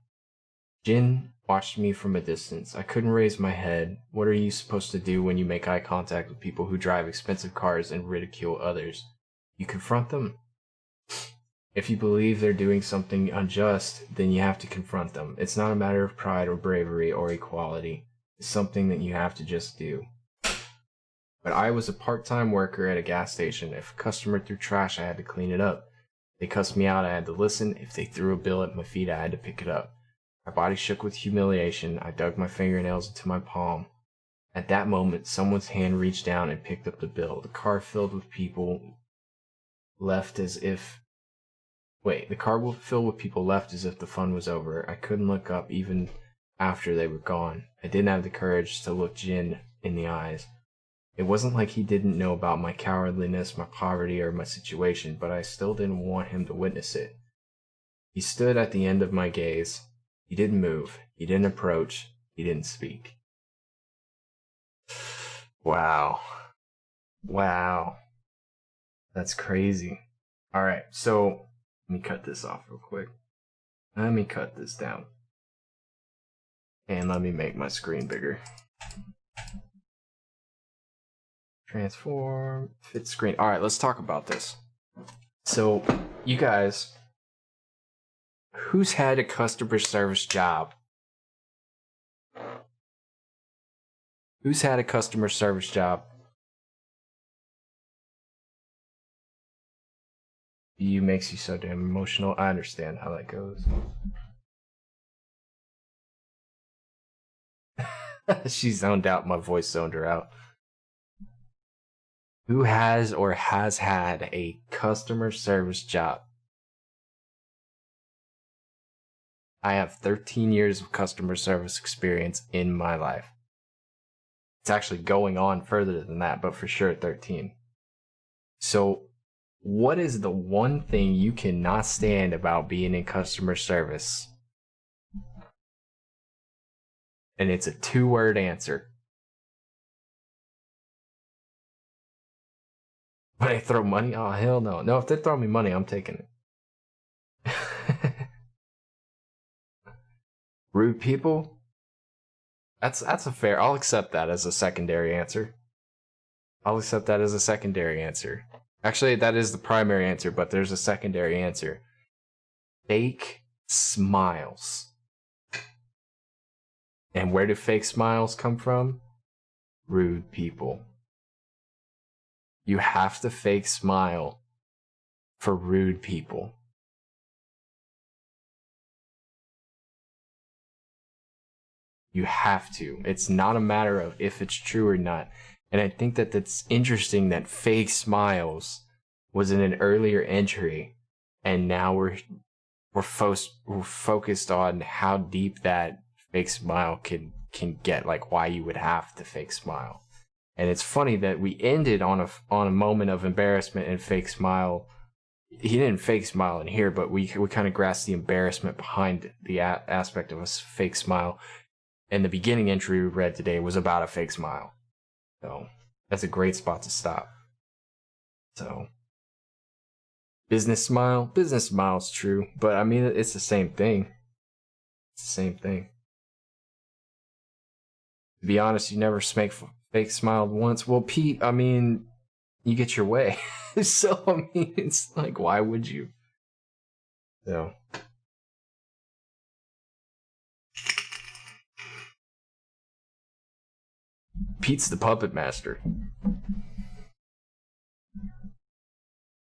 [SPEAKER 1] Jin watched me from a distance. I couldn't raise my head. What are you supposed to do when you make eye contact with people who drive expensive cars and ridicule others? You confront them. If you believe they're doing something unjust, then you have to confront them. It's not a matter of pride or bravery or equality. It's something that you have to just do. But I was a part-time worker at a gas station. If a customer threw trash, I had to clean it up. If they cussed me out, I had to listen. If they threw a bill at my feet, I had to pick it up. My body shook with humiliation. I dug my fingernails into my palm. At that moment, someone's hand reached down and picked up the bill. The car filled with people left as if the fun was over. I couldn't look up even after they were gone. I didn't have the courage to look Jin in the eyes. It wasn't like he didn't know about my cowardliness, my poverty, or my situation, but I still didn't want him to witness it. He stood at the end of my gaze. He didn't move. He didn't approach. He didn't speak. Wow. That's crazy. Alright, so let me cut this off real quick. Let me cut this down. And let me make my screen bigger. Transform, fit screen. Alright, let's talk about this. So, you guys, who's had a customer service job? Who's had a customer service job? You makes you so damn emotional. I understand how that goes. She zoned out. My voice zoned her out. Who has or has had a customer service job? I have 13 years of customer service experience in my life. It's actually going on further than that, but for sure 13. So, what is the one thing you cannot stand about being in customer service? And it's a 2-word answer. When they throw money? Oh, hell no. No, if they throw me money, I'm taking it. Rude people? That's a fair. I'll accept that as a secondary answer. Actually, that is the primary answer, but there's a secondary answer. Fake smiles. And where do fake smiles come from? Rude people. You have to fake smile for rude people. You have to. It's not a matter of if it's true or not. And I think that that's interesting that fake smiles was in an earlier entry, and now we're focused on how deep that fake smile can get, like why you would have to fake smile. And it's funny that we ended on a moment of embarrassment and fake smile he didn't fake smile in here, but we kind of grasped the embarrassment behind the aspect of a fake smile. And the beginning entry we read today was about a fake smile. So that's a great spot to stop. So business smile is true, but I mean, it's the same thing. It's the same thing. To be honest, you never fake smiled once. Well, Pete, I mean, you get your way. So, I mean, it's like, why would you? So. Pete's the puppet master.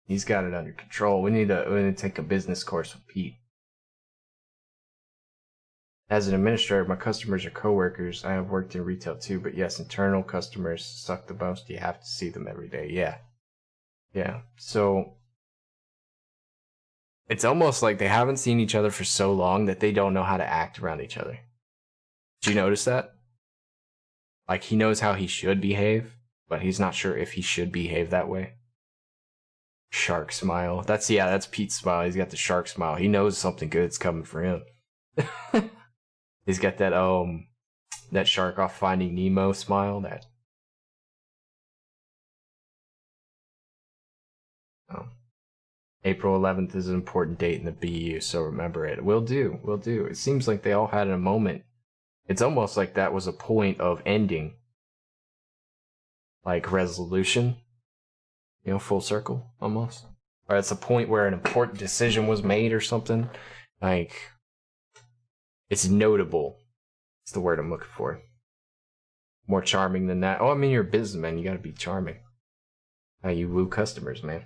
[SPEAKER 1] He's got it under control. We need to take a business course with Pete. As an administrator, my customers are coworkers. I have worked in retail too, but yes, internal customers suck the most. You have to see them every day. Yeah. Yeah. So it's almost like they haven't seen each other for so long that they don't know how to act around each other. Did you notice that? Like, he knows how he should behave, but he's not sure if he should behave that way. Shark smile. That's Pete's smile. He's got the shark smile. He knows something good's coming for him. He's got that shark off Finding Nemo smile. April 11th is an important date in the BU, so remember it. Will do. It seems like they all had a moment. It's almost like that was a point of ending. Like resolution. You know, full circle, almost. Or it's a point where an important decision was made or something. Like, it's notable. It's the word I'm looking for. More charming than that. Oh, I mean, you're a businessman. You gotta be charming. How you woo customers, man.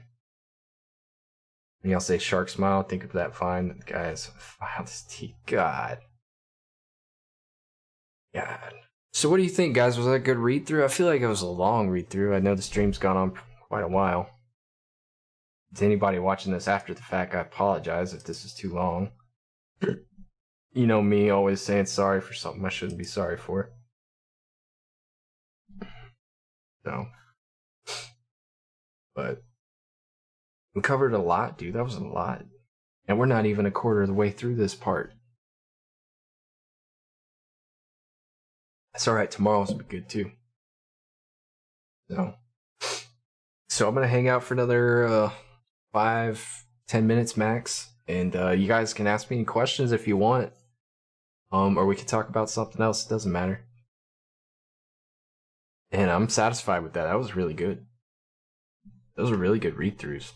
[SPEAKER 1] And y'all say shark smile. Think of that fine. Guys, filed his teeth. God. So what do you think, guys? Was that a good read-through? I feel like it was a long read-through. I know the stream's gone on quite a while. To anybody watching this after the fact, I apologize if this is too long. You know me, always saying sorry for something I shouldn't be sorry for. So. But we covered a lot, dude. That was a lot. And we're not even a quarter of the way through this part. That's alright, tomorrow's will be good too. So I'm gonna hang out for another 5-10 minutes max. And you guys can ask me any questions if you want. Or we can talk about something else, it doesn't matter. And I'm satisfied with that. That was really good. Those are really good read-throughs.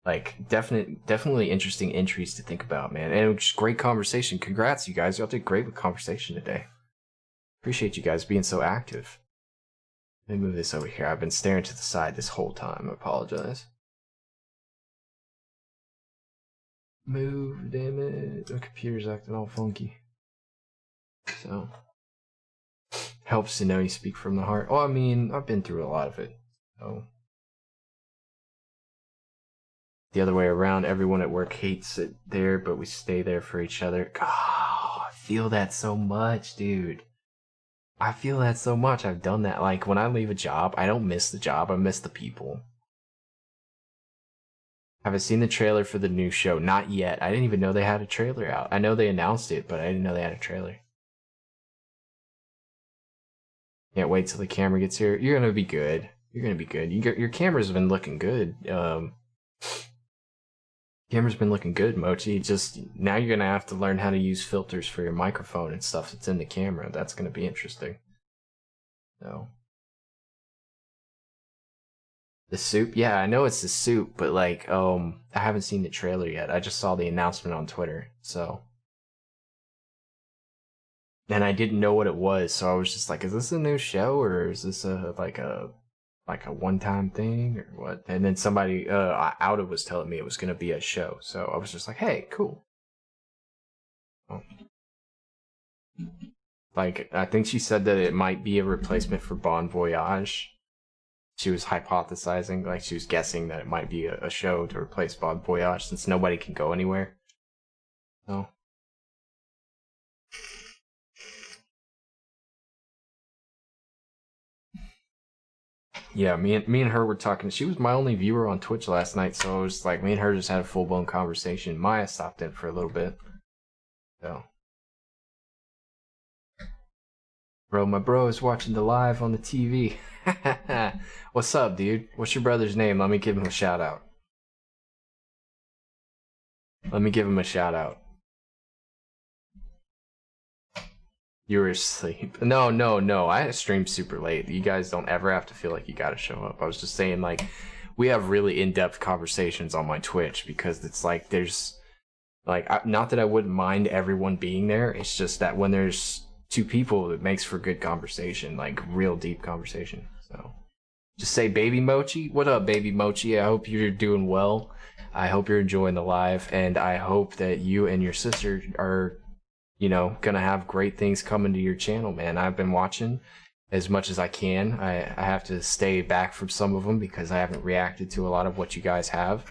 [SPEAKER 1] Like, definitely interesting entries to think about, man. And it was just great conversation. Congrats, you guys. Y'all did great with conversation today. Appreciate you guys being so active. Let me move this over here. I've been staring to the side this whole time. I apologize. Move, damn it. My computer's acting all funky. So, helps to know you speak from the heart. Oh, I mean, I've been through a lot of it. So, the other way around, everyone at work hates it there, but we stay there for each other. Oh, I feel that so much, dude. I feel that so much. I've done that. Like, when I leave a job, I don't miss the job. I miss the people. Have I seen the trailer for the new show? Not yet. I didn't even know they had a trailer out. I know they announced it, but I didn't know they had a trailer. Can't wait till the camera gets here. You're gonna be good. You're gonna be good. Your camera's been looking good. Camera's been looking good, Mochi. Just now you're gonna have to learn how to use filters for your microphone and stuff that's in the camera. That's gonna be interesting. So the soup, yeah, I know it's the soup, but like, I haven't seen the trailer yet. I just saw the announcement on Twitter, so. And I didn't know what it was, so I was just like, is this a new show or is this like a one-time thing or what? And then somebody Outa was telling me it was gonna be a show, so I was just like, hey, cool. Oh. Like, I think she said that it might be a replacement for Bon Voyage. She was hypothesizing, like she was guessing that it might be a show to replace Bon Voyage since nobody can go anywhere. So. Yeah, me and her were talking. She was my only viewer on Twitch last night, so it was like me and her just had a full blown conversation. Maya stopped in for a little bit. So, bro, my bro is watching the live on the TV. What's up, dude? What's your brother's name? Let me give him a shout out. Let me give him a shout out. You were asleep. No. I streamed super late. You guys don't ever have to feel like you gotta show up. I was just saying, like, we have really in-depth conversations on my Twitch because it's like there's, like, not that I wouldn't mind everyone being there. It's just that when there's two people, it makes for good conversation, like real deep conversation. So, just say, Baby Mochi. What up, Baby Mochi? I hope you're doing well. I hope you're enjoying the live, and I hope that you and your sister are, you know, gonna have great things coming to your channel, man. I've been watching as much as I can. I have to stay back from some of them because I haven't reacted to a lot of what you guys have.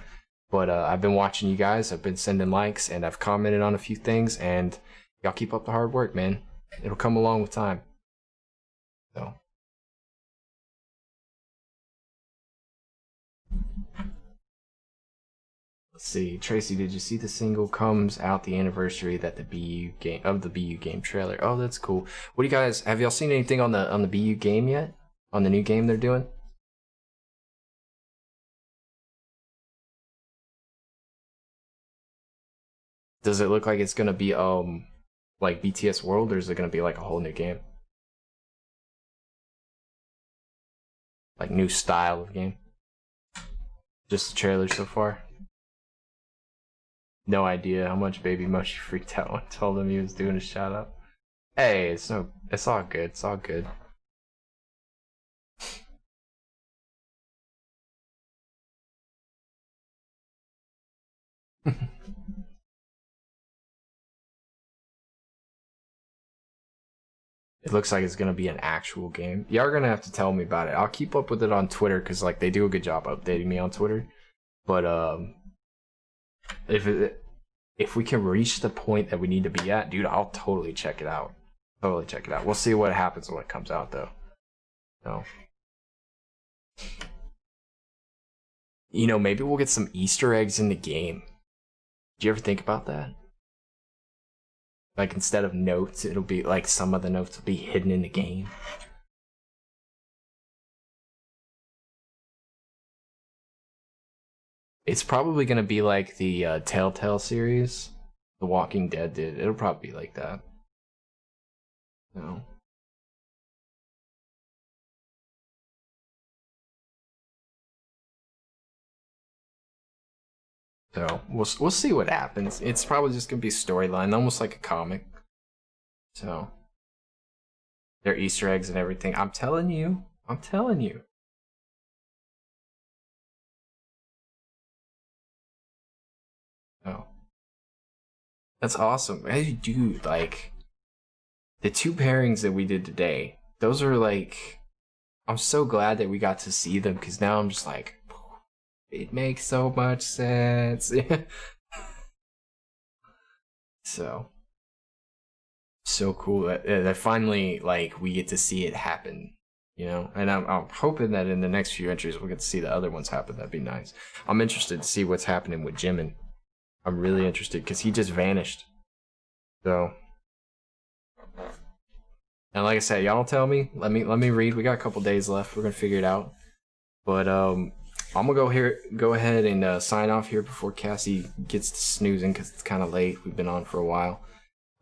[SPEAKER 1] But I've been watching you guys. I've been sending likes, and I've commented on a few things, and y'all keep up the hard work, man. It'll come along with time. So. Let's see, Tracy, did you see the single comes out the anniversary that the BU game of the BU game trailer? Oh, that's cool. What do you guys have y'all seen anything on the BU game yet? On the new game they're doing? Does it look like it's gonna be like BTS World, or is it gonna be like a whole new game? Like new style of game? Just the trailer so far? No idea how much Baby Moshi freaked out when I told him he was doing a shout out. Hey, it's all good. It's all good. It looks like it's gonna be an actual game. Y'all are gonna have to tell me about it. I'll keep up with it on Twitter because like they do a good job updating me on Twitter. But if we can reach the point that we need to be at, dude, I'll totally check it out. Totally check it out. We'll see what happens when it comes out, though. So, you know, maybe we'll get some Easter eggs in the game. Do you ever think about that? Like, instead of notes, it'll be like some of the notes will be hidden in the game. It's probably gonna be like the Telltale series, The Walking Dead did. It'll probably be like that. No. So we'll see what happens. It's probably just gonna be storyline, almost like a comic. So they're Easter eggs and everything. I'm telling you. I'm telling you. Oh. That's awesome. Hey, dude, like the two pairings that we did today, those are like, I'm so glad that we got to see them because now I'm just like, it makes so much sense. So cool that finally, like, we get to see it happen, you know. And I'm hoping that in the next few entries we'll get to see the other ones happen. That'd be nice. I'm interested to see what's happening with Jimin. I'm really interested because he just vanished. So, and like I said, y'all don't tell me. Let me read. We got a couple days left. We're gonna figure it out. But I'm gonna go ahead and sign off here before Cassie gets to snoozing because it's kind of late. We've been on for a while.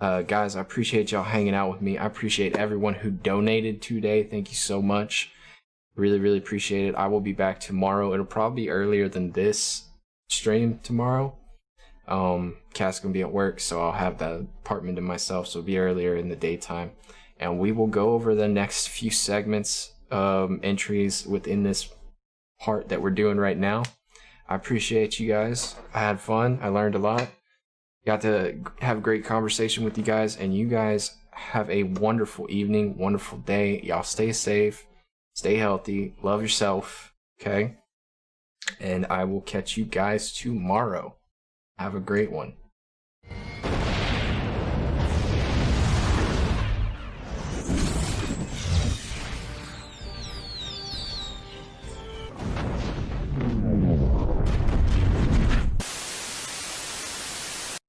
[SPEAKER 1] Guys, I appreciate y'all hanging out with me. I appreciate everyone who donated today. Thank you so much. Really, really appreciate it. I will be back tomorrow. It'll probably be earlier than this stream tomorrow. Cass gonna be at work, so I'll have the apartment to myself, so it'll be earlier in the daytime. And we will go over the next few segments, entries within this part that we're doing right now. I appreciate you guys. I had fun. I learned a lot. Got to have a great conversation with you guys, and you guys have a wonderful evening, wonderful day. Y'all stay safe, stay healthy, love yourself, okay? And I will catch you guys tomorrow. Have a great one.